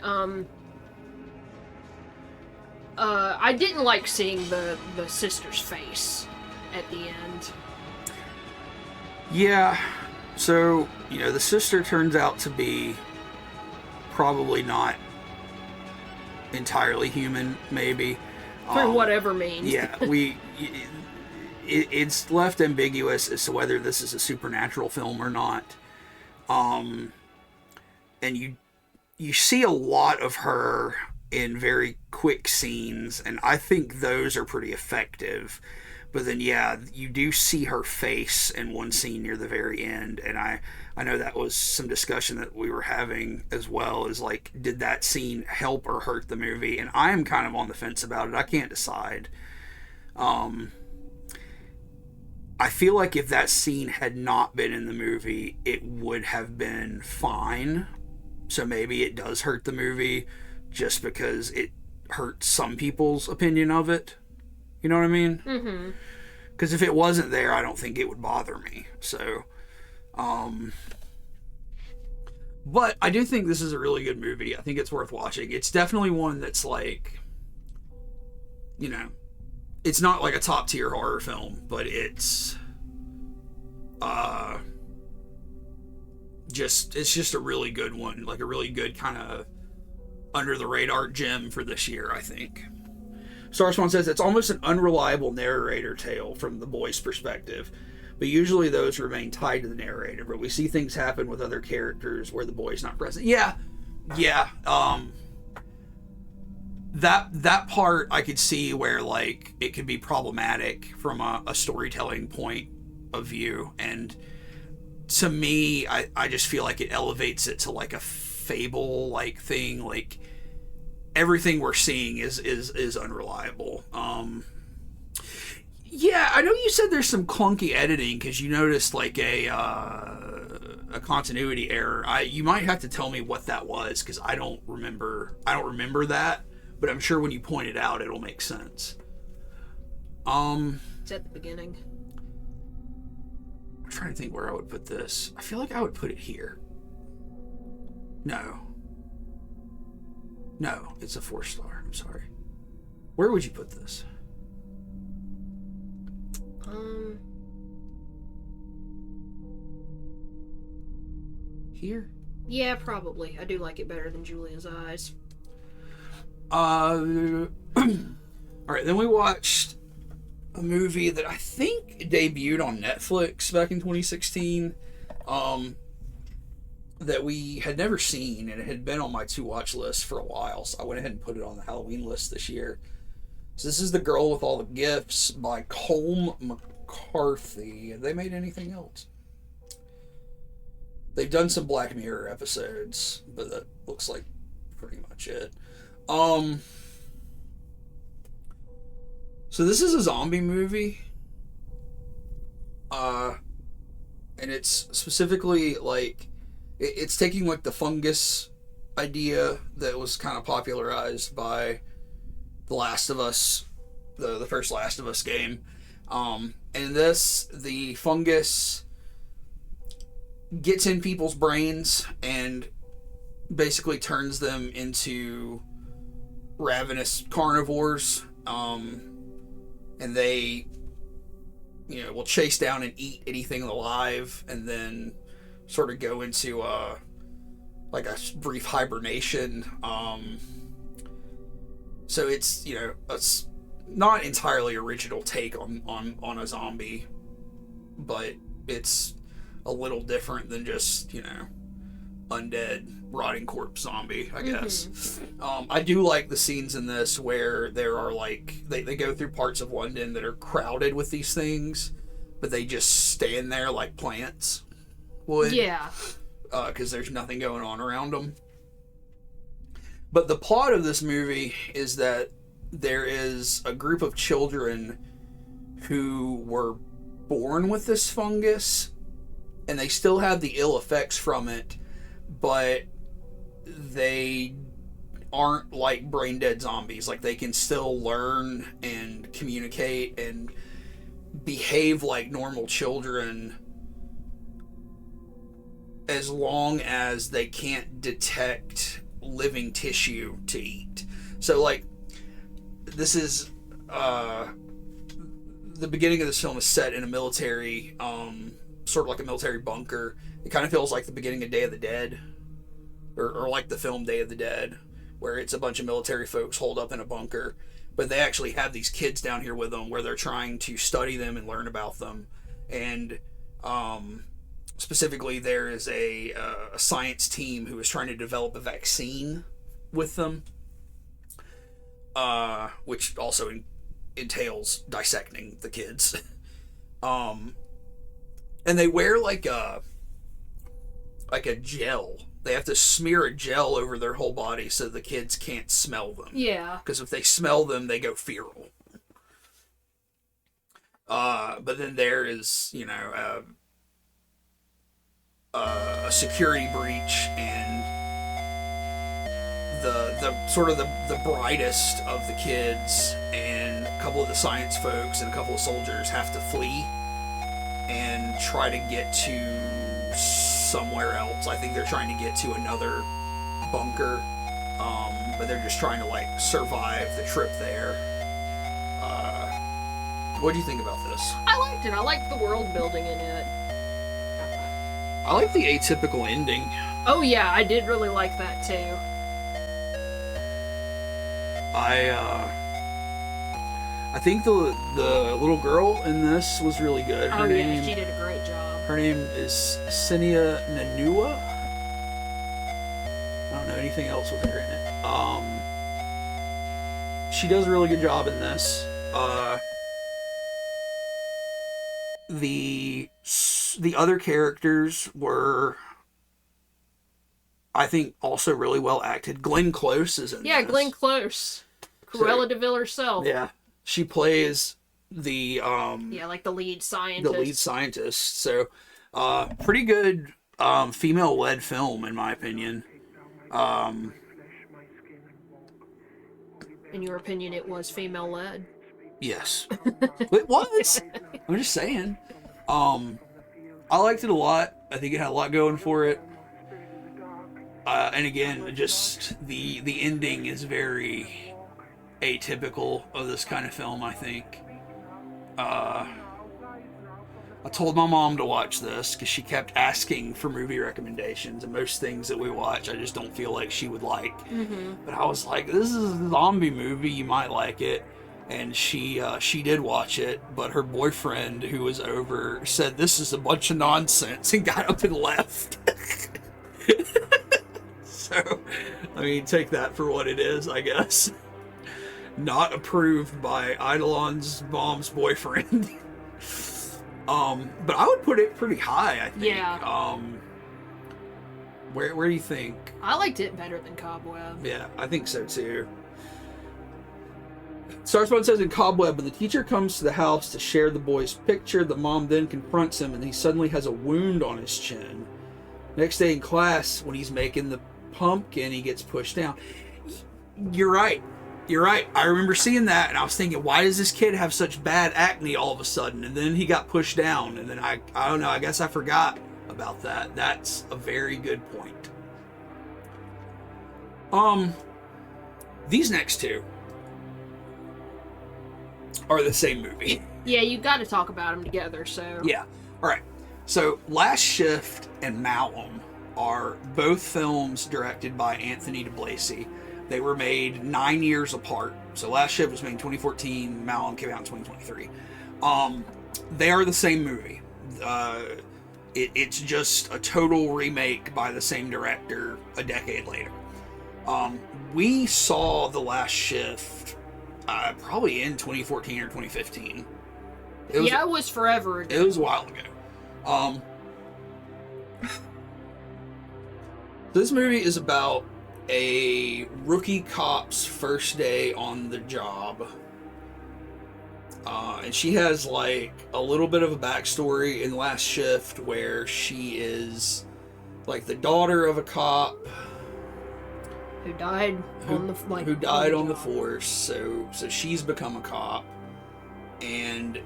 I didn't like seeing the sister's face at the end. Yeah. So, you know, the sister turns out to be probably not entirely human, maybe. Through whatever means. Yeah, it's left ambiguous as to whether this is a supernatural film or not. And you see a lot of her in very quick scenes, and I think those are pretty effective. But then, yeah, you do see her face in one scene near the very end, and I know that was some discussion that we were having as well, is like, did that scene help or hurt the movie? And I am kind of on the fence about it. I can't decide. I feel like if that scene had not been in the movie, it would have been fine. So maybe it does hurt the movie just because it hurts some people's opinion of it. You know what I mean? Mm-hmm. Because if it wasn't there, I don't think it would bother me. So, but I do think this is a really good movie. I think it's worth watching. It's definitely one that's like, you know, it's not like a top tier horror film, but it's just a really good one, like a really good kind of under the radar gem for this year, I think. Starspawn says it's almost an unreliable narrator tale from the boy's perspective, but usually those remain tied to the narrator, but we see things happen with other characters where the boy's not present. Yeah. That part I could see where, like, it could be problematic from a storytelling point of view, and to me, I just feel like it elevates it to like a fable like thing. Like, everything we're seeing is unreliable. Yeah, I know you said there's some clunky editing because you noticed like a continuity error. You might have to tell me what that was, because I don't remember that. But I'm sure when you point it out, it'll make sense. It's at the beginning. I'm trying to think where I would put this. I feel like I would put it here. No, it's a 4-star. I'm sorry. Where would you put this? Here? Yeah, probably. I do like it better than Julian's Eyes. All right, then we watched a movie that I think debuted on Netflix back in 2016, that we had never seen, and it had been on my to-watch list for a while, so I went ahead and put it on the Halloween list this year. So this is The Girl with All the Gifts by Colm McCarthy. Have they made anything else? They've done some Black Mirror episodes, but that looks like pretty much it. So this is a zombie movie. And it's specifically like, it's taking like the fungus idea that was kind of popularized by The Last of Us, the first Last of Us game. And this, the fungus gets in people's brains and basically turns them into ravenous carnivores, and they, you know, will chase down and eat anything alive, and then sort of go into like a brief hibernation. So it's, you know, a not entirely original take on a zombie, but it's a little different than just, you know, undead rotting corpse zombie, I guess. I do like the scenes in this where there are like, they go through parts of London that are crowded with these things, but they just stand there like plants would. Yeah. Because there's nothing going on around them. But the plot of this movie is that there is a group of children who were born with this fungus, and they still have the ill effects from it, but they aren't like brain dead zombies. Like, they can still learn and communicate and behave like normal children as long as they can't detect living tissue to eat. So, like, this is the beginning of this film is set in a military, sort of like a military bunker. It kind of feels like the beginning of Day of the Dead, or like the film Day of the Dead, where it's a bunch of military folks holed up in a bunker. but they actually have these kids down here with them where they're trying to study them and learn about them. And specifically, there is a science team who is trying to develop a vaccine with them, which also entails dissecting the kids. And they wear like a gel. They have to smear a gel over their whole body so the kids can't smell them. Yeah. Because if they smell them, they go feral. But then there is, you know, a security breach, and the sort of the brightest of the kids and a couple of the science folks and a couple of soldiers have to flee and try to get to somewhere else. I think they're trying to get to another bunker, but they're just trying to like survive the trip there. What do you think about this? I liked it. I liked the world building in it. I like the atypical ending. Oh yeah, I did really like that too. I think the little girl in this was really good. Oh yeah, she did a great job. Her name is Sinia Nanua. I don't know anything else with her in it. She does a really good job in this. The other characters were, I think, also really well acted. Glenn Close is in this. Yeah, Glenn Close. Cruella de Vil herself. Yeah. She plays the like the lead scientist. The lead scientist. So pretty good female-led film, in my opinion. In your opinion, it was female-led? Yes. It was. I'm just saying. I liked it a lot. I think it had a lot going for it. And again, just the ending is very atypical of this kind of film, I think. I told my mom to watch this because she kept asking for movie recommendations, and most things that we watch I just don't feel like she would like. Mm-hmm. But I was like, this is a zombie movie, you might like it. And she did watch it, but her boyfriend, who was over, said this is a bunch of nonsense and got up and left. So, I mean, take that for what it is, I guess. Not approved by Eidolon's mom's boyfriend. But I would put it pretty high, I think. Yeah. Where do you think? I liked it better than Cobweb. Yeah, I think so too. Starspawn says in Cobweb, when the teacher comes to the house to share the boy's picture, the mom then confronts him and he suddenly has a wound on his chin. Next day in class, when he's making the pumpkin, he gets pushed down. You're right. You're right. I remember seeing that and I was thinking, why does this kid have such bad acne all of a sudden? And then he got pushed down, and then I don't know, I guess I forgot about that. That's a very good point. These next two are the same movie. Yeah, you got to talk about them together, so... Yeah. All right. So, Last Shift and Malum are both films directed by Anthony DeBlasi. They were made 9 years apart. So, Last Shift was made in 2014, Malum came out in 2023. They are the same movie. It's just a total remake by the same director a decade later. We saw The Last Shift probably in 2014 or 2015. It was forever ago. It was a while ago. This movie is about a rookie cop's first day on the job. And she has like a little bit of a backstory in Last Shift where she is like the daughter of a cop who died on the force. So she's become a cop, and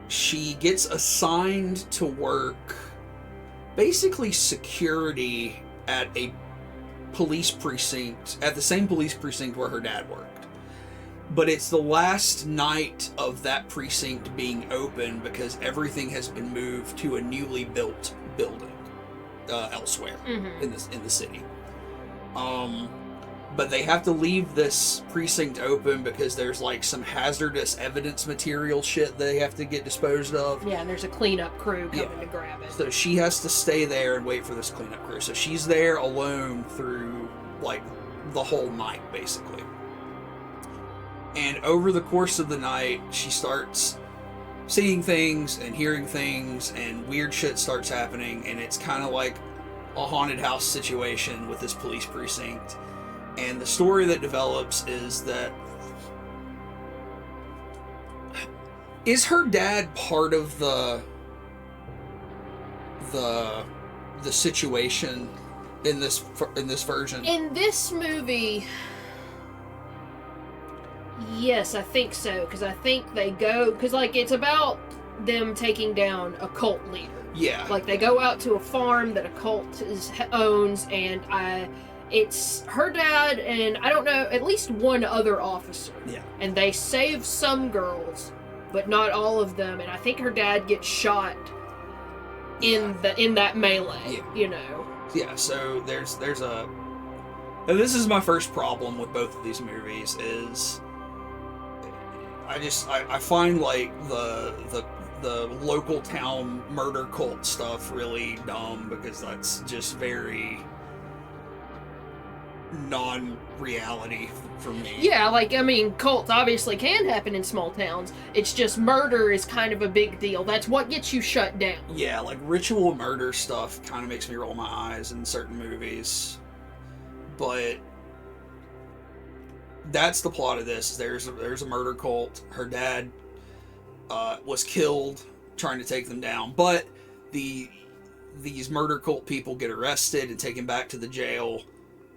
she gets assigned to work basically security at a police precinct, at the same police precinct where her dad worked. But it's the last night of that precinct being open because everything has been moved to a newly built building elsewhere in the city. but they have to leave this precinct open because there's like some hazardous evidence material shit they have to get disposed of. Yeah, and there's a cleanup crew coming to grab it. So she has to stay there and wait for this cleanup crew. So she's there alone through like the whole night, basically. And over the course of the night, she starts seeing things and hearing things, and weird shit starts happening, and it's kind of like a haunted house situation with this police precinct. And the story that develops is that, is her dad part of the situation in this version? In this movie, yes, I think so, because I think they go, because like it's about them taking down a cult leader. Yeah. Like they go out to a farm that a cult owns, and it's her dad and I don't know, at least one other officer. Yeah. And they save some girls, but not all of them. And I think her dad gets shot in that melee. Yeah. You know. Yeah. So there's a. And this is my first problem with both of these movies is. I find like the local town murder cult stuff really dumb, because that's just very non-reality for me. Yeah, like, I mean, cults obviously can happen in small towns. It's just murder is kind of a big deal. That's what gets you shut down. Yeah, like ritual murder stuff kind of makes me roll my eyes in certain movies. But that's the plot of this. There's a murder cult. Her dad was killed trying to take them down, but these murder cult people get arrested and taken back to the jail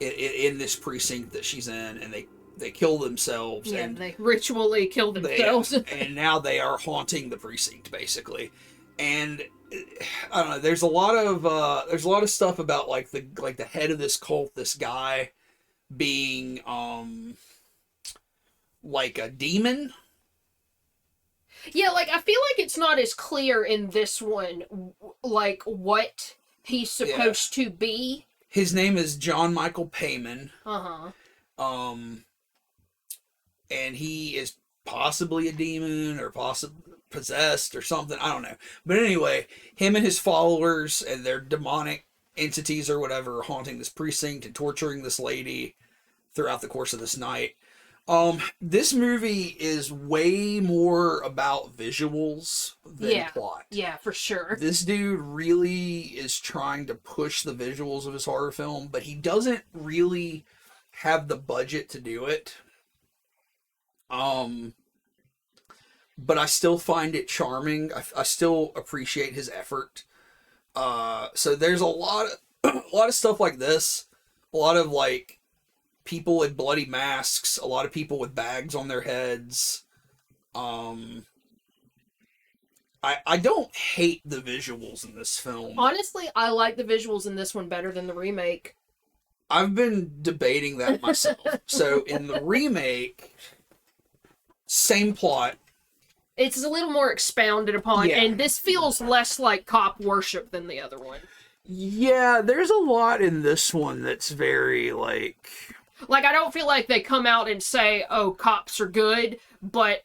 in this precinct that she's in, and they kill themselves. Yeah, and they ritually kill themselves. And now they are haunting the precinct, basically. And I don't know. There's a lot of stuff about like the head of this cult, this guy being like a demon. Yeah, like I feel like it's not as clear in this one, like what he's supposed to be. His name is John Michael Payman. And he is possibly a demon or possibly possessed or something. I don't know. But anyway, him and his followers and their demonic entities or whatever are haunting this precinct and torturing this lady throughout the course of this night. This movie is way more about visuals than plot. Yeah, for sure. This dude really is trying to push the visuals of his horror film, but he doesn't really have the budget to do it. But I still find it charming. I still appreciate his effort. So there's a lot of stuff like this. A lot of like people in bloody masks, a lot of people with bags on their heads. I don't hate the visuals in this film. Honestly, I like the visuals in this one better than the remake. I've been debating that myself. So in the remake, same plot. It's a little more expounded upon, Yeah. and this feels less like cop worship than the other one. Yeah, there's a lot in this one that's very like... Like, I don't feel like they come out and say, oh, cops are good, but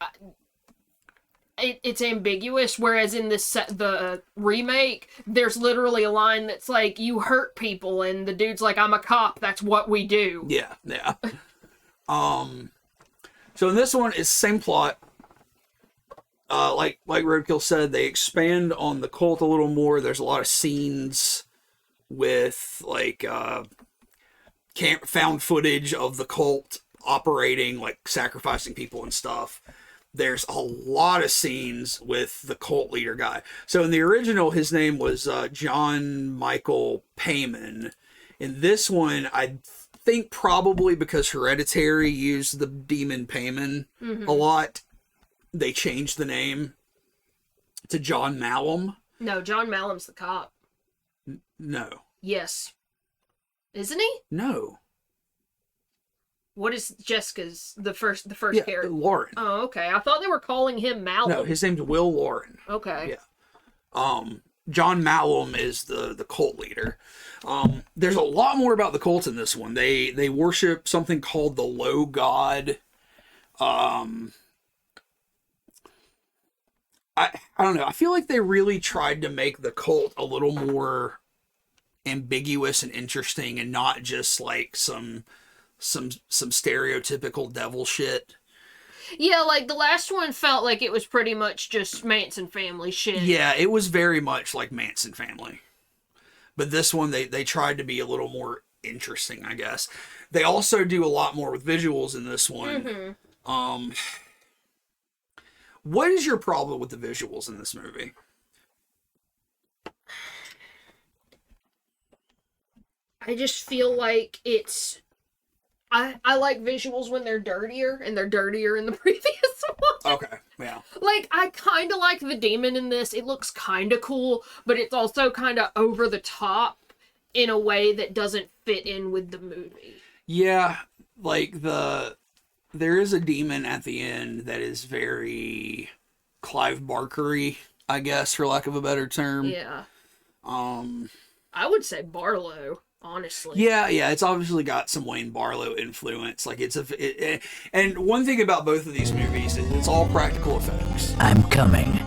it's ambiguous, whereas in the remake, there's literally a line that's like, you hurt people, and the dude's like, I'm a cop, that's what we do. Yeah. So in this one, it's the same plot. Like Roadkill said, they expand on the cult a little more. There's a lot of scenes with, like, found footage of the cult operating, like sacrificing people and stuff. There's a lot of scenes with the cult leader guy. So in the original, his name was John Michael Payman. In this one, I think probably because Hereditary used the demon Payman a lot, they changed the name to John Malum. No, John Malum's the cop. No. Yes. Isn't he? No. What is Jessica's, the first Yeah, character? Lauren. Oh, okay. I thought they were calling him Malum. No, his name's Will Lauren. Okay. Yeah. John Malum is the cult leader. There's a lot more about the cult in this one. They worship something called the Low God. I don't know. I feel like they really tried to make the cult a little more ambiguous and interesting, and not just like some stereotypical devil shit. Yeah, like the last one felt like it was pretty much just Manson family shit. Yeah, it was very much like Manson family. But this one, they tried to be a little more interesting, I guess. They also do a lot more with visuals in this one. Mm-hmm. What is your problem with the visuals in this movie? I just feel like it's... I like visuals when they're dirtier, and they're dirtier in the previous one. Okay, yeah. Like, I kind of like the demon in this. It looks kind of cool, but it's also kind of over the top in a way that doesn't fit in with the movie. Yeah, like there is a demon at the end that is very Clive Barker-y, I guess, for lack of a better term. Yeah. I would say Barlow, honestly. Yeah, it's obviously got some Wayne Barlow influence. Like and one thing about both of these movies is it's all practical effects. I'm coming.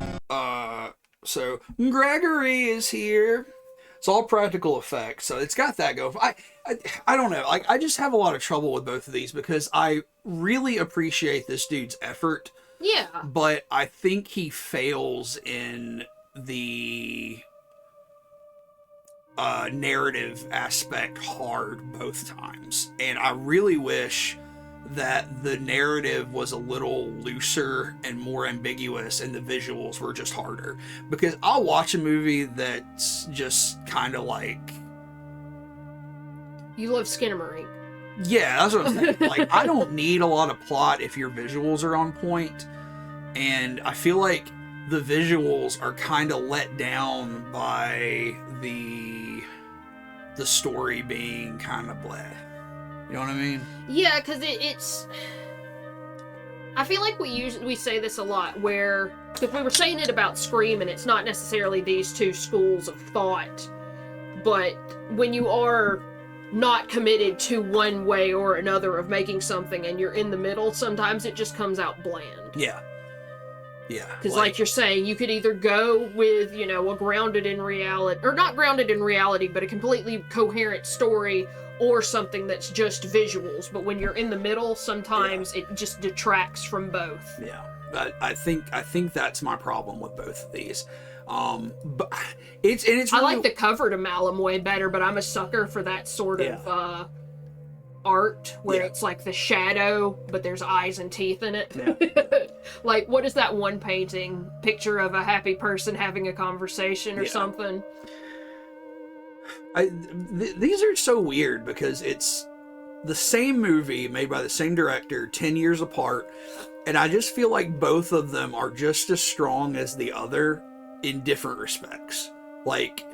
So Gregory is here. It's all practical effects, so it's got that go. I don't know. Like, I just have a lot of trouble with both of these because I really appreciate this dude's effort. Yeah. But I think he fails in the narrative aspect hard both times. And I really wish that the narrative was a little looser and more ambiguous and the visuals were just harder. Because I'll watch a movie that's just kind of like... You love Skinamarink. Yeah, that's what I'm saying. Like, I don't need a lot of plot if your visuals are on point. And I feel like the visuals are kind of let down by the story being kind of bleh. You know what I mean? Yeah, because it's... I feel like we say this a lot, where... Because we were saying it about Scream, and it's not necessarily these two schools of thought, but when you are not committed to one way or another of making something, and you're in the middle, sometimes it just comes out bland. Yeah. Because like you're saying, you could either go with, a grounded in reality... Or not grounded in reality, but a completely coherent story... or something that's just visuals, but when you're in the middle, sometimes it just detracts from both. Yeah, I think that's my problem with both of these. But it's really... I like the cover to Malum way better, but I'm a sucker for that sort of art where it's like the shadow, but there's eyes and teeth in it. Yeah. Like, what is that one painting? Picture of a happy person having a conversation or something. These are so weird because it's the same movie made by the same director 10 years apart, and I just feel like both of them are just as strong as the other in different respects. Like,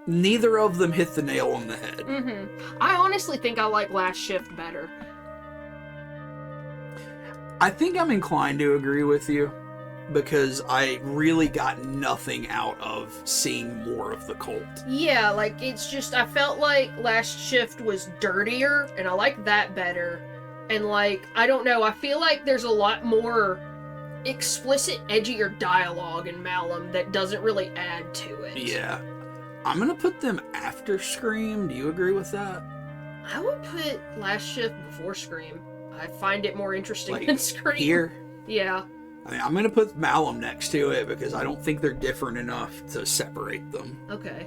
neither of them hit the nail on the head. Mm-hmm. I honestly think I like Last Shift better. I think I'm inclined to agree with you, because I really got nothing out of seeing more of the cult. Yeah, like, it's just, I felt like Last Shift was dirtier, and I like that better. And, like, I don't know, I feel like there's a lot more explicit, edgier dialogue in Malum that doesn't really add to it. Yeah. I'm gonna put them after Scream. Do you agree with that? I would put Last Shift before Scream. I find it more interesting than Scream. Here? Yeah. I mean, I'm going to put Malum next to it because I don't think they're different enough to separate them. Okay.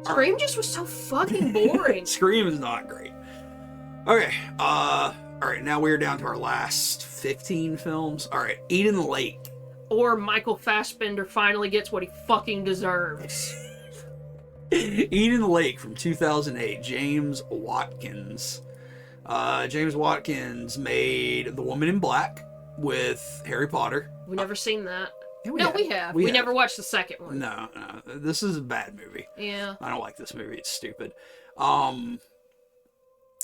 Scream just was so fucking boring. Scream is not great. Okay. All right, now we're down to our last 15 films. All right, Eden Lake. Or Michael Fassbender finally gets what he fucking deserves. Eden Lake from 2008. James Watkins. James Watkins made The Woman in Black with Harry Potter. We've never seen that. Yeah, we have. We never watched the second one. No. This is a bad movie. Yeah. I don't like this movie. It's stupid.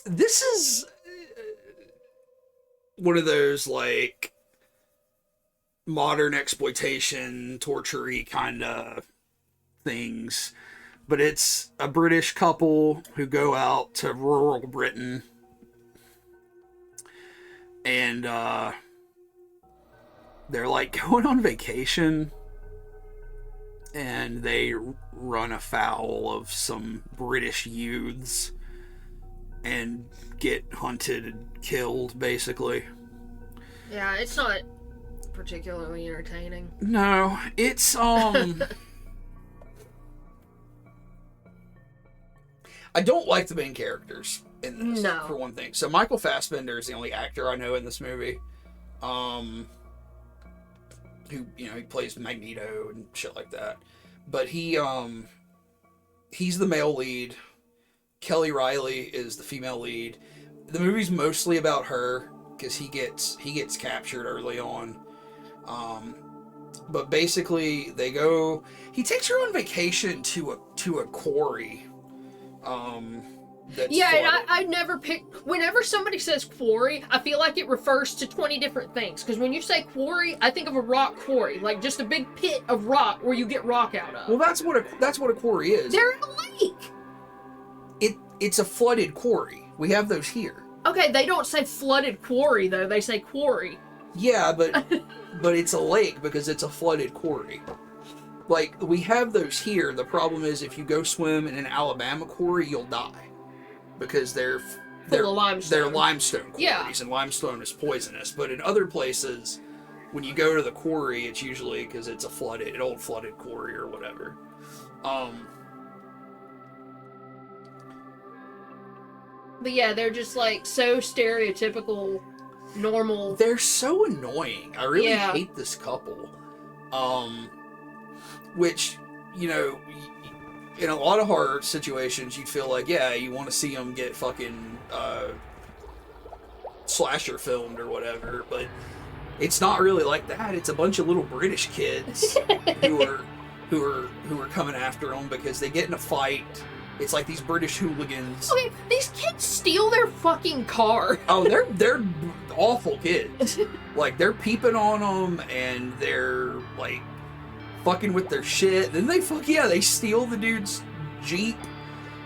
This is one of those, like, modern exploitation, torture-y kind of things, but it's a British couple who go out to rural Britain, and they're like going on vacation, and they run afoul of some British youths and get hunted and killed, basically. Yeah, it's not particularly entertaining. No, it's I don't like the main characters in this, No. for one thing. So Michael Fassbender is the only actor I know in this movie. Who, he plays Magneto and shit like that. But he's the male lead. Kelly Riley is the female lead. The movie's mostly about her because he gets captured early on. But basically he takes her on vacation to a quarry. Yeah, and I never pick. Whenever somebody says quarry, I feel like it refers to 20 different things. Because when you say quarry, I think of a rock quarry, like just a big pit of rock where you get rock out of. Well, that's what a quarry is. They're in a lake. It's a flooded quarry. We have those here. Okay, they don't say flooded quarry though. They say quarry. Yeah, but it's a lake because it's a flooded quarry. Like, we have those here. The problem is if you go swim in an Alabama quarry, you'll die. Because they're Full of limestone. They're limestone quarries, Yeah. and limestone is poisonous. But in other places, when you go to the quarry, it's usually because it's an old flooded quarry or whatever. But yeah, they're just like so stereotypical, normal. They're so annoying. I really Yeah. hate this couple. Which, in a lot of horror situations, you'd feel like, yeah, you want to see them get fucking slasher filmed or whatever, but it's not really like that. It's a bunch of little British kids who are coming after them because they get in a fight. It's like these British hooligans. Okay, these kids steal their fucking car. Oh, they're awful kids. Like, they're peeping on them and they're like fucking with their shit. Then they steal the dude's Jeep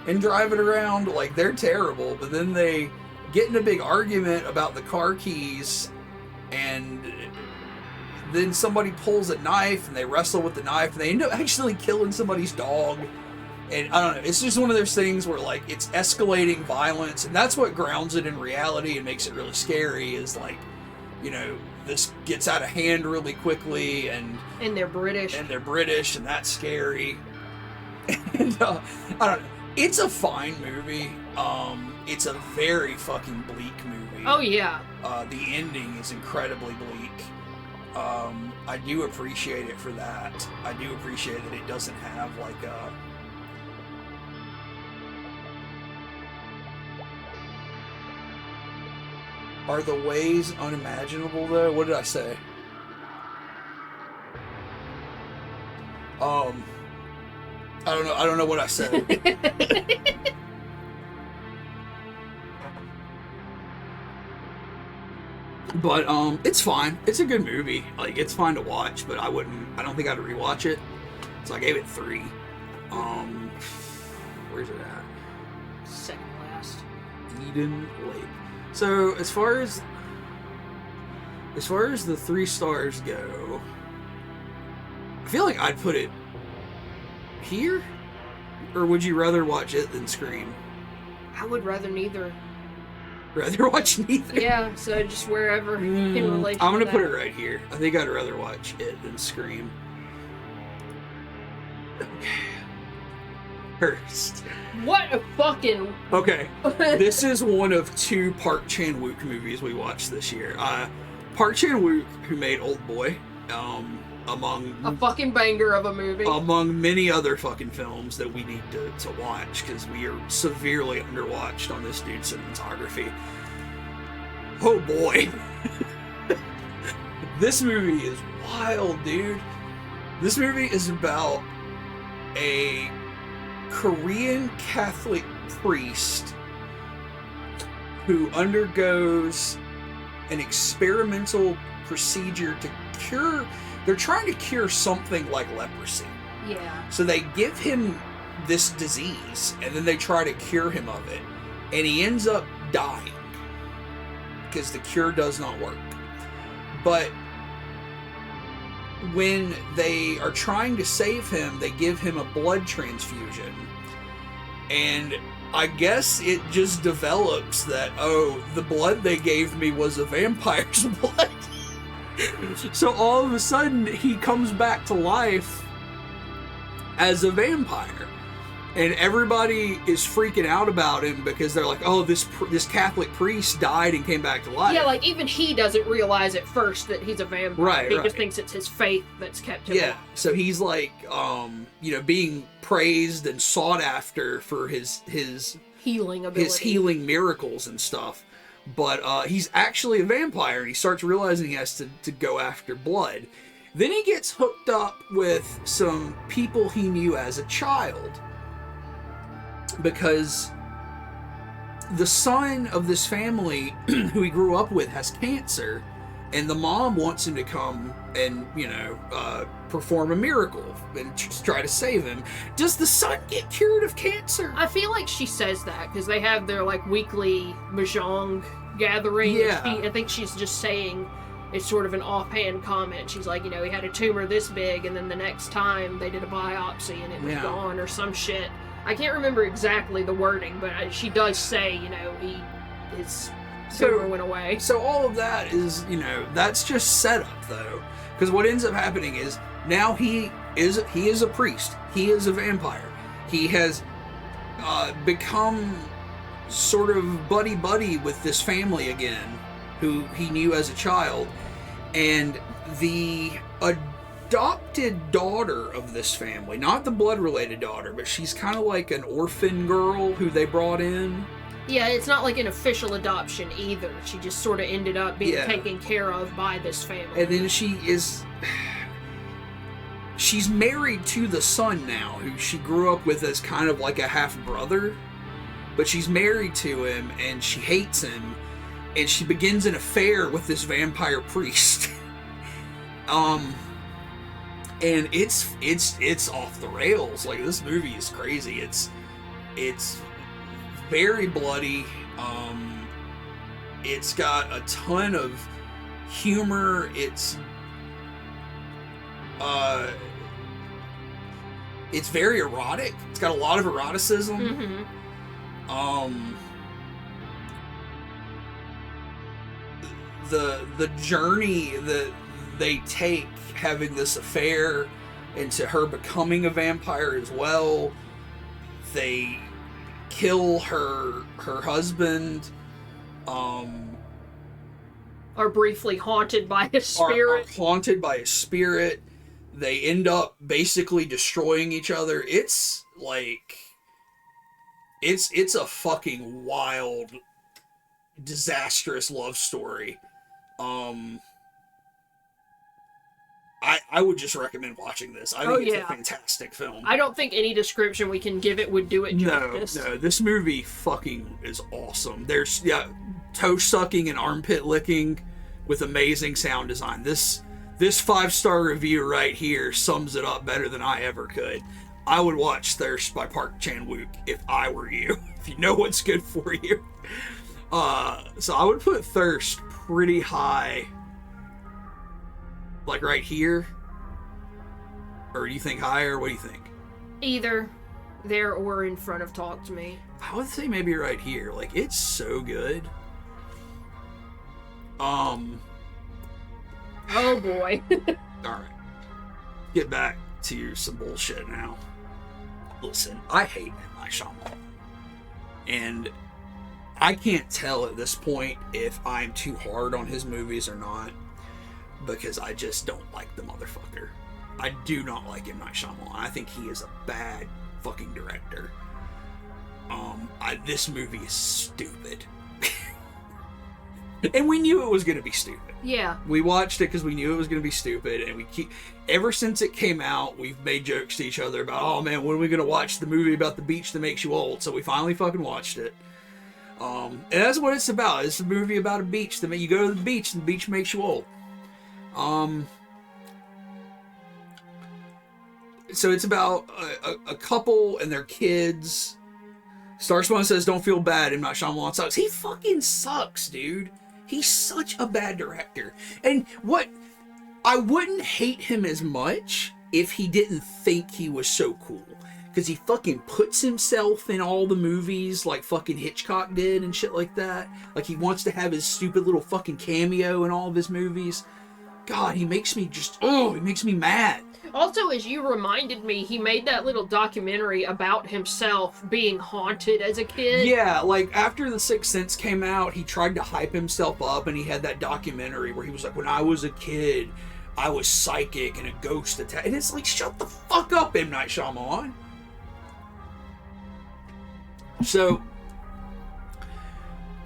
and drive it around. Like, they're terrible. But then they get in a big argument about the car keys, and then somebody pulls a knife and they wrestle with the knife and they end up actually killing somebody's dog. And I don't know, it's just one of those things where, like, it's escalating violence, and that's what grounds it in reality and makes it really scary, is like, this gets out of hand really quickly, and they're British. and that's scary. And I don't know, it's a fine movie. It's a very fucking bleak movie. Oh yeah. The ending is incredibly bleak. I do appreciate it for that. I do appreciate that it doesn't have like a... Are the ways unimaginable, though? What did I say? I don't know what I said. But it's fine. It's a good movie. Like, it's fine to watch, but I don't think I'd rewatch it. So I gave it 3. Where's it at? Second last. Eden Lake. So as far as the 3 stars go, I feel like I'd put it here. Or would you rather watch it than Scream? I would rather neither. Rather watch neither? Yeah, so just wherever in relation. I'm gonna to put that. it right here. I think I'd rather watch it than Scream. Okay. First. What a fucking. Okay. This is one of 2 Park Chan-wook movies we watched this year. Park Chan-wook, who made Old Boy, among A fucking banger of a movie. among many other fucking films that we need to watch, because we are severely underwatched on this dude's cinematography. Oh boy. This movie is wild, dude. This movie is about a Korean Catholic priest who undergoes an experimental procedure to cure... They're trying to cure something like leprosy. Yeah. So they give him this disease, and then they try to cure him of it, and he ends up dying because the cure does not work. But when they are trying to save him, they give him a blood transfusion, and I guess it just develops that, oh, the blood they gave me was a vampire's blood. So all of a sudden, he comes back to life as a vampire. And everybody is freaking out about him because they're like, oh, this Catholic priest died and came back to life. Yeah, like, even he doesn't realize at first that he's a vampire. Right, he right. just thinks it's his faith that's kept him alive. So he's like, being praised and sought after for his Healing ability. his healing miracles and stuff. But he's actually a vampire, and he starts realizing he has to go after blood. Then he gets hooked up with some people he knew as a child, because the son of this family who he grew up with has cancer, and the mom wants him to come and, perform a miracle and try to save him. Does the son get cured of cancer? I feel like she says that because they have their like weekly mahjong gathering. Yeah. I think she's just saying it's sort of an offhand comment. She's like, he had a tumor this big, and then the next time they did a biopsy and it was gone or some shit. I can't remember exactly the wording, but she does say, his tumor went away. So all of that is, that's just setup, though. Because what ends up happening is, now he is a priest. He is a vampire. He has become sort of buddy-buddy with this family again, who he knew as a child. And the adopted daughter of this family, not the blood-related daughter, but she's kind of like an orphan girl who they brought in. Yeah, it's not like an official adoption either. She just sort of ended up being taken care of by this family. And then she's married to the son now, who she grew up with as kind of like a half-brother. But she's married to him, and she hates him, and she begins an affair with this vampire priest. And it's off the rails. Like, this movie is crazy. It's very bloody. It's got a ton of humor. It's very erotic. It's got a lot of eroticism. Mm-hmm. The journey that they take having this affair into her becoming a vampire as well. They kill her husband. Are briefly haunted by his spirit. Are haunted by his spirit. They end up basically destroying each other. It's like, it's a fucking wild, disastrous love story. I would just recommend watching this. I think it's a fantastic film. I don't think any description we can give it would do it justice. No, this movie fucking is awesome. There's toe sucking and armpit licking with amazing sound design. This 5-star review right here sums it up better than I ever could. I would watch Thirst by Park Chan-wook if I were you. If you know what's good for you. So I would put Thirst pretty high. Like right here? Or do you think higher? What do you think? Either there or in front of Talk to Me. I would say maybe right here. Like, it's so good. Oh boy. Alright. Get back to some bullshit now. Listen, I hate M. Night Shyamalan. And I can't tell at this point if I'm too hard on his movies or not, because I just don't like the motherfucker. I do not like M. Night Shyamalan. I think he is a bad fucking director. This movie is stupid. And we knew it was going to be stupid. Yeah. We watched it because we knew it was going to be stupid, and ever since it came out, we've made jokes to each other about, oh man, when are we going to watch the movie about the beach that makes you old? So we finally fucking watched it. And that's what it's about. It's a movie about a beach that you go to the beach and the beach makes you old. so it's about a couple and their kids. Starspawn says, "Don't feel bad. M. Night Shyamalan sucks." He fucking sucks, dude. He's such a bad director. And what I wouldn't hate him as much if he didn't think he was so cool. Because he fucking puts himself in all the movies like fucking Hitchcock did and shit like that. Like he wants to have his stupid little fucking cameo in all of his movies. God, he makes me he makes me mad. Also, as you reminded me, he made that little documentary about himself being haunted as a kid. Yeah, like after The Sixth Sense came out, he tried to hype himself up and he had that documentary where he was like, when I was a kid, I was psychic and a ghost attack. And it's like, shut the fuck up, M. Night Shyamalan. So,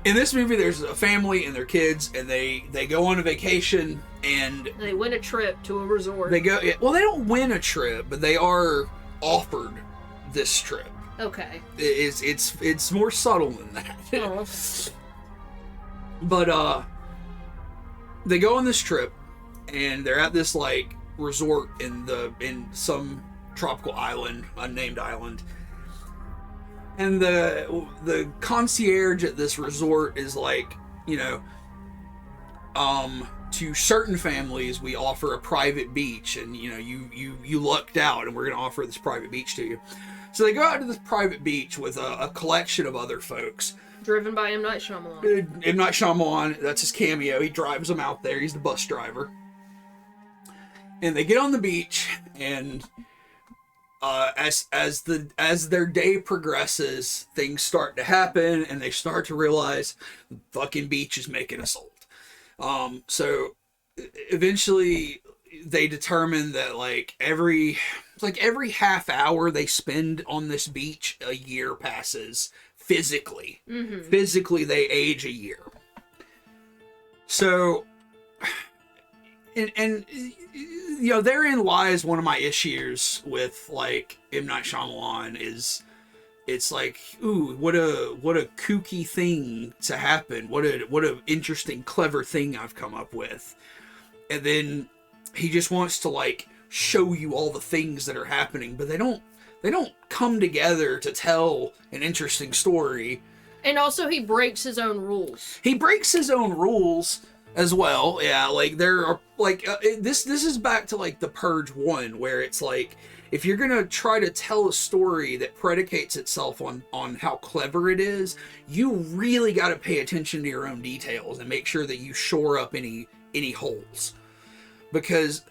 in this movie, there's a family and their kids, and they go on a vacation, and they win a trip to a resort. They go, well, they don't win a trip, but they are offered this trip. Okay. It's more subtle than that. Oh. But they go on this trip, and they're at this like resort in some tropical island, unnamed island. And the concierge at this resort is like, to certain families we offer a private beach, and you lucked out, and we're gonna offer this private beach to you. So they go out to this private beach with a collection of other folks. Driven by M. Night Shyamalan. M. Night Shyamalan, that's his cameo. He drives them out there. He's the bus driver. And they get on the beach, and as their day progresses, things start to happen, and they start to realize the fucking beach is making us old. So eventually they determine that every half hour they spend on this beach, a year passes physically. Mm-hmm. Physically, they age a year. So, and therein lies one of my issues with M. Night Shyamalan is it's like, ooh, what a kooky thing to happen. What a interesting, clever thing I've come up with. And then he just wants to show you all the things that are happening, but they don't come together to tell an interesting story. And also he breaks his own rules. He breaks his own rules as well. Yeah, there are this is back to The Purge 1, where it's if you're gonna try to tell a story that predicates itself on how clever it is, you really got to pay attention to your own details and make sure that you shore up any holes, because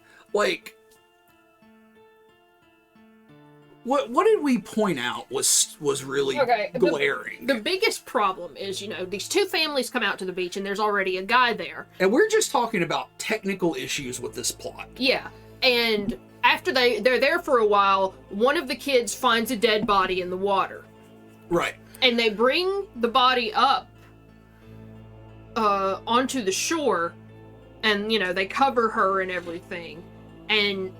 what did we point out was really glaring? The biggest problem is, these two families come out to the beach and there's already a guy there. And we're just talking about technical issues with this plot. Yeah. And after they're there for a while, one of the kids finds a dead body in the water. Right. And they bring the body up onto the shore, and, they cover her and everything. And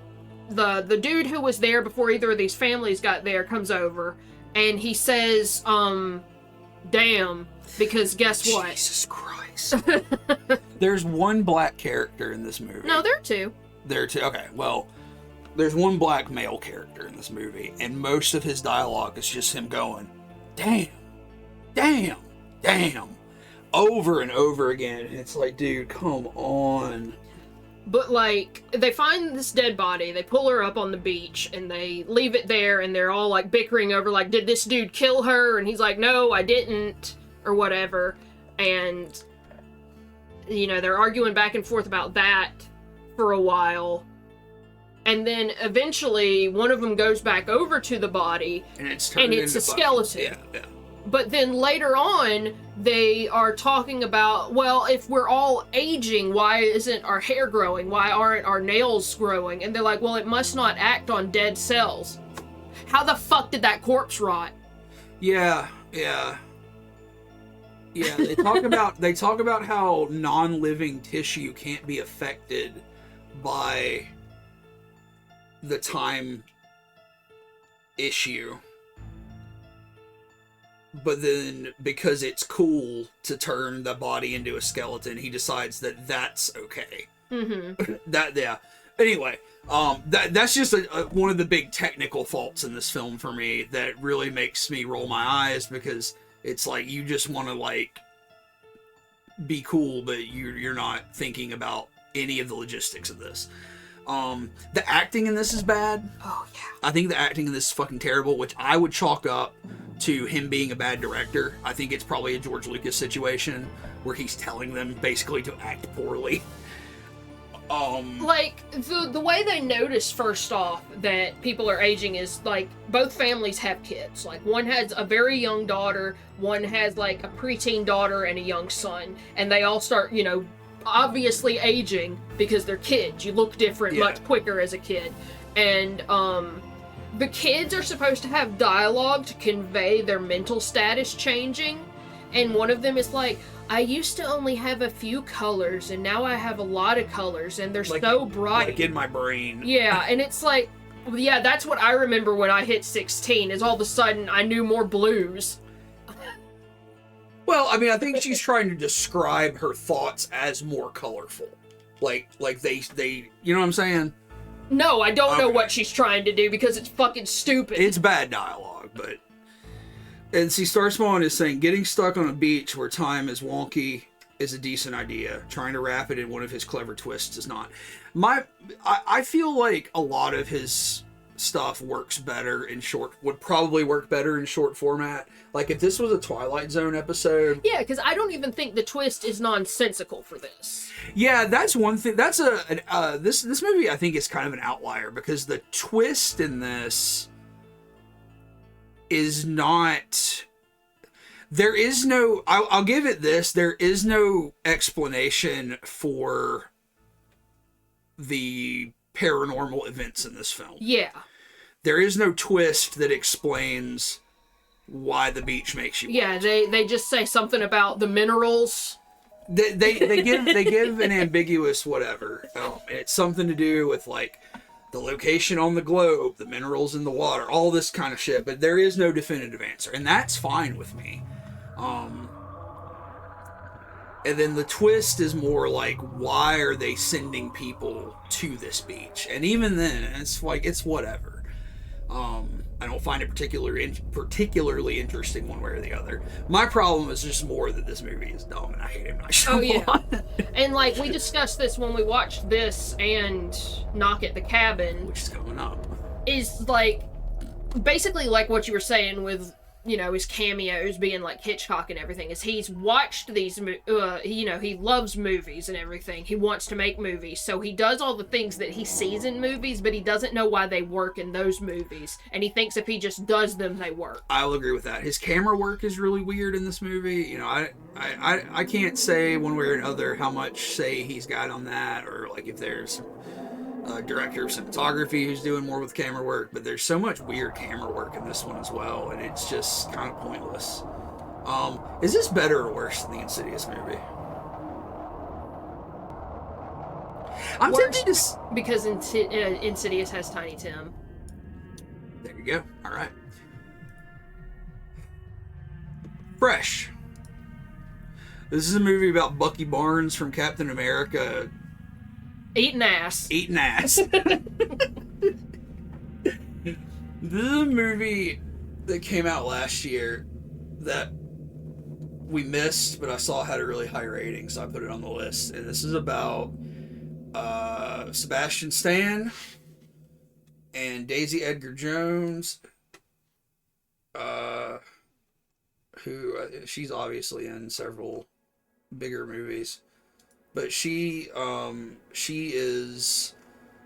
the dude who was there before either of these families got there comes over, and he says, damn, because guess what? Jesus Christ. There's one black character in this movie. No, there are two. There are two. Okay, well, there's one black male character in this movie, and most of his dialogue is just him going, damn, damn, damn, over and over again. And it's like, dude, come on. But, they find this dead body, they pull her up on the beach, and they leave it there, and they're all, bickering over, did this dude kill her? And he's like, no, I didn't, or whatever. And, they're arguing back and forth about that for a while. And then, eventually, one of them goes back over to the body, and it's a skeleton. Yeah. But then later on, they are talking about, well, if we're all aging, why isn't our hair growing? Why aren't our nails growing? And they're like, well, it must not act on dead cells. How the fuck did that corpse rot? Yeah. They talk about how non-living tissue can't be affected by the time issue. But then, because it's cool to turn the body into a skeleton, he decides that that's okay. Mm-hmm. Anyway, that's just one of the big technical faults in this film for me that really makes me roll my eyes, because it's like you just want to like be cool, but you're not thinking about any of the logistics of this. The acting in this is bad. Oh yeah. I think the acting in this is fucking terrible, which I would chalk up to him being a bad director. I think it's probably a George Lucas situation where he's telling them basically to act poorly. Like, the way they notice first off that people are aging is, like, both families have kids. Like, one has a very young daughter, one has, like, a preteen daughter and a young son, and they all start, you know, obviously aging because they're kids. You look different much quicker as a kid. And, the kids are supposed to have dialogue to convey their mental status changing, and one of them is like, I used to only have a few colors, and now I have a lot of colors, and they're Like- so bright. Like in my brain. Yeah, and it's like, yeah, that's what I remember when I hit 16, is all of a sudden I knew more blues. Well, I mean, I think she's trying to describe her thoughts as more colorful. Like they, you know what I'm saying? No, I don't know Okay. what she's trying to do because it's fucking stupid. It's bad dialogue, but... And see, Starspawn is saying, getting stuck on a beach where time is wonky is a decent idea. Trying to wrap it in one of his clever twists is not. I feel like a lot of his stuff works better in short, would probably work better in short format. Like, if this was a Twilight Zone episode... Yeah, because I don't even think the twist is nonsensical for this. Yeah, that's one thing. That's this movie, I think, is kind of an outlier, because the twist in this is not... There is no... I'll give it this. There is no explanation for the paranormal events in this film. Yeah. There is no twist that explains why the beach makes you... Yeah, they just say something about the minerals. They give an ambiguous whatever. It's something to do with like the location on the globe, the minerals in the water, all this kind of shit. But there is no definitive answer, and that's fine with me. And then the twist is more like, why are they sending people to this beach? And even then, it's like, it's whatever. I don't find it particularly interesting one way or the other. My problem is just more that this movie is dumb and I hate M. Night Shyamalan. Oh, yeah. And, like, we discussed this when we watched this and Knock at the Cabin. Which is coming up. Is, like, basically like what you were saying with, you know, his cameos being like Hitchcock and everything, is he's watched these, you know, he loves movies and everything. He wants to make movies. So he does all the things that he sees in movies, but he doesn't know why they work in those movies. And he thinks if he just does them, they work. I'll agree with that. His camera work is really weird in this movie. You know, I can't say one way or another how much say he's got on that, or like if there's a director of cinematography who's doing more with camera work, but there's so much weird camera work in this one as well, and it's just kind of pointless. Is this better or worse than the Insidious movie? I'm Worse. tempted to... Because Insidious has Tiny Tim. There you go. All right. Fresh. This is a movie about Bucky Barnes from Captain America Eating ass. eating ass. This is a movie that came out last year that we missed, but I saw it had a really high rating, so I put it on the list. And this is about Sebastian Stan and Daisy Edgar Jones, who she's obviously in several bigger movies. But she is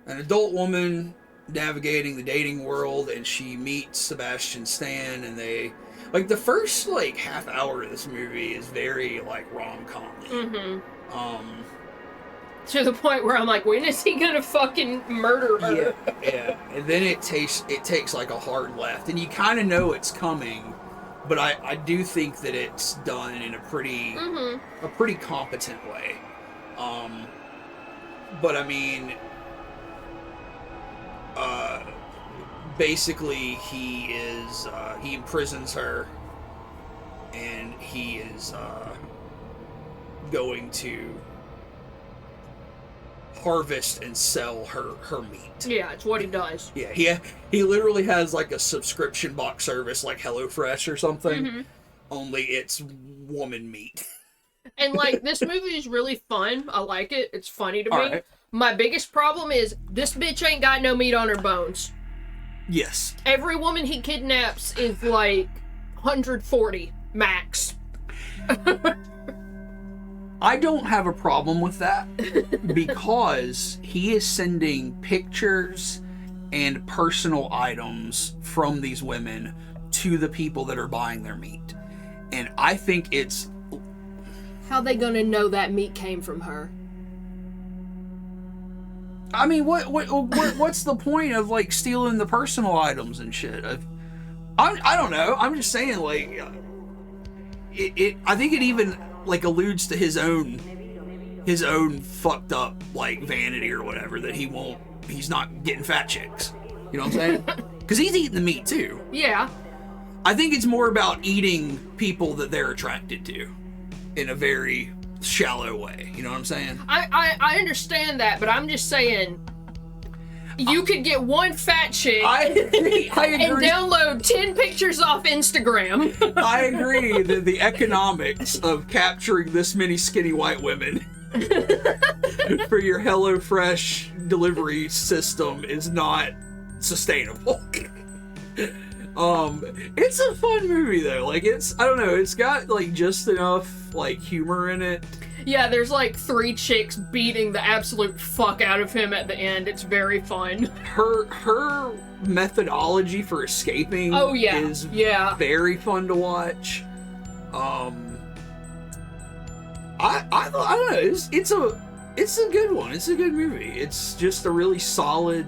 an adult woman navigating the dating world, and she meets Sebastian Stan, and they, like, the first, like, half hour of this movie is very, like, rom-com. Mm-hmm. To the point where I'm like, when is he gonna fucking murder her? Yeah. And then it takes like a hard left, and you kind of know it's coming, but I do think that it's done in a pretty competent way. But I mean, basically he imprisons her, and he is going to harvest and sell her meat. Yeah, it's what he does. Yeah, he literally has like a subscription box service like HelloFresh or something. Mm-hmm. Only it's woman meat. And, like, this movie is really fun. I like it. It's funny to me. Alright. My biggest problem is this bitch ain't got no meat on her bones. Yes. Every woman he kidnaps is, like, 140 max. I don't have a problem with that because he is sending pictures and personal items from these women to the people that are buying their meat. And I think it's... How they gonna know that meat came from her? I mean, what's the point of, like, stealing the personal items and shit? I don't know. I'm just saying, like, I think it even, like, alludes to his own fucked up, like, vanity or whatever, that he's not getting fat chicks. You know what I'm saying? Because he's eating the meat too. Yeah. I think it's more about eating people that they're attracted to in a very shallow way. You know what I'm saying? I understand that, but I'm just saying you could get one fat chick I agree. and download 10 pictures off Instagram. I agree that the economics of capturing this many skinny white women for your HelloFresh delivery system is not sustainable. It's a fun movie though. Like, I don't know, it's got like just enough like humor in it. Yeah, there's like 3 chicks beating the absolute fuck out of him at the end. It's very fun. Her methodology for escaping is very fun to watch. I don't know, it's a good one. It's a good movie. It's just a really solid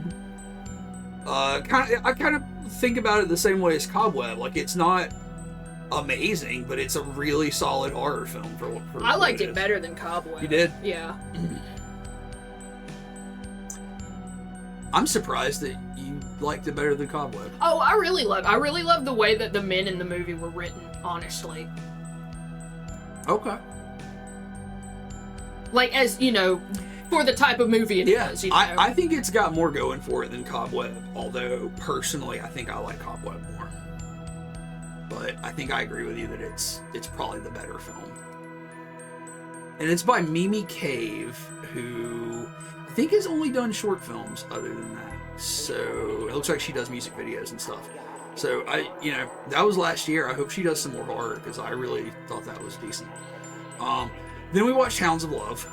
I kind of think about it the same way as Cobweb. Like, it's not amazing, but it's a really solid horror film for I liked it it better than Cobweb. You did? Yeah. I'm surprised that you liked it better than Cobweb. Oh, I really love the way that the men in the movie were written, honestly. Okay. Like, as, you know, for the type of movie it is, you know? I think it's got more going for it than Cobweb, although personally I think I like Cobweb more. But I think I agree with you that it's probably the better film. And it's by Mimi Cave, who I think has only done short films other than that. So it looks like she does music videos and stuff. So that was last year. I hope she does some more horror because I really thought that was decent. Then we watched Hounds of Love.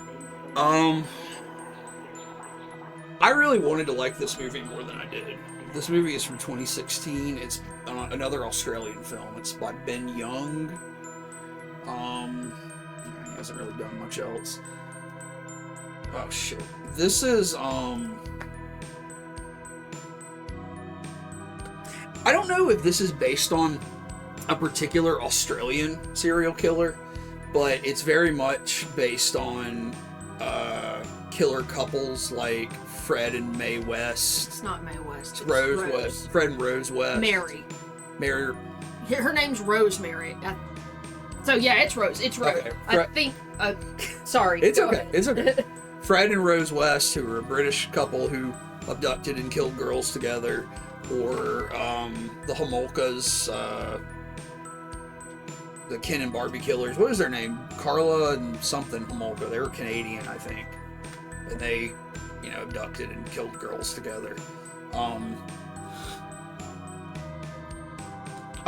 I really wanted to like this movie more than I did. This movie is from 2016. It's another Australian film. It's by Ben Young. He hasn't really done much else. Oh shit. This is I don't know if this is based on a particular Australian serial killer, but it's very much based on killer couples like Fred and Mae West. It's not Mae West. It's Rose West. Fred and Rose West. Mary. Mary. Her name's Rosemary. So yeah, it's Rose. It's Rose. Okay. I think. Sorry. It's okay. It's okay. Fred and Rose West, who are a British couple who abducted and killed girls together, or the Homolkas, the Ken and Barbie killers. What is their name? Carla and something Homolka. They were Canadian, I think, and they, abducted and killed girls together. I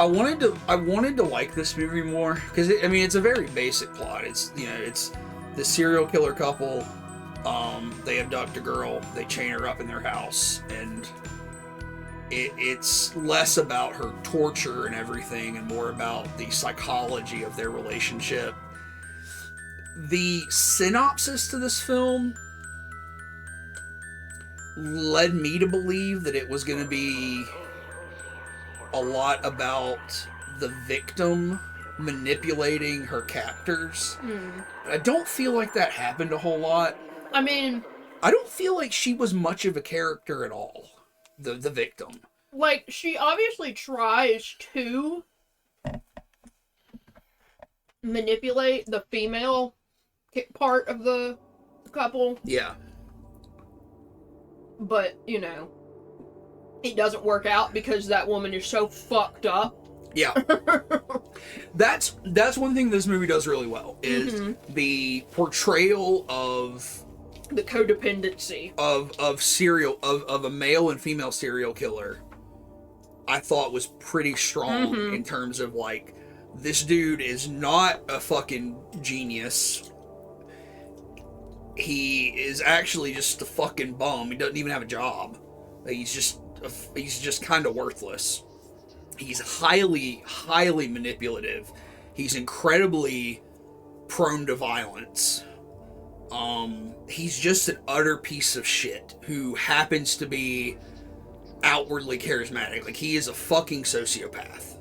wanted to like this movie more because it's a very basic plot. It's it's the serial killer couple. They abduct a girl, they chain her up in their house, and it's less about her torture and everything and more about the psychology of their relationship. The synopsis to this film led me to believe that it was going to be a lot about the victim manipulating her captors. I don't feel like that happened a whole lot. I mean, I don't feel like she was much of a character at all, the victim. Like, she obviously tries to manipulate the female part of the couple. Yeah. but, you know, it doesn't work out because that woman is so fucked up. Yeah. That's one thing this movie does really well, is the portrayal of the codependency of a male and female serial killer. I thought was pretty strong in terms of, like, this dude is not a fucking genius. He is actually just a fucking bum. He doesn't even have a job. He's just kind of worthless. He's highly, highly manipulative. He's incredibly prone to violence. He's just an utter piece of shit who happens to be outwardly charismatic. Like, he is a fucking sociopath.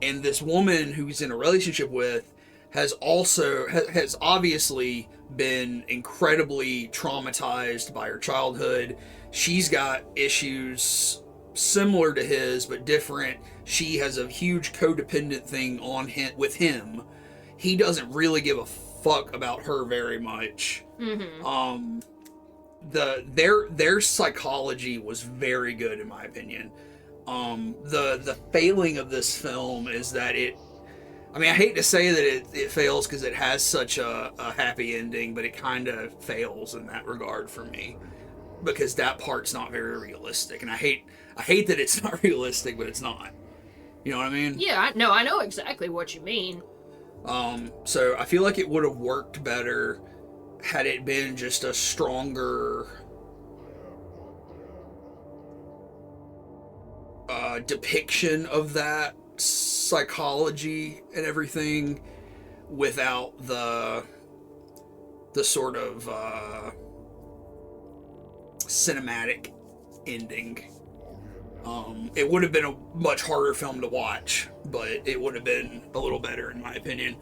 And this woman who he's in a relationship with has obviously been incredibly traumatized by her childhood. She's got issues similar to his, but different. She has a huge codependent thing on him with him. He doesn't really give a fuck about her very much. Their psychology was very good, in my opinion. The failing of this film is that I hate to say that it fails because it has such a happy ending, but it kind of fails in that regard for me, because that part's not very realistic, and I hate that it's not realistic, but it's not. You know what I mean? Yeah, I know exactly what you mean. So I feel like it would have worked better had it been just a stronger depiction of that psychology and everything, without the sort of cinematic ending. It would have been a much harder film to watch, but it would have been a little better, in my opinion.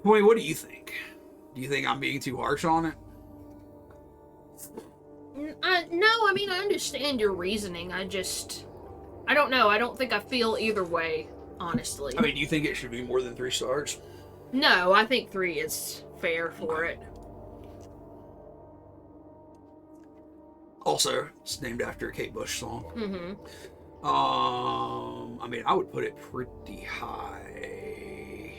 Wait, what do you think? Do you think I'm being too harsh on it? No, I understand your reasoning. I don't know. I don't think I feel either way, honestly. Do you think it should be more than 3 stars? No, I think 3 is fair for it. Also, it's named after a Kate Bush song. I would put it pretty high.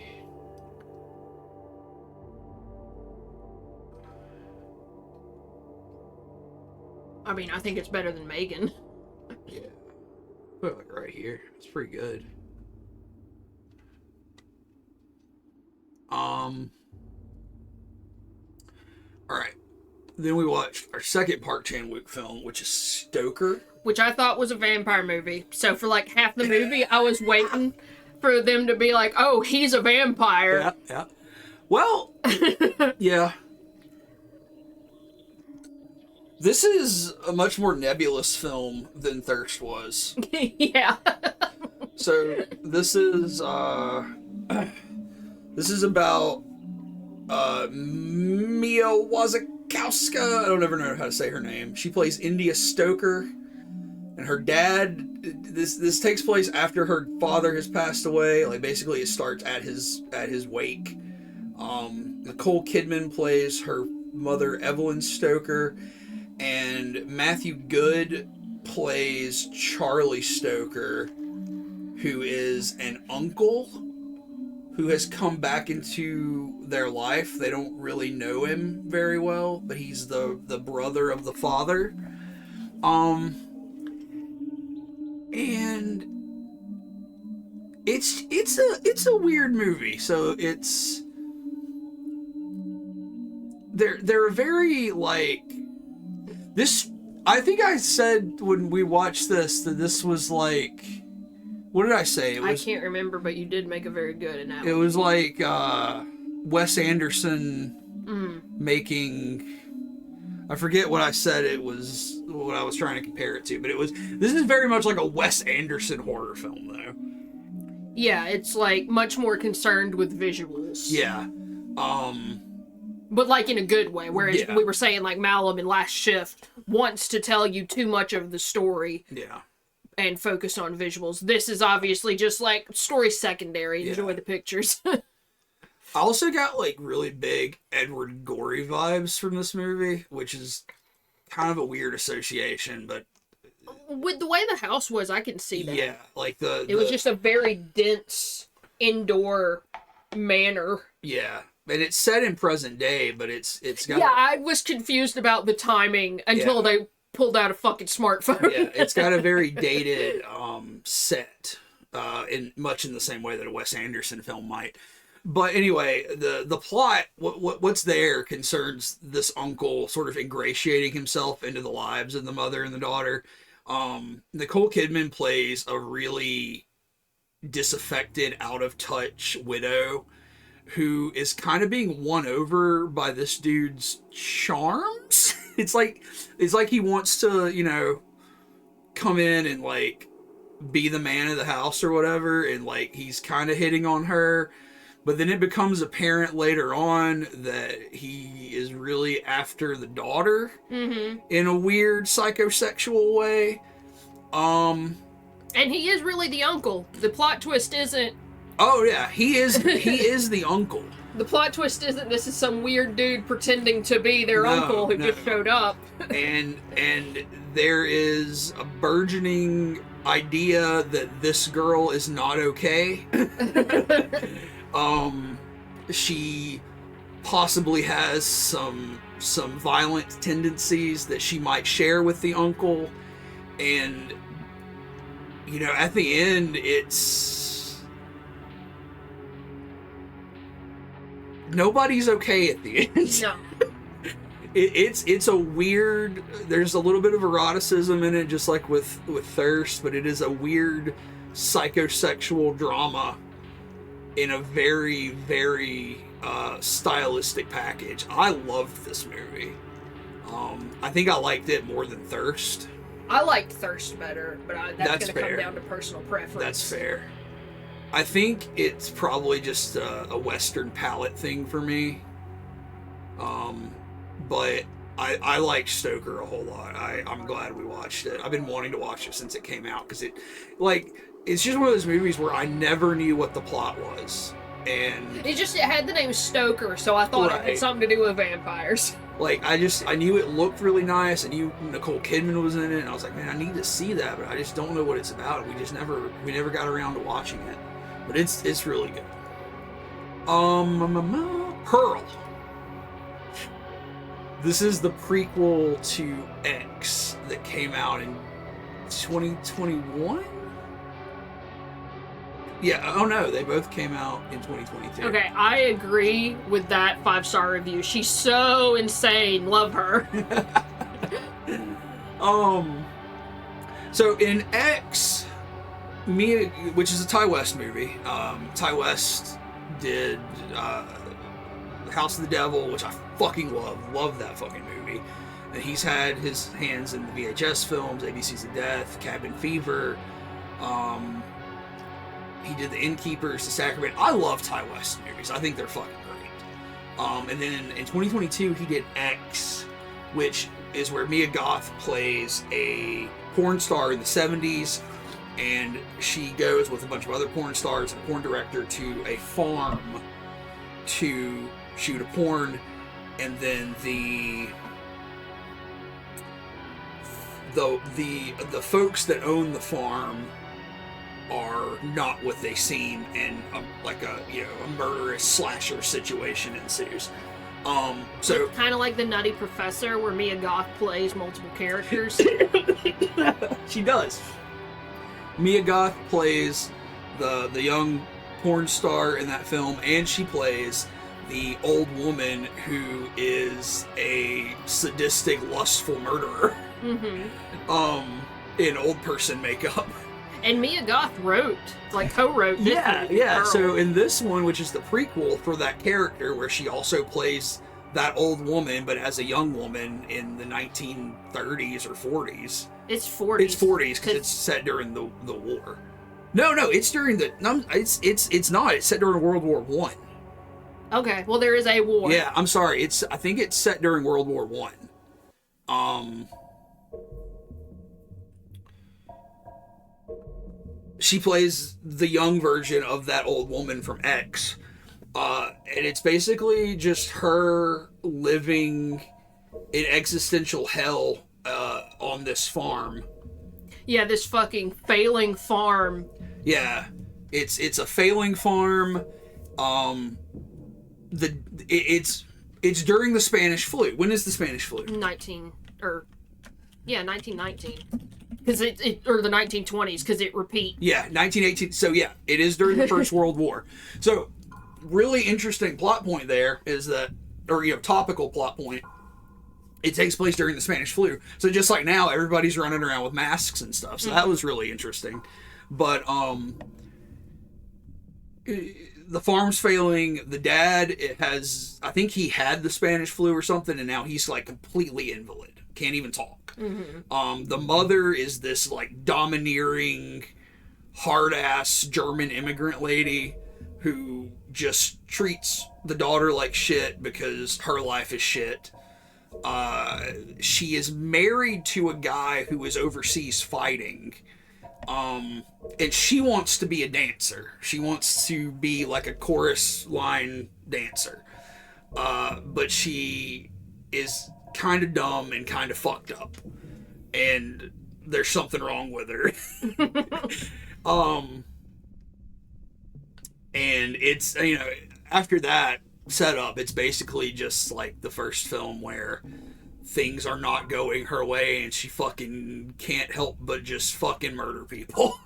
I think it's better than Megan. Yeah. Put it like right here. It's pretty good. Alright. Then we watched our second Park Chan-wook film, which is Stoker. Which I thought was a vampire movie. So for like half the movie, I was waiting for them to be like, oh, he's a vampire. Yeah. Well, yeah. This is a much more nebulous film than Thirst was. Yeah. So this is about Mia Wasikowska. I don't ever know how to say her name. She plays India Stoker, and her dad. This takes place after her father has passed away. Like, basically, it starts at his wake. Nicole Kidman plays her mother, Evelyn Stoker, and Matthew Good plays Charlie Stoker, who is an uncle who has come back into their life. They don't really know him very well, but he's the brother of the father. And it's a weird movie. So they're very, like, this. I think I said when we watched this that this was like, what did I say? I can't remember, but you did make a very good analogy. It was like Wes Anderson making. I forget what I said. It was what I was trying to compare it to, but this is very much like a Wes Anderson horror film, though. Yeah, it's like much more concerned with visuals. Yeah. But like in a good way, whereas we were saying like Malum in Last Shift wants to tell you too much of the story. Yeah. And focus on visuals. This is obviously just like story secondary. Enjoy the pictures. I also got like really big Edward Gorey vibes from this movie, which is kind of a weird association, but With the way the house was, I can see that. yeah, like It was just a very dense indoor manor. yeah, and it's set in present day, but it's got Yeah, I was confused about the timing until they pulled out a fucking smartphone. yeah, it's got a very dated set, in much in the same way that a Wes Anderson film might. But anyway, the plot, what's there concerns this uncle sort of ingratiating himself into the lives of the mother and the daughter. Nicole Kidman plays a really disaffected, out of touch widow who is kind of being won over by this dude's charms. It's like he wants to, you know, come in and like be the man of the house or whatever, and like he's kind of hitting on her. But then it becomes apparent later on that he is really after the daughter in a weird psychosexual way. And he is really the uncle. The plot twist isn't. Oh yeah, he is the uncle. The plot twist isn't this is some weird dude pretending to be their uncle who just showed up. and there is a burgeoning idea that this girl is not okay. She possibly has some violent tendencies that she might share with the uncle, and you know, at the end, it's nobody's okay at the end. No. It's a weird. There's a little bit of eroticism in it, just like with Thirst, but it is a weird psychosexual drama in a very, very stylistic package. I loved this movie. I think I liked it more than Thirst. I liked Thirst better, but that's going to come fair. down to personal preference. That's fair. I think it's probably just a Western palate thing for me. But I like Stoker a whole lot. I'm glad we watched it. I've been wanting to watch it since it came out, because it's just one of those movies where I never knew what the plot was. And it had the name Stoker, so I thought it had something to do with vampires. Like, I knew it looked really nice. I knew Nicole Kidman was in it, and I was like, man, I need to see that, but I just don't know what it's about. We never got around to watching it. But it's really good. Pearl. This is the prequel to X that came out in 2021? Yeah, oh no, they both came out in 2022. Okay, I agree with that 5-star review. She's so insane. Love her. So in X, which is a Ty West movie, Ty West did House of the Devil, which I fucking love that fucking movie. And he's had his hands in the VHS films, ABCs of Death, Cabin Fever. He did The Innkeepers, The Sacrament. I love Ty West movies. I think they're fucking great. And then in 2022, he did X, which is where Mia Goth plays a porn star in the 70s, and she goes with a bunch of other porn stars and a porn director to a farm to shoot a porn, and then the folks that own the farm are not what they seem, and a murderous slasher situation ensues. So it's kind of like The Nutty Professor, where Mia Goth plays multiple characters. She does. Mia Goth plays the young porn star in that film, and she plays the old woman who is a sadistic, lustful murderer. In old person makeup. And Mia Goth co-wrote this movie. Yeah. So in this one, which is the prequel for that character, where she also plays that old woman, but as a young woman in the 1930s or 40s. It's 40s. It's 40s because it's set during the war. No, it's during the. No, it's not. It's set during World War One. Okay, well there is a war. Yeah, I'm sorry. I think it's set during World War One. She plays the young version of that old woman from X. And it's basically just her living in existential hell on this farm. Yeah, this fucking failing farm. Yeah, it's a failing farm. It's during the Spanish flu. When is the Spanish flu? 1919. Because or the 1920s, because it repeat. Yeah, 1918. So yeah, it is during the First World War. So really interesting plot point there is that, or topical plot point. It takes place during the Spanish flu. So just like now, everybody's running around with masks and stuff. So that was really interesting. But the farm's failing. The dad I think he had the Spanish flu or something, and now he's like completely invalid. Can't even talk. Mm-hmm. The mother is this like domineering, hard-ass German immigrant lady who just treats the daughter like shit because her life is shit. She is married to a guy who is overseas fighting. And she wants to be a dancer. She wants to be like a chorus line dancer. But she is kind of dumb and kind of fucked up. And there's something wrong with her. And it's, after that setup, it's basically just like the first film where things are not going her way and she fucking can't help but just fucking murder people.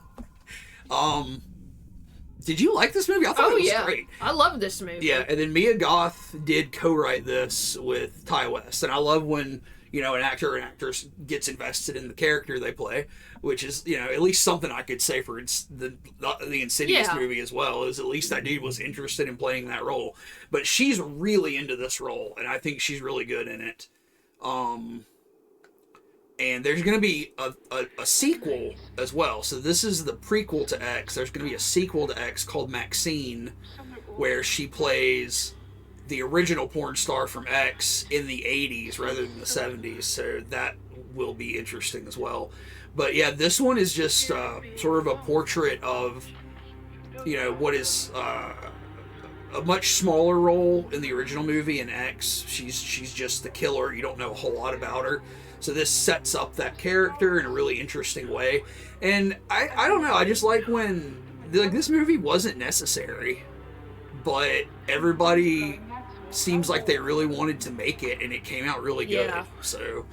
Did you like this movie? I thought it was great. I love this movie. Yeah, and then Mia Goth did co-write this with Ty West, and I love when an actor or an actress gets invested in the character they play, which is at least something I could say for the Insidious movie as well. Is at least that dude was interested in playing that role, but she's really into this role, and I think she's really good in it. And there's going to be a sequel as well. So this is the prequel to X. There's going to be a sequel to X called Maxine, where she plays the original porn star from X in the 80s rather than the 70s. So that will be interesting as well. But yeah, this one is just sort of a portrait of, what is a much smaller role in the original movie in X. She's just the killer. You don't know a whole lot about her. So this sets up that character in a really interesting way. And I don't know, I just like when this movie wasn't necessary, but everybody seems like they really wanted to make it, and it came out really good. Yeah. So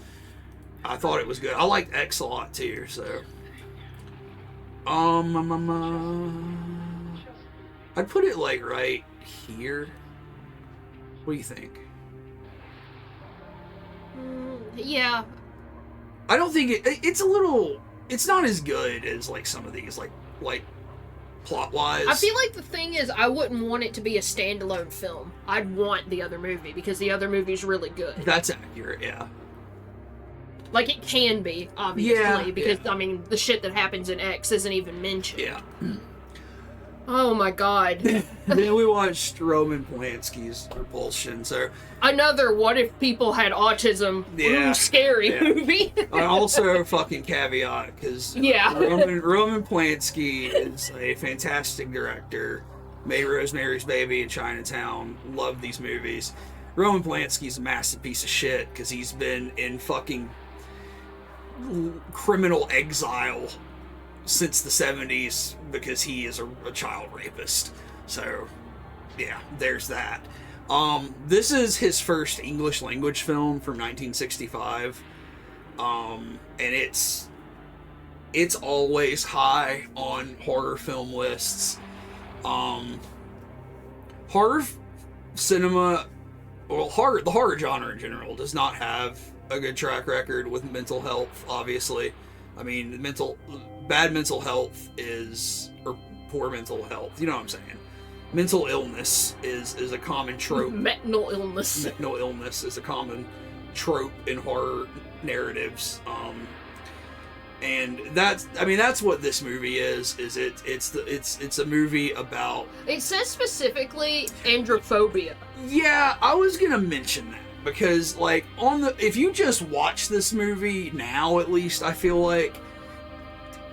I thought it was good. I liked X a lot too, so I'd put it like right here. What do you think? Yeah. I don't think it's not as good as like some of these like plot wise. I feel like the thing is I wouldn't want it to be a standalone film. I'd want the other movie because the other movie's really good. That's accurate, yeah. Like it can be, obviously, because I mean the shit that happens in X isn't even mentioned. Yeah. Oh my god. Then we watched Roman Polanski's Repulsion. So another what if people had autism scary movie. I also fucking caveat because Roman Polanski is a fantastic director. Made Rosemary's Baby and Chinatown. Love these movies. Roman Polanski's a massive piece of shit because he's been in fucking criminal exile since the 70s because he is a child rapist. So yeah, there's that. This is his first English language film from 1965. And it's always high on horror film lists. Horror cinema, the horror genre in general does not have a good track record with mental health, obviously. I mean, bad mental health or poor mental health, you know what I'm saying? Mental illness is a common trope. Mental illness. Mental illness is a common trope in horror narratives. And that's what this movie is. It's a movie about. It says specifically androphobia. Yeah, I was gonna mention that because like if you just watch this movie now, at least I feel like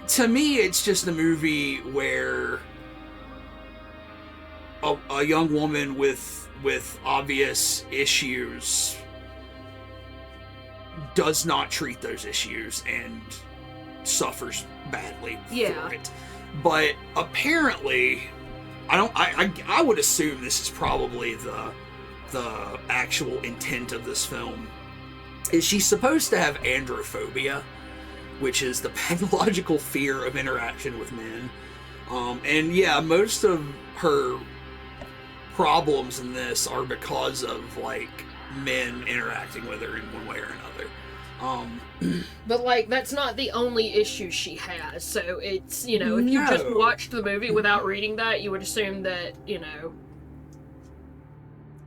to me it's just a movie where a young woman with obvious issues does not treat those issues and suffers badly for it. But apparently, I would assume this is probably the actual intent of this film. Is she's supposed to have androphobia, which is the pathological fear of interaction with men. And yeah, most of her problems in this are because of, like, men interacting with her in one way or another. But, like, that's not the only issue she has, so it's, you know, if you just watched the movie without reading that, you would assume that, you know,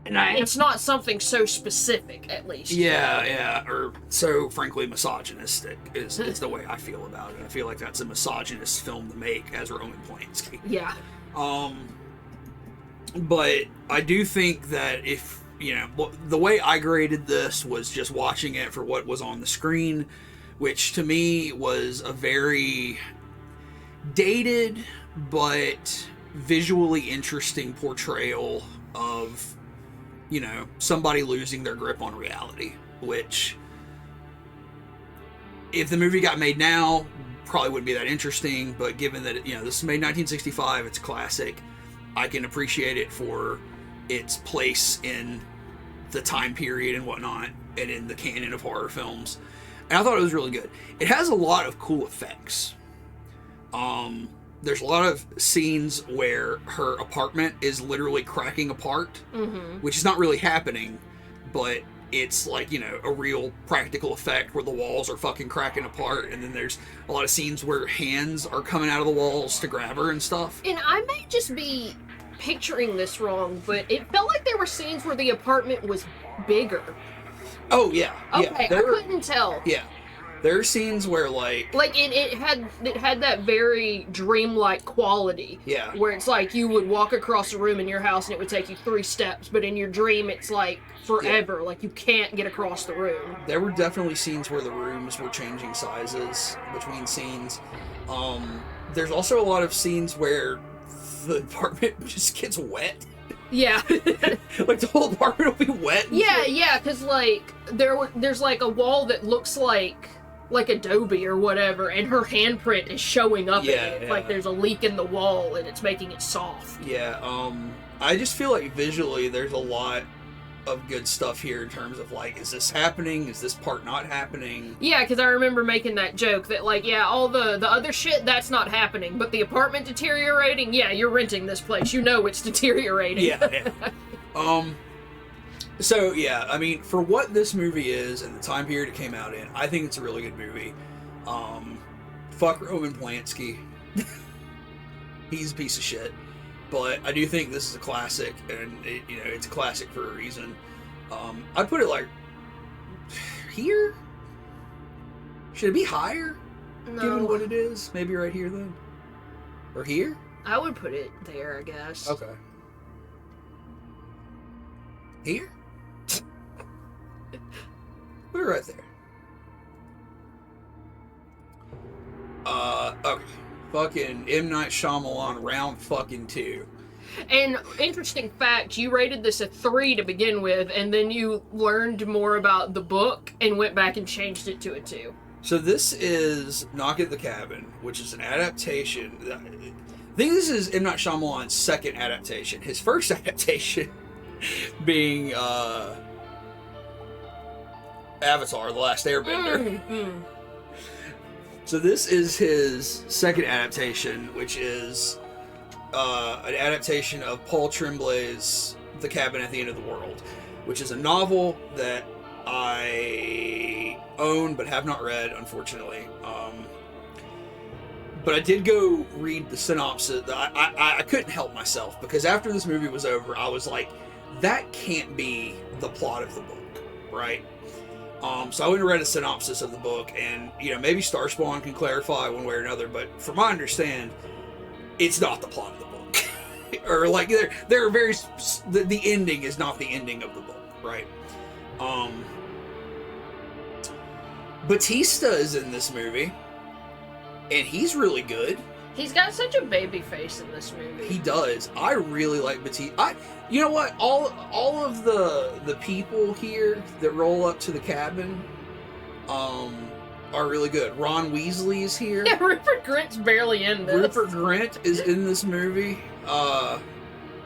and it's not something so specific, at least. Yeah, or so, frankly, misogynistic is the way I feel about it. I feel like that's a misogynist film to make as Roman Polanski. Yeah. But I do think that if, you know, the way I graded this was just watching it for what was on the screen, which to me was a very dated but visually interesting portrayal of, you know, somebody losing their grip on reality, which, if the movie got made now, probably wouldn't be that interesting, but given that, you know, this is made 1965, it's a classic, I can appreciate it for its place in the time period and whatnot, and in the canon of horror films. And I thought it was really good. It has a lot of cool effects. There's a lot of scenes where her apartment is literally cracking apart, which is not really happening, but it's like, you know, a real practical effect where the walls are fucking cracking apart, and then there's a lot of scenes where hands are coming out of the walls to grab her and stuff. And I may just be picturing this wrong, but it felt like there were scenes where the apartment was bigger. Oh, yeah. Okay, I couldn't tell. Yeah. There are scenes where, like it had that very dreamlike quality. Yeah. Where it's like you would walk across a room in your house and it would take you 3 steps, but in your dream it's like forever. Yeah. Like you can't get across the room. There were definitely scenes where the rooms were changing sizes between scenes. There's also a lot of scenes where the apartment just gets wet. Yeah. Like the whole apartment will be wet. Yeah, because like there's like a wall that looks like Adobe or whatever, and her handprint is showing up in it. Like there's a leak in the wall and it's making it soft. Yeah, I just feel like visually there's a lot of good stuff here in terms of, like, is this happening? Is this part not happening? Yeah, because I remember making that joke that, like, yeah, all the other shit, that's not happening, but the apartment deteriorating, yeah, you're renting this place. You know it's deteriorating. Yeah. So, yeah, I mean, for what this movie is and the time period it came out in, I think it's a really good movie. Fuck Roman Polanski. He's a piece of shit. But I do think this is a classic, and it's a classic for a reason. I'd put it like here. Should it be higher? No. Given what it is, maybe right here then, or here. I would put it there, I guess. Okay. Here. Put it right there. Okay. Fucking M. Night Shyamalan, round fucking 2. And interesting fact, you rated this a 3 to begin with, and then you learned more about the book and went back and changed it to a 2. So this is Knock at the Cabin, which is an adaptation. I think this is M. Night Shyamalan's second adaptation. His first adaptation being Avatar: The Last Airbender. So this is his second adaptation, which is an adaptation of Paul Tremblay's The Cabin at the End of the World, which is a novel that I own but have not read, unfortunately. But I did go read the synopsis. I couldn't help myself, because after this movie was over, I was like, that can't be the plot of the book, right? So I went and read a synopsis of the book, and, maybe Starspawn can clarify one way or another, but from my understand, it's not the plot of the book. Or, like, there are very... The ending is not the ending of the book, right? Batista is in this movie, and he's really good. He's got such a baby face in this movie. He does. I really like Batista. You know what? All of the people here that roll up to the cabin, are really good. Ron Weasley is here. Yeah, Rupert Grint's barely in this. Rupert Grint is in this movie.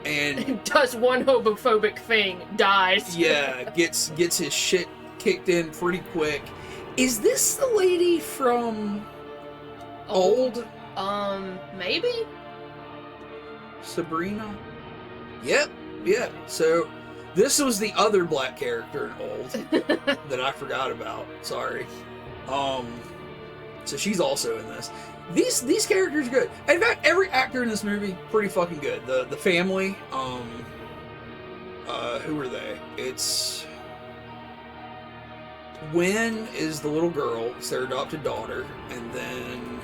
And does one homophobic thing, dies. yeah, gets his shit kicked in pretty quick. Is this the lady from Old? Maybe? Sabrina? Yep, yeah. So this was the other black character in Old that I forgot about. Sorry. So she's also in this. These characters are good. In fact, every actor in this movie pretty fucking good. The family, who are they? It's Gwen is the little girl, it's their adopted daughter, and then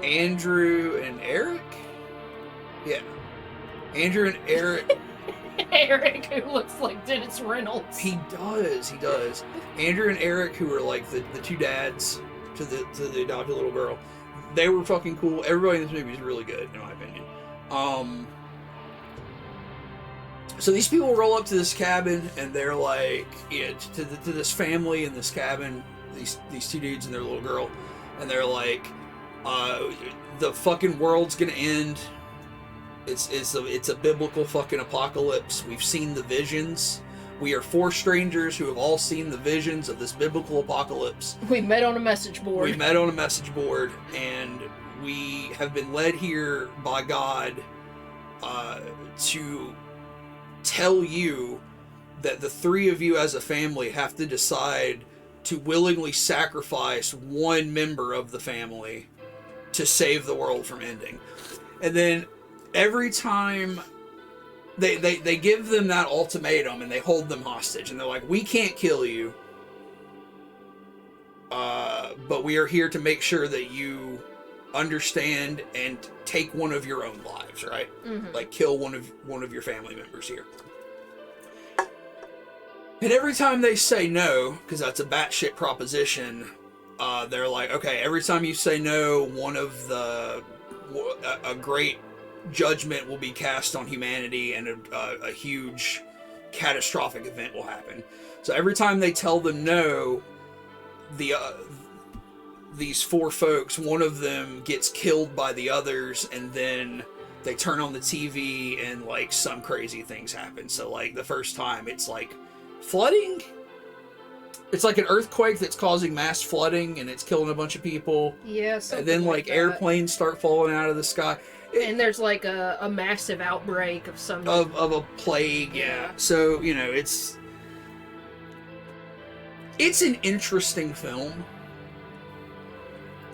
Andrew and Eric? Yeah. Andrew and Eric. Eric, who looks like Dennis Reynolds. He does. Andrew and Eric, who are like the two dads to the adopted little girl, they were fucking cool. Everybody in this movie is really good, in my opinion. So these people roll up to this cabin, and they're like, yeah, to this family in this cabin, these two dudes and their little girl, and they're like, the fucking world's gonna end. It's a biblical fucking apocalypse. We've seen the visions. We are four strangers who have all seen the visions of this biblical apocalypse. We met on a message board. And we have been led here by God to tell you that the three of you as a family have to decide to willingly sacrifice one member of the family to save the world from ending. And then every time they give them that ultimatum and they hold them hostage and they're like, we can't kill you, but we are here to make sure that you understand and take one of your own lives, right? Mm-hmm. Like kill one of your family members here. And every time they say no, because that's a batshit proposition, they're like, okay, every time you say no, a great judgment will be cast on humanity and a huge catastrophic event will happen. So every time they tell them no, these four folks, one of them gets killed by the others, and then they turn on the TV and like some crazy things happen. So like the first time it's like flooding. It's like an earthquake that's causing mass flooding and it's killing a bunch of people. Yeah, and then like airplanes start falling out of the sky. And there's like a massive outbreak of some of a plague, yeah. So, you know, it's an interesting film.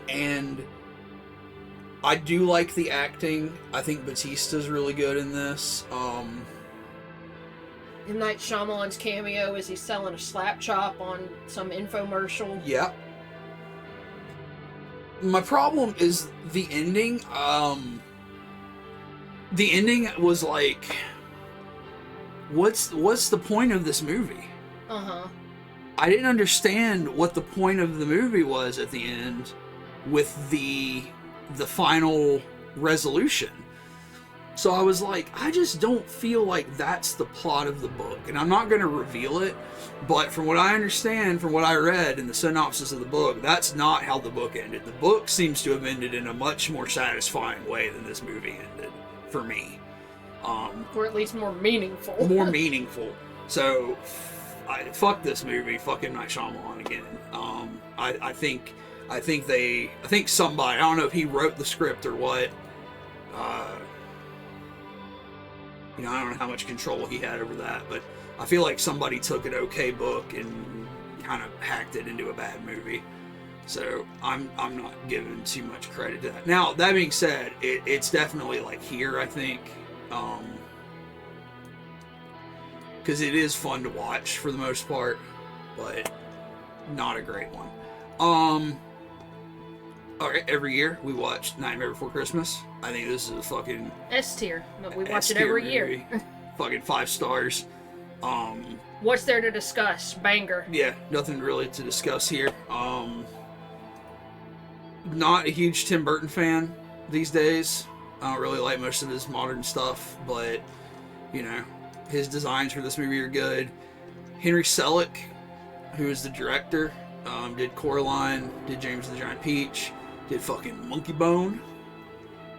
And I do like the acting. I think Batista's really good in this. M. Night Shyamalan's cameo is he's selling a slap chop on some infomercial. Yeah. My problem is the ending. The ending was like, what's the point of this movie? Uh-huh. I didn't understand what the point of the movie was at the end with the final resolution. So I was like, I just don't feel like that's the plot of the book. And I'm not going to reveal it, but from what I understand, from what I read in the synopsis of the book, that's not how the book ended. The book seems to have ended in a much more satisfying way than this movie ended, for me. Or at least more meaningful. More meaningful. So, fuck this movie. Fuck M. Night Shyamalan again. I think somebody, I don't know if he wrote the script or what, you know, I don't know how much control he had over that, but I feel like somebody took an okay book and kind of hacked it into a bad movie. So I'm not giving too much credit to that. Now, that being said, it's definitely like here, I think, because it is fun to watch for the most part, but not a great one. Alright, every year we watch Nightmare Before Christmas. I think this is a fucking S tier. We watch it every year. Fucking 5 stars. What's there to discuss? Banger. Yeah, nothing really to discuss here. Not a huge Tim Burton fan these days. I don't really like most of his modern stuff, but you know, his designs for this movie are good. Henry Selick, who is the director, did Coraline, did James and the Giant Peach, did fucking Monkey Bone.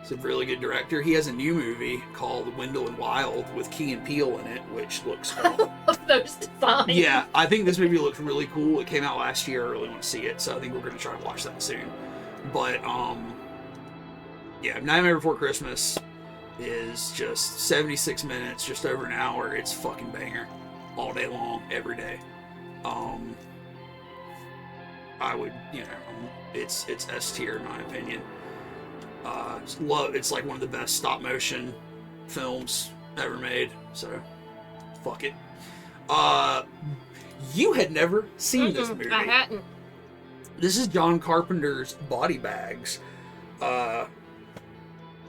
He's a really good director. He has a new movie called Wendell and Wild with Key and Peele in it, which looks cool. Of those designs. Yeah, I think this movie looks really cool. It came out last year. I really want to see it, so I think we're going to try to watch that soon. But, yeah, Nightmare Before Christmas is just 76 minutes, just over an hour. It's fucking banger. All day long, every day. I would, it's S tier in my opinion. It's like one of the best stop motion films ever made, so fuck it. You had never seen this movie. I hadn't. This is John Carpenter's Body Bags,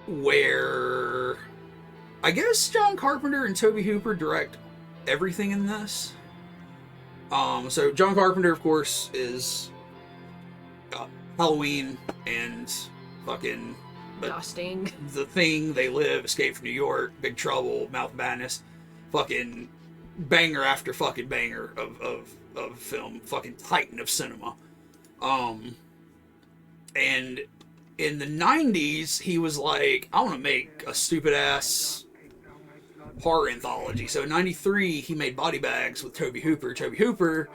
where I guess John Carpenter and Tobe Hooper direct everything in this. So John Carpenter, of course, is Halloween and fucking Disgusting. The Thing, They Live, Escape from New York, Big Trouble, Mouth of Madness, fucking banger after fucking banger of film, fucking titan of cinema. And in the 90s, he was like, I want to make a stupid ass horror anthology. So in 93, he made Body Bags with Tobe Hooper. Tobe Hooper,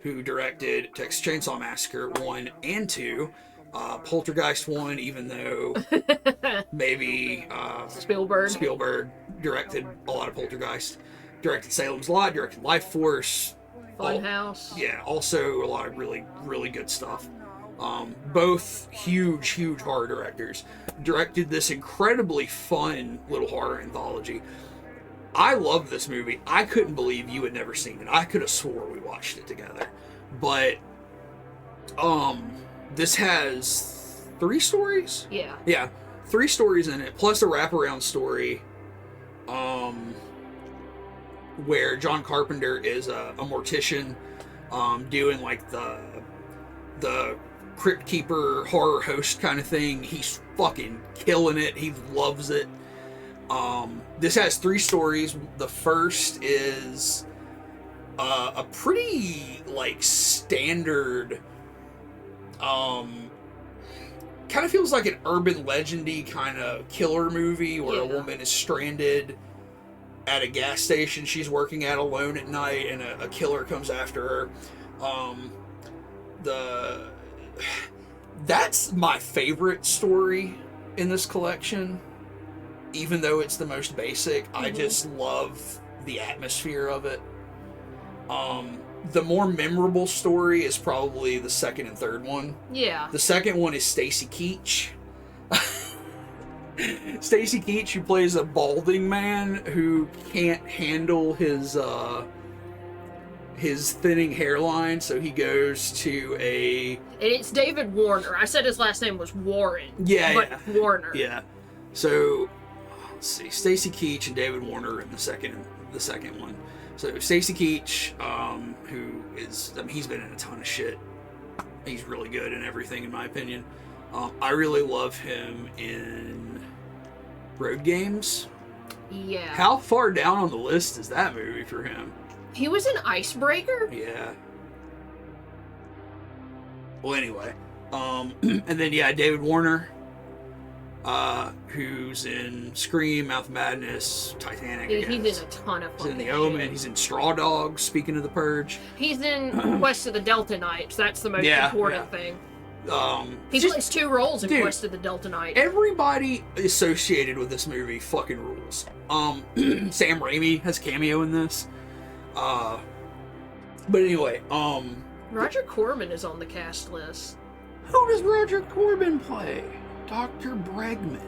who directed Texas Chainsaw Massacre 1 and 2, Poltergeist 1, even though maybe Spielberg directed a lot of Poltergeist, directed Salem's Lot, directed Life Force, Funhouse. Yeah, also a lot of really, really good stuff. Both huge horror directors. Directed this incredibly fun little horror anthology. I love this movie. I couldn't believe you had never seen it. I could have swore we watched it together. But, this has 3 stories? Yeah. Yeah, 3 stories in it, plus a wraparound story, where John Carpenter is a mortician, doing like the Crypt Keeper horror host kind of thing. He's fucking killing it. He loves it. This has 3 stories. The first is a pretty like standard, kind of feels like an urban legendy kind of killer movie where a woman is stranded at a gas station she's working at alone at night, and a killer comes after her. That's my favorite story in this collection, even though it's the most basic. I just love the atmosphere of it. The more memorable story is probably the second and third one. Yeah. The second one is Stacy Keach. Stacy Keach, who plays a balding man who can't handle his thinning hairline, so he goes to And it's David Warner. I said his last name was Warren. Yeah, but yeah. Warner. Yeah. So, let's see. Stacy Keach and David Warner in the second one. So Stacy Keach, who is, he's been in a ton of shit. He's really good in everything, in my opinion. I really love him in Road Games. Yeah. How far down on the list is that movie for him? He was in Icebreaker? Yeah. Well, anyway. And then, yeah, David Warner, who's in Scream, Mouth of Madness, Titanic. Dude, he's in a ton of He's in fucking The Omen. shit. He's in Straw Dogs, speaking of The Purge. He's in Quest of the Delta Knights. That's the most important thing. He plays 2 roles in Quest of the Delta Knights. Everybody associated with this movie fucking rules. Sam Raimi has a cameo in this. But anyway, Roger Corman is on the cast list. who does Roger Corman play? Dr. Bregman.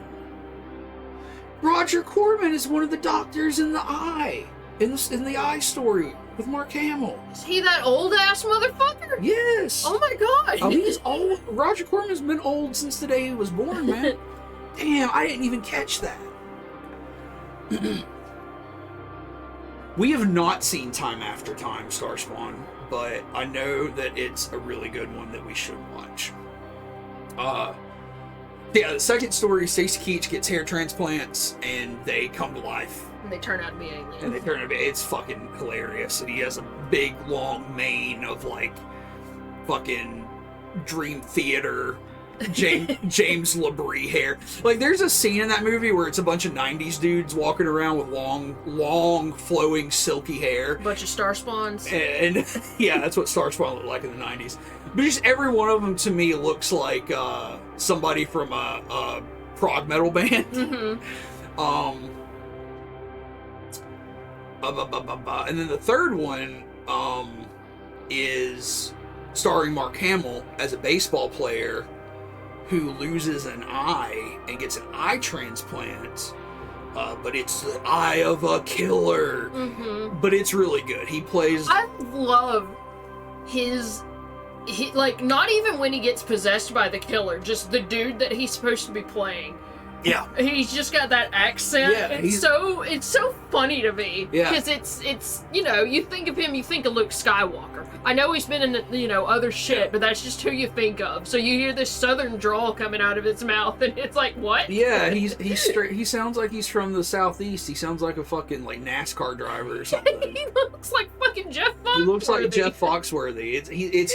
Roger Corman is one of the doctors in The Eye, in the Eye story with Mark Hamill. Is he that old ass motherfucker? Yes. Oh my god. Oh, he's old. Roger Corman's been old since the day he was born, man. Damn, I didn't even catch that. We have not seen Time After Time, Starspawn, but I know that it's a really good one that we should watch. Yeah, the second story, Stacy Keach gets hair transplants, and they come to life. And they turn out to be aliens. And they turn out to be, it's fucking hilarious. And he has a big, long mane of, like, fucking Dream Theater James LaBrie hair. Like, there's a scene in that movie where it's a bunch of 90s dudes walking around with long, flowing, silky hair. Bunch of star spawns. And yeah, that's what Starspawn looked like in the 90s. But just every one of them to me looks like somebody from a prog metal band. Mm-hmm. And then the third one is starring Mark Hamill as a baseball player who loses an eye and gets an eye transplant. But it's the eye of a killer. Mm-hmm. But it's really good. He plays... I love like, not even when he gets possessed by the killer, just the dude that he's supposed to be playing. Yeah. He's just got that accent. Yeah, it's so funny to me. Yeah. Because it's you know, you think of him, you think of Luke Skywalker. I know he's been in, you know, other shit, but that's just who you think of. So you hear this southern drawl coming out of his mouth, and it's like, what? Yeah, he's straight. He sounds like he's from the southeast. He sounds like a fucking like NASCAR driver or something. He looks like fucking Jeff Foxworthy. He looks like Jeff Foxworthy.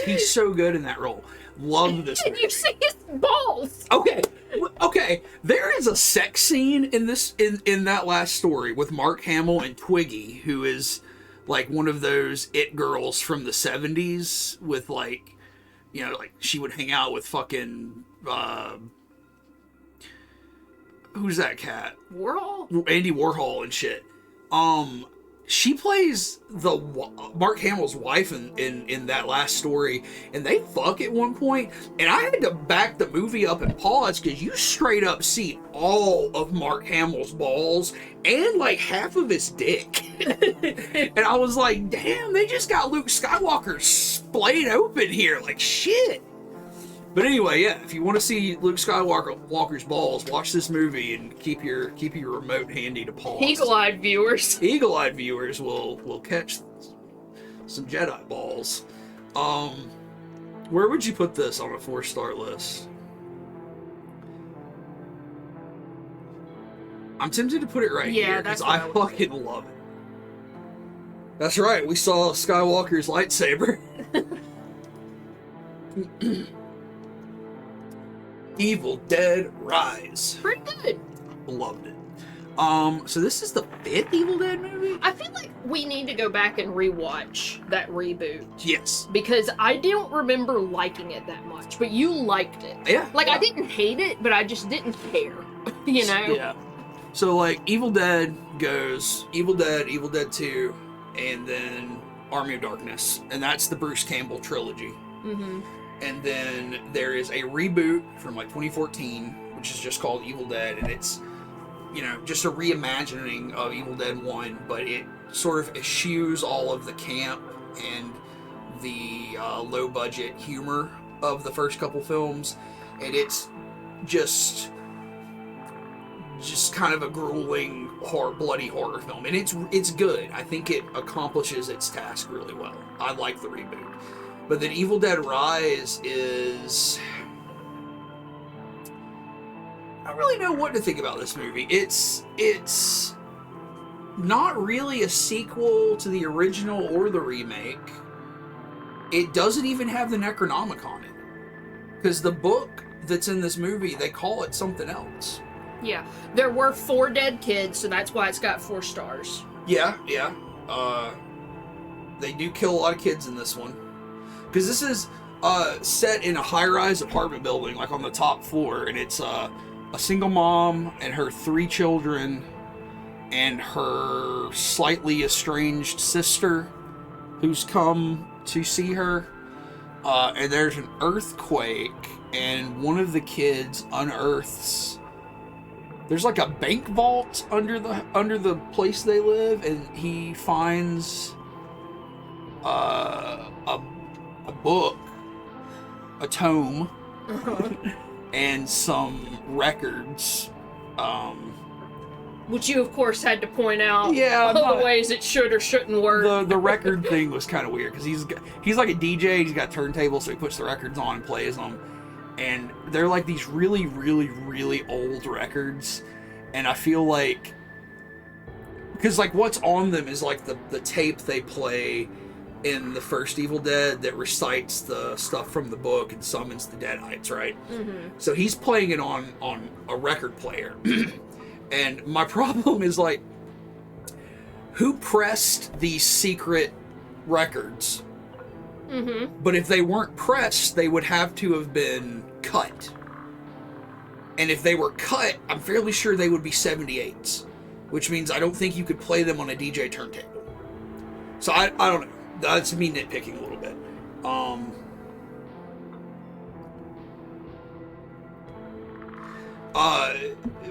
He's so good in that role. Love this And movie. you see his balls. Okay. There is a sex scene in this in that last story with Mark Hamill and Twiggy, who is like one of those it girls from the 70s with, like, you know, like she would hang out with fucking who's that cat? Warhol? Andy Warhol and shit. She plays Mark Hamill's wife in that last story, and they fuck at one point, and I had to back the movie up and pause because you straight up see all of Mark Hamill's balls and like half of his dick. And I was like, damn, they just got Luke Skywalker splayed open here, like shit. But anyway, yeah, if you want to see Luke Skywalker's balls, watch this movie and keep your remote handy to pause. Eagle-eyed viewers. Eagle-eyed viewers will catch some Jedi balls. Where would you put this on a 4-star list? I'm tempted to put it right here because that's what I fucking love it. That's right, we saw Skywalker's lightsaber. Evil Dead Rise. Pretty good. Loved it. So this is the 5th Evil Dead movie? I feel like we need to go back and rewatch that reboot. Yes. Because I don't remember liking it that much, but you liked it. Yeah. Like, yeah. I didn't hate it, but I just didn't care. You know? Yeah. So, like, Evil Dead goes Evil Dead 2, and then Army of Darkness. And that's the Bruce Campbell trilogy. Mm-hmm. And then there is a reboot from, like, 2014, which is just called Evil Dead, and it's, you know, just a reimagining of Evil Dead 1, but it sort of eschews all of the camp and the low-budget humor of the first couple films, and it's just kind of a grueling, bloody horror film, and it's good. I think it accomplishes its task really well. I like the reboot. But then Evil Dead Rise is... I don't really know what to think about this movie. It's not really a sequel to the original or the remake. It doesn't even have the Necronomicon in it. Because the book that's in this movie, they call it something else. Yeah. There were 4 dead kids, so that's why it's got 4 stars. Yeah. They do kill a lot of kids in this one. Because this is set in a high-rise apartment building, like on the top floor, and it's a single mom and her 3 children and her slightly estranged sister who's come to see her. And there's an earthquake, and one of the kids unearths... There's like a bank vault under the place they live, and he finds a book, a tome, and some records. Which you, of course, had to point out Yeah, all the ways it should or shouldn't work. The record thing was kind of weird because he's like a DJ. He's got turntables, so he puts the records on and plays them. and they're like these really, really, really old records, and I feel like, because like what's on them is like the tape they play in the first Evil Dead that recites the stuff from the book and summons the Deadites, right? Mm-hmm. So he's playing it on a record player. And my problem is like, who pressed these secret records? Mm-hmm. But if they weren't pressed, they would have to have been cut. And if they were cut, I'm fairly sure they would be 78s, which means I don't think you could play them on a DJ turntable. So I don't know. That's me nitpicking a little bit.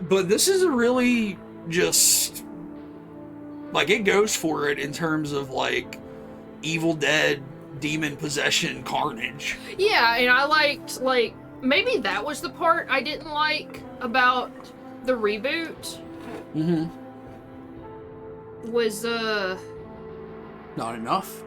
But this is a really just, like, it goes for it in terms of like Evil Dead, demon possession, carnage. Yeah, and I liked, like, maybe that was the part I didn't like about the reboot. Mm-hmm. Was, Not enough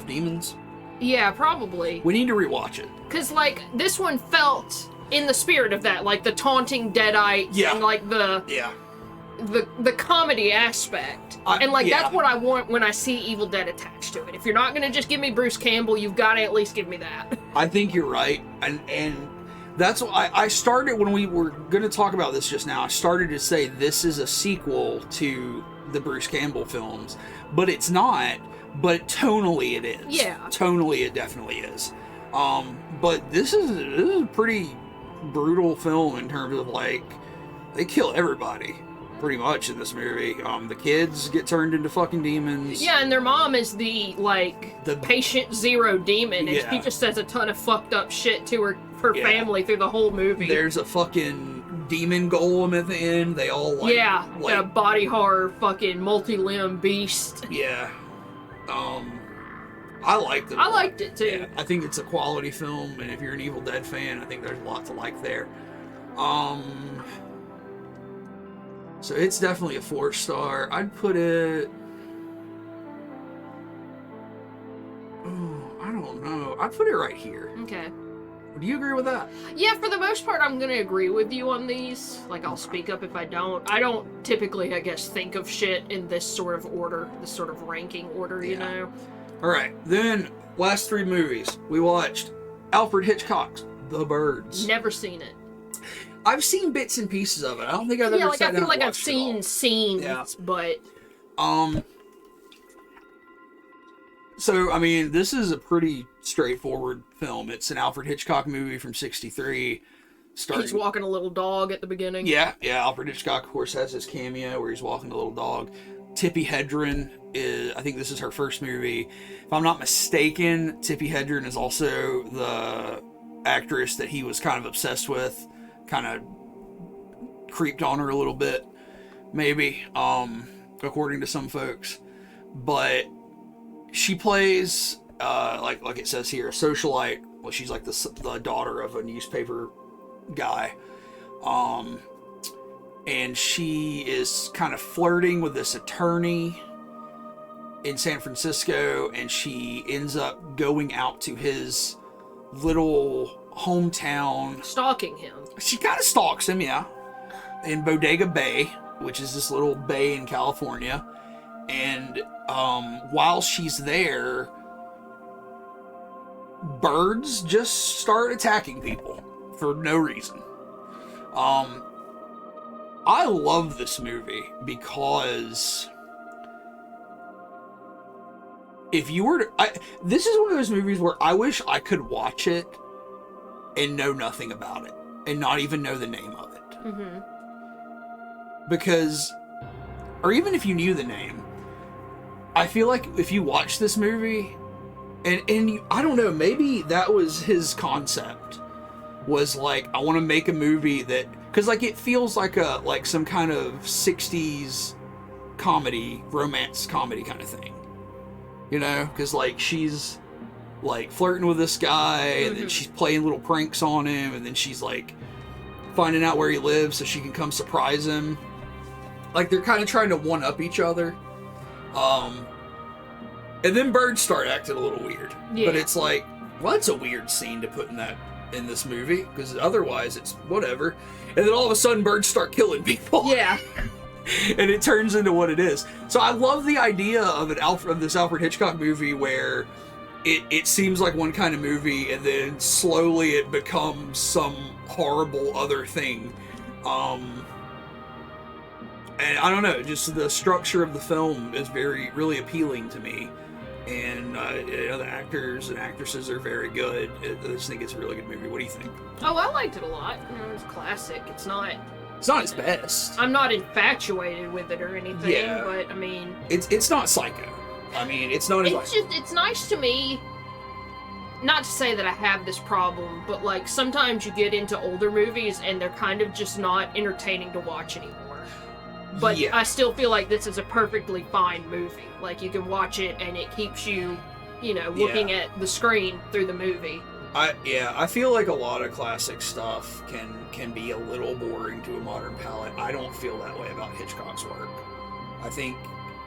demons. yeah, probably. We need to rewatch it. Because, like, this one felt in the spirit of that, like, the taunting Deadites Yeah. and, like, the comedy aspect. And, like, that's what I want when I see Evil Dead attached to it. If you're not gonna just give me Bruce Campbell, you've got to at least give me that. I think you're right, and that's what I started when we were going to talk about this just now. I started to say this is a sequel to the Bruce Campbell films, but it's not. But tonally, it is. Yeah. Tonally, it definitely is. But this is a pretty brutal film in terms of, like, they kill everybody pretty much in this movie. The kids get turned into fucking demons. Yeah, and their mom is the patient zero demon, and she just says a ton of fucked up shit to her family through the whole movie. There's a fucking demon golem at the end. They all like a body horror fucking multi-limb beast. Yeah. I liked it. I liked it too. Yeah, I think it's a quality film, and if you're an Evil Dead fan, I think there's a lot to like there. So it's definitely a 4-star. I'd put it. Oh, I don't know. I'd put it right here. Okay. Do you agree with that? Yeah, for the most part, I'm gonna agree with you on these. Like, I'll speak up if I don't. I don't typically, I guess, think of shit in this sort of order, this sort of ranking order, you know? Alright, then, last 3 movies. We watched Alfred Hitchcock's The Birds. Never seen it. I've seen bits and pieces of it. I don't think I've ever sat down and watched it all. I've seen scenes, but... So, I mean, this is a pretty straightforward film. It's an Alfred Hitchcock movie from '63. He's walking a little dog at the beginning. Yeah. Alfred Hitchcock, of course, has his cameo where he's walking a little dog. Tippi Hedren I think this is her first movie. If I'm not mistaken, Tippi Hedren is also the actress that he was kind of obsessed with, kind of creeped on her a little bit, maybe, according to some folks. But she plays, like it says here, a socialite. Well, she's like the daughter of a newspaper guy. And she is kind of flirting with this attorney in San Francisco, and she ends up going out to his little hometown. Stalking him. She kind of stalks him, yeah. In Bodega Bay, which is this little bay in California. And while she's there, birds just start attacking people for no reason. I love this movie because if you were to... this is one of those movies where I wish I could watch it and know nothing about it and not even know the name of it. Mm-hmm. Because... Or even if you knew the name, I feel like if you watch this movie, and you, I don't know, maybe that was his concept, was like, I want to make a movie that, because like it feels like some kind of 60s comedy, romance comedy kind of thing, you know, because like she's like flirting with this guy, and then she's playing little pranks on him, and then she's like finding out where he lives so she can come surprise him. Like they're kind of trying to one up each other. And then birds start acting a little weird. Yeah. But it's like, well, that's a weird scene to put in that in this movie, because otherwise it's whatever. And then all of a sudden birds start killing people. Yeah. And it turns into what it is. So I love the idea of this Alfred Hitchcock movie where it seems like one kind of movie and then slowly it becomes some horrible other thing. And I don't know, just the structure of the film is really appealing to me. And the actors and actresses are very good. I just think it's a really good movie. What do you think? Oh, I liked it a lot. It's classic. It's not its best. I'm not infatuated with it or anything, Yeah. but I mean, It's not Psycho. I mean, it's not. it's nice to me. Not to say that I have this problem, but like sometimes you get into older movies and they're kind of just not entertaining to watch anymore. But Yeah. I still feel like this is a perfectly fine movie. Like you can watch it and it keeps you, looking at the screen through the movie. I feel like a lot of classic stuff can be a little boring to a modern palate. I don't feel that way about Hitchcock's work. I think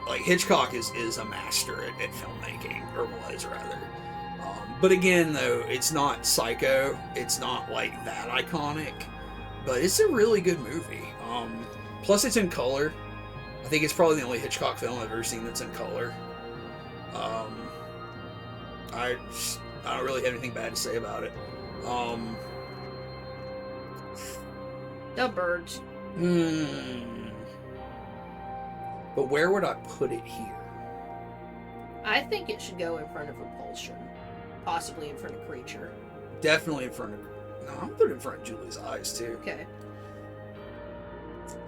like Hitchcock is a master at filmmaking, or was rather. But again, though, it's not Psycho. It's not like that iconic, but it's a really good movie. Plus, it's in color. I think it's probably the only Hitchcock film I've ever seen that's in color. I don't really have anything bad to say about it. The birds. But where would I put it here? I think it should go in front of Repulsion. Possibly in front of Creature. Definitely in front of... No, I'm put it in front of Julie's Eyes, too. Okay.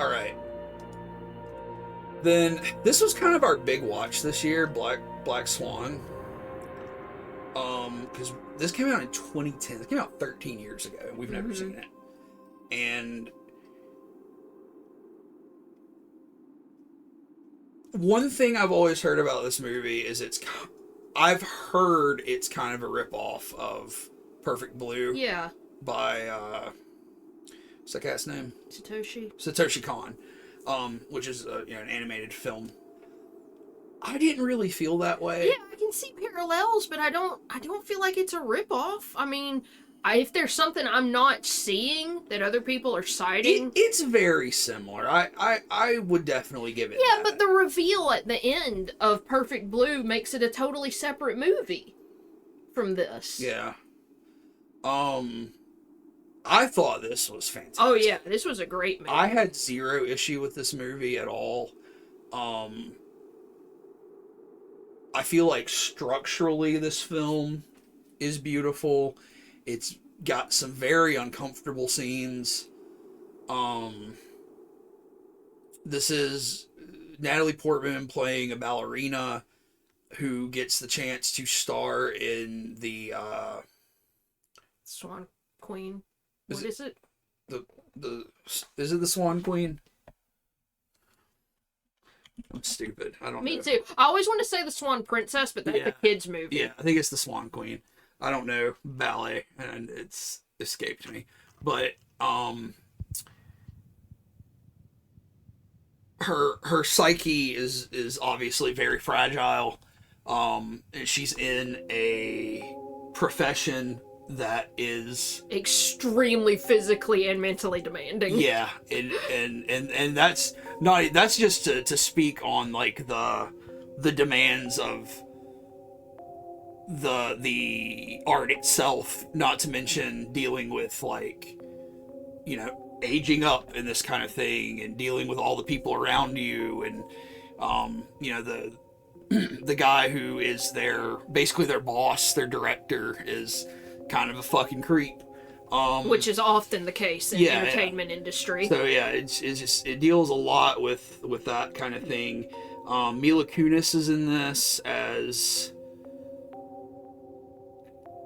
Alright. Then, this was kind of our big watch this year, Black Swan. Because this came out in 2010. It came out 13 years ago. We've never seen it. And one thing I've always heard about this movie is I've heard it's kind of a ripoff of Perfect Blue. Yeah. By what's that cat's name? Satoshi Kon, which is an animated film. I didn't really feel that way. Yeah, I can see parallels, but I don't feel like it's a ripoff. I mean, if there's something I'm not seeing that other people are citing, It's very similar. I would definitely give it. Yeah, that. but the reveal at the end of Perfect Blue makes it a totally separate movie from this. Yeah. I thought this was fantastic. Oh yeah, this was a great movie. I had zero issue with this movie at all. I feel like structurally this film is beautiful. It's got some very uncomfortable scenes. This is Natalie Portman playing a ballerina who gets the chance to star in the Swan Queen. Is What is it? Is it the Swan Queen? I'm stupid. I don't know. Me too. I always want to say the Swan Princess, but that's a kid's movie. Yeah, I think it's the Swan Queen. I don't know ballet, and it's escaped me. But her psyche is obviously very fragile. And she's in a profession that is extremely physically and mentally demanding. Yeah, and that's just to speak on like the demands of the art itself, not to mention dealing with like aging up and this kind of thing, and dealing with all the people around you, and the guy who is basically their boss, their director, is kind of a fucking creep. Which is often the case in the entertainment industry. So yeah, it deals a lot with that kind of thing. Mila Kunis is in this as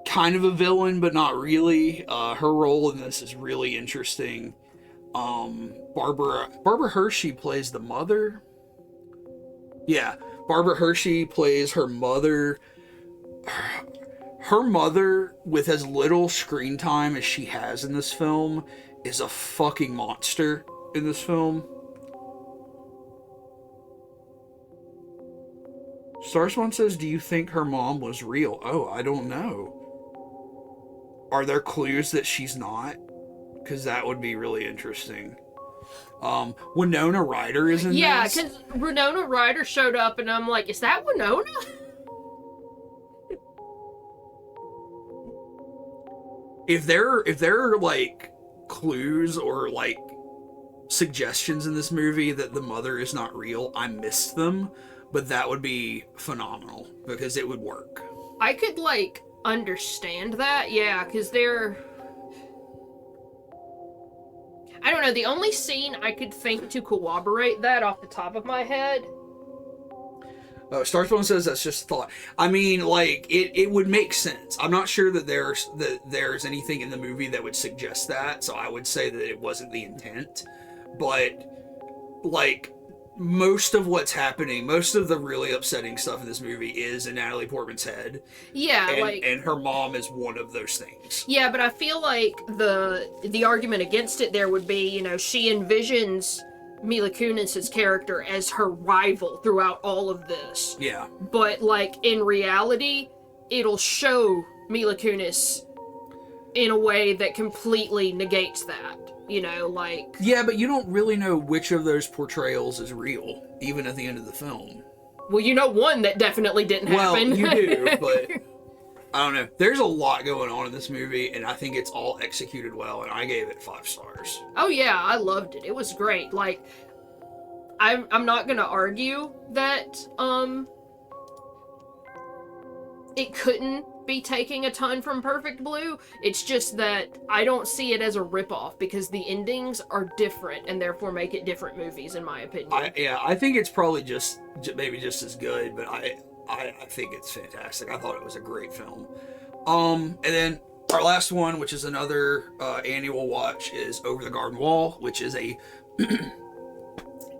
kind of a villain, but not really. Her role in this is really interesting. Barbara Hershey plays the mother. Yeah, Barbara Hershey plays her mother. Her mother, with as little screen time as she has in this film, is a fucking monster in this film. Starspawn says, do you think her mom was real? Oh, I don't know. are there clues that she's not? Because that would be really interesting. Winona Ryder is in Yeah, this. because Winona Ryder showed up, and I'm like, is that Winona? If there are like clues or like suggestions in this movie that the mother is not real, I missed them, but that would be phenomenal because it would work. I could, like, understand that, yeah, because they're... I don't know, the only scene I could think to corroborate that off the top of my head... Starspawn says that's just thought. I mean, like, it would make sense. I'm not sure that there's anything in the movie that would suggest that, so I would say that it wasn't the intent. But, like, most of what's happening, most of the really upsetting stuff in this movie is in Natalie Portman's head. Yeah, and her mom is one of those things. Yeah, but I feel like the argument against it there would be, you know, she envisions Mila Kunis's character as her rival throughout all of this. Yeah. But, like, in reality, it'll show Mila Kunis in a way that completely negates that. You know, like... Yeah, but you don't really know which of those portrayals is real, even at the end of the film. Well, you know one that definitely didn't happen. Well, you do, but... I don't know. There's a lot going on in this movie, and I think it's all executed well, and I gave it 5 stars. Oh yeah, I loved it. It was great. Like, I'm not gonna argue that, it couldn't be taking a ton from Perfect Blue. It's just that I don't see it as a ripoff because the endings are different and therefore make it different movies, in my opinion. I think it's probably maybe just as good, but I think it's fantastic. I thought it was a great film. And then our last one, which is another annual watch, is Over the Garden Wall, which is a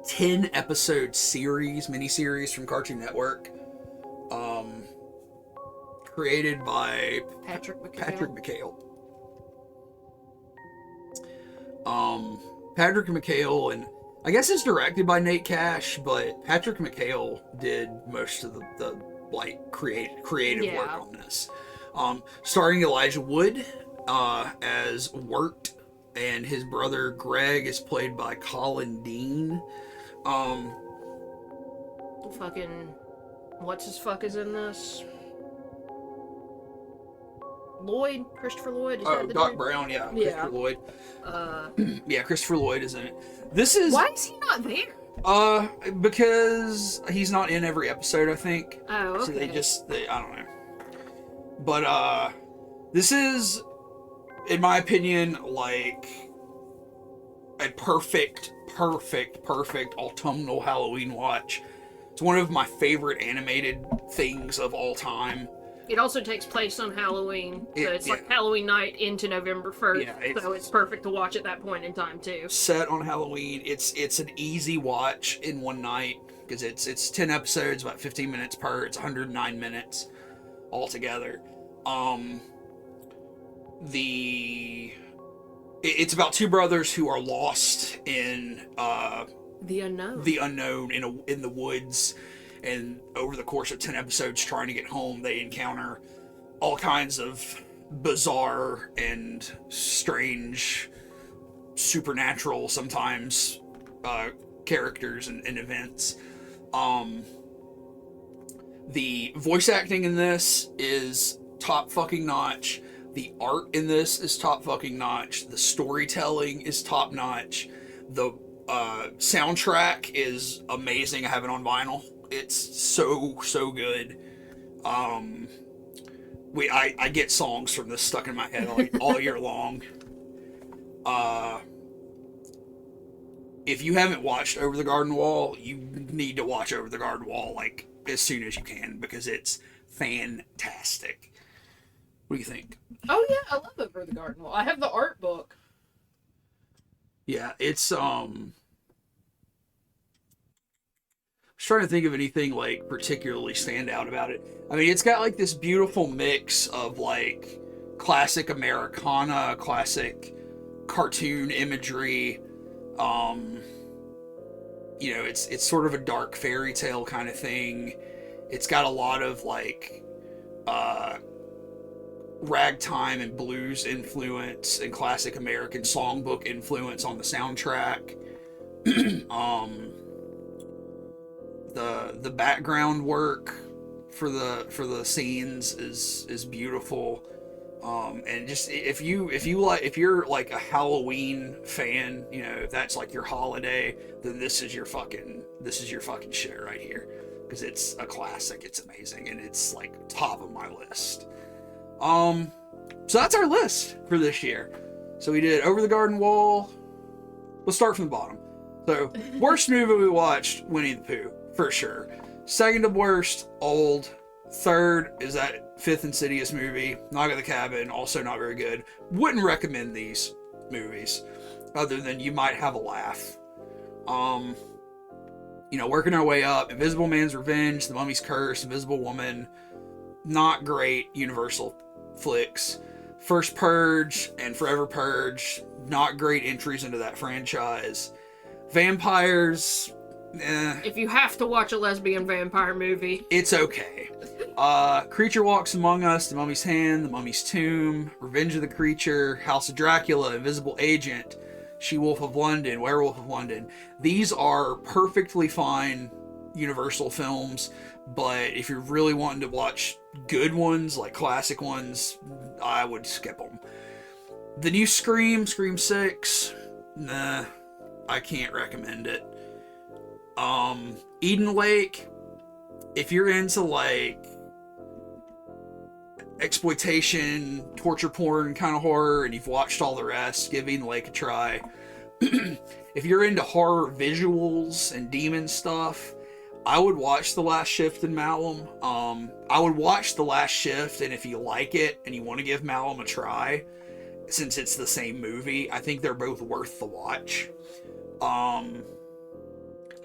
10-episode miniseries from Cartoon Network. Created by Patrick McHale. Patrick McHale, and I guess it's directed by Nate Cash, but Patrick McHale did most of the like creative work on this. Starring Elijah Wood as Wirt, and his brother Greg is played by Colin Dean. Fucking what's his fuck is in this? Lloyd, Christopher Lloyd. Is that the Doc dude? Brown, yeah. Yeah. Christopher Lloyd. Yeah, Christopher Lloyd is in it. This is Why is he not there? because he's not in every episode, I think. Oh, okay. So they I don't know. But this is, in my opinion, like a perfect autumnal Halloween watch. It's one of my favorite animated things of all time. It also takes place on Halloween, so it's like Halloween night into November 1st, so it's perfect to watch at that point in time, too. Set on Halloween. It's an easy watch in one night, because it's 10 episodes, about 15 minutes per. It's 109 minutes altogether. It's about two brothers who are lost in the unknown in the woods. And over the course of 10 episodes trying to get home, they encounter all kinds of bizarre and strange, supernatural, sometimes, characters and events. The voice acting in this is top fucking notch. The art in this is top fucking notch. The storytelling is top notch. The soundtrack is amazing. I have it on vinyl. It's so good. I get songs from this stuck in my head all year long. If you haven't watched Over the Garden Wall, you need to watch Over the Garden Wall like as soon as you can, because it's fantastic. What do you think? Oh yeah, I love Over the Garden Wall. I have the art book. Yeah, it's trying to think of anything like particularly stand out about it. I mean, it's got like this beautiful mix of like classic Americana, classic cartoon imagery. You know, it's sort of a dark fairy tale kind of thing. It's got a lot of like ragtime and blues influence and classic American songbook influence on the soundtrack. The background work for the scenes is beautiful. And just if you're like a Halloween fan, you know, if that's like your holiday, then this is your fucking shit right here, because it's a classic. It's amazing, and it's like top of my list. So that's our list for this year. So we did Over the Garden Wall. Let's start from the bottom. So worst movie we watched, Winnie the Pooh, for sure. Second to worst, Old. Third is that fifth Insidious movie, Knock at the Cabin, also not very good. Wouldn't recommend these movies, other than you might have a laugh. You know, working our way up, Invisible Man's Revenge, The Mummy's Curse, Invisible Woman, not great Universal flicks. First Purge and Forever Purge, not great entries into that franchise. Vampires, If you have to watch a lesbian vampire movie, it's okay. Creature Walks Among Us, The Mummy's Hand, The Mummy's Tomb, Revenge of the Creature, House of Dracula, Invisible Agent, She-Wolf of London, Werewolf of London. These are perfectly fine Universal films, but if you're really wanting to watch good ones, like classic ones, I would skip them. The new Scream 6, nah, I can't recommend it. Eden Lake, if you're into like exploitation, torture porn kind of horror, and you've watched all the rest, give Eden Lake a try. If you're into horror visuals and demon stuff, I would watch The Last Shift in Malum. I would watch The Last Shift, and if you like it and you want to give Malum a try, since it's the same movie, I think they're both worth the watch. I'm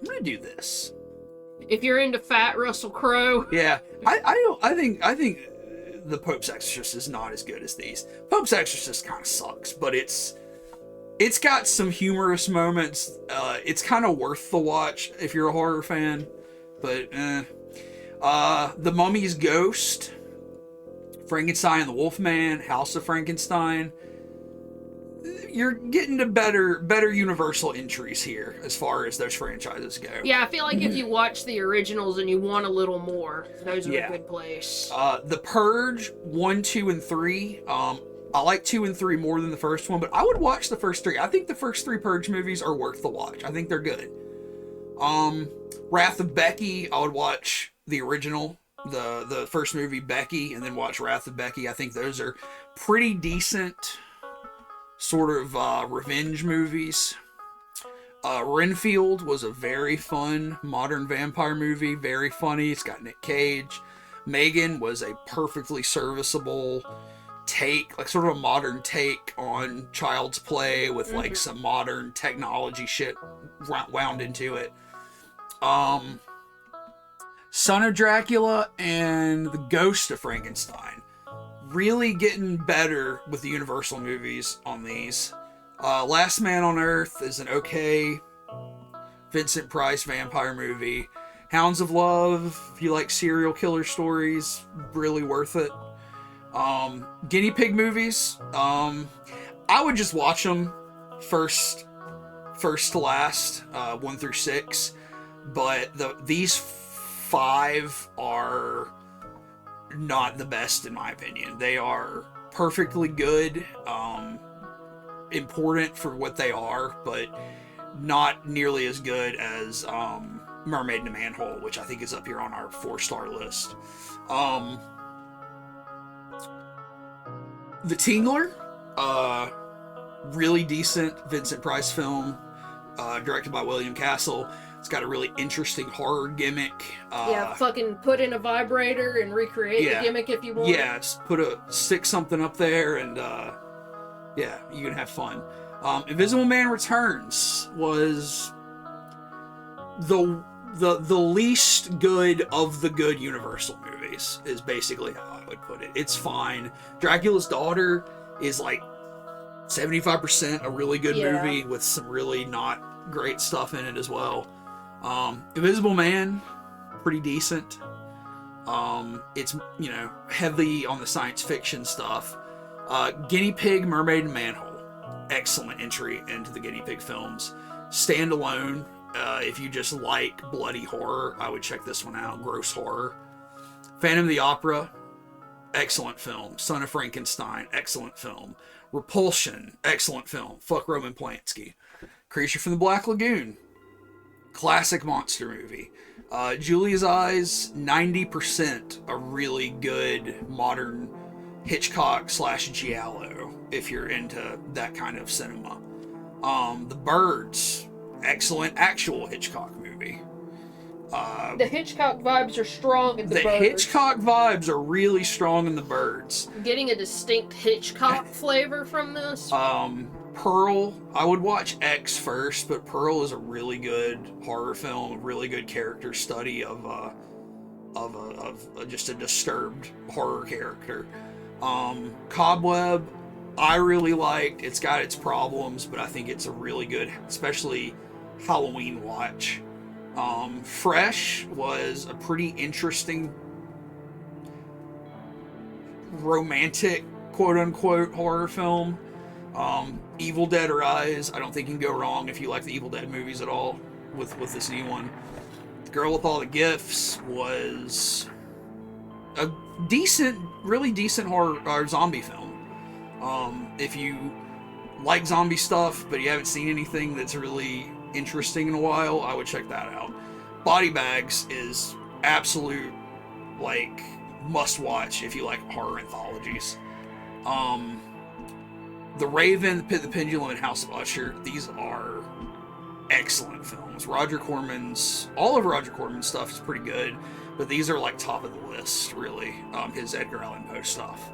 gonna do this. if you're into fat Russell Crowe, Yeah, I think the Pope's Exorcist is not as good as these. Pope's Exorcist kind of sucks, but it's got some humorous moments. It's kind of worth the watch if you're a horror fan. But The Mummy's Ghost, Frankenstein and the Wolfman, House of Frankenstein. You're getting to better Universal entries here as far as those franchises go. yeah, I feel like if you watch the originals and you want a little more, those are a good place. The Purge 1, 2, and 3. I like 2 and 3 more than the first one, but I would watch the first 3. I think the first 3 Purge movies are worth the watch. I think they're good. Wrath of Becky, I would watch the original, the first movie, Becky, and then watch Wrath of Becky. I think those are pretty decent sort of revenge movies. Renfield was a very fun modern vampire movie, very funny. It's got Nick Cage. Megan was a perfectly serviceable take, like sort of a modern take on Child's Play with like some modern technology shit wound into it. Son of Dracula and The Ghost of Frankenstein. Really getting better with the Universal movies on these. Last Man on Earth is an okay Vincent Price vampire movie. Hounds of Love, if you like serial killer stories, really worth it. Guinea pig movies, I would just watch them first to last, 1 through 6. But these 5 are not the best in my opinion. They are perfectly good, important for what they are, but not nearly as good as Mermaid in a Manhole, which I think is up here on our 4-star list. The Tingler, really decent Vincent Price film, directed by William Castle. It's got a really interesting horror gimmick. Fucking put in a vibrator and recreate the gimmick if you want. Yeah, just stick something up there and you can have fun. Invisible Man Returns was the least good of the good Universal movies, is basically how I would put it. It's fine. Dracula's Daughter is like 75% a really good movie with some really not great stuff in it as well. Invisible Man, pretty decent. It's, you know, heavy on the science fiction stuff. Guinea Pig, Mermaid, and Manhole. Excellent entry into the Guinea Pig films. Standalone, if you just like bloody horror, I would check this one out. Gross horror. Phantom of the Opera, excellent film. Son of Frankenstein, excellent film. Repulsion, excellent film. Fuck Roman Polanski. Creature from the Black Lagoon, classic monster movie. Julia's Eyes, 90% a really good modern Hitchcock / Giallo, if you're into that kind of cinema. The Birds, excellent actual Hitchcock movie. The Hitchcock vibes are strong in the Birds. Hitchcock vibes are really strong in The Birds. I'm getting a distinct Hitchcock flavor from this. Pearl, I would watch X first, but Pearl is a really good horror film, a really good character study of just a disturbed horror character. Cobweb, I really liked. It's got its problems, but I think it's a really good, especially Halloween watch. Fresh was a pretty interesting romantic quote-unquote horror film. Evil Dead Rise, I don't think you can go wrong if you like the Evil Dead movies at all with this new one. The Girl with All the Gifts was a decent, really decent horror or zombie film. If you like zombie stuff but you haven't seen anything that's really interesting in a while, I would check that out. Body Bags is absolute, like, must watch if you like horror anthologies. The Raven, The Pit, the Pendulum, and House of Usher, these are excellent films. All of Roger Corman's stuff is pretty good, but these are like top of the list, really. His Edgar Allan Poe stuff.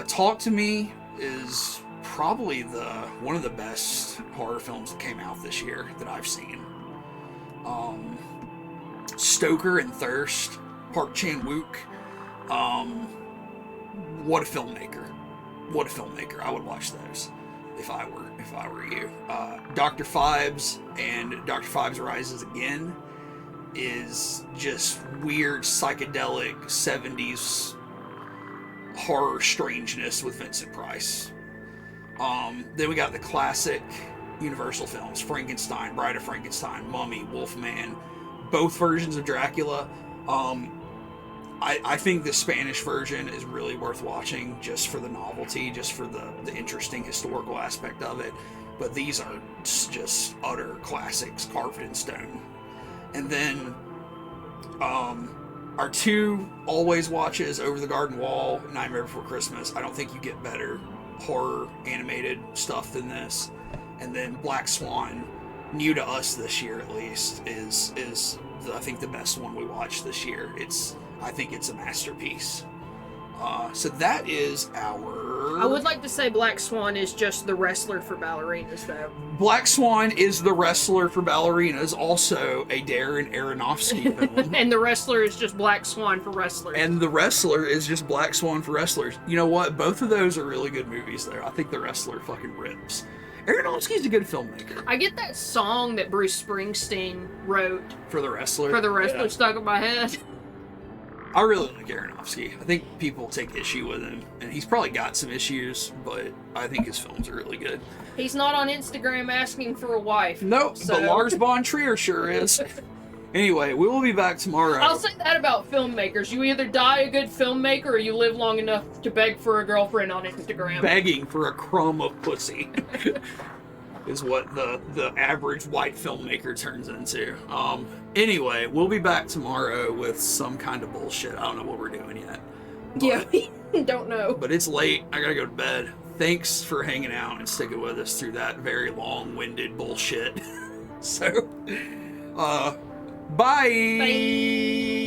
Talk to Me is probably one of the best horror films that came out this year that I've seen. Stoker and Thirst, Park Chan-wook. What a filmmaker. What a filmmaker. I would watch those if I were you. Dr. Phibes and Dr. Phibes Rises Again is just weird psychedelic 70s horror strangeness with Vincent Price. Then we got the classic Universal films, Frankenstein, Bride of Frankenstein, Mummy, Wolfman, both versions of Dracula. I think the Spanish version is really worth watching just for the novelty, just for the interesting historical aspect of it. But these are just utter classics carved in stone. And then our two always watches, Over the Garden Wall, Nightmare Before Christmas. I don't think you get better horror animated stuff than this. And then Black Swan, new to us this year at least, is I think the best one we watched this year. I think it's a masterpiece. So that is our... I would like to say Black Swan is just the wrestler for ballerinas, though. Black Swan is the wrestler for ballerinas, also a Darren Aronofsky film. And the wrestler is just Black Swan for wrestlers. And the wrestler is just Black Swan for wrestlers. You know what? Both of those are really good movies, though. I think the wrestler fucking rips. Aronofsky's a good filmmaker. I get that song that Bruce Springsteen wrote For the wrestler? yeah. Stuck in my head. I really like Aronofsky. I think people take issue with him, and he's probably got some issues, but I think his films are really good. He's not on Instagram asking for a wife. Nope, so. but Lars von Trier sure is. Anyway, we will be back tomorrow. I'll say that about filmmakers. You either die a good filmmaker or you live long enough to beg for a girlfriend on Instagram. Begging for a crumb of pussy is what the average white filmmaker turns into. Anyway, we'll be back tomorrow with some kind of bullshit. I don't know what we're doing yet. Yeah, don't know. But it's late. I gotta go to bed. Thanks for hanging out and sticking with us through that very long-winded bullshit. So, bye! Bye!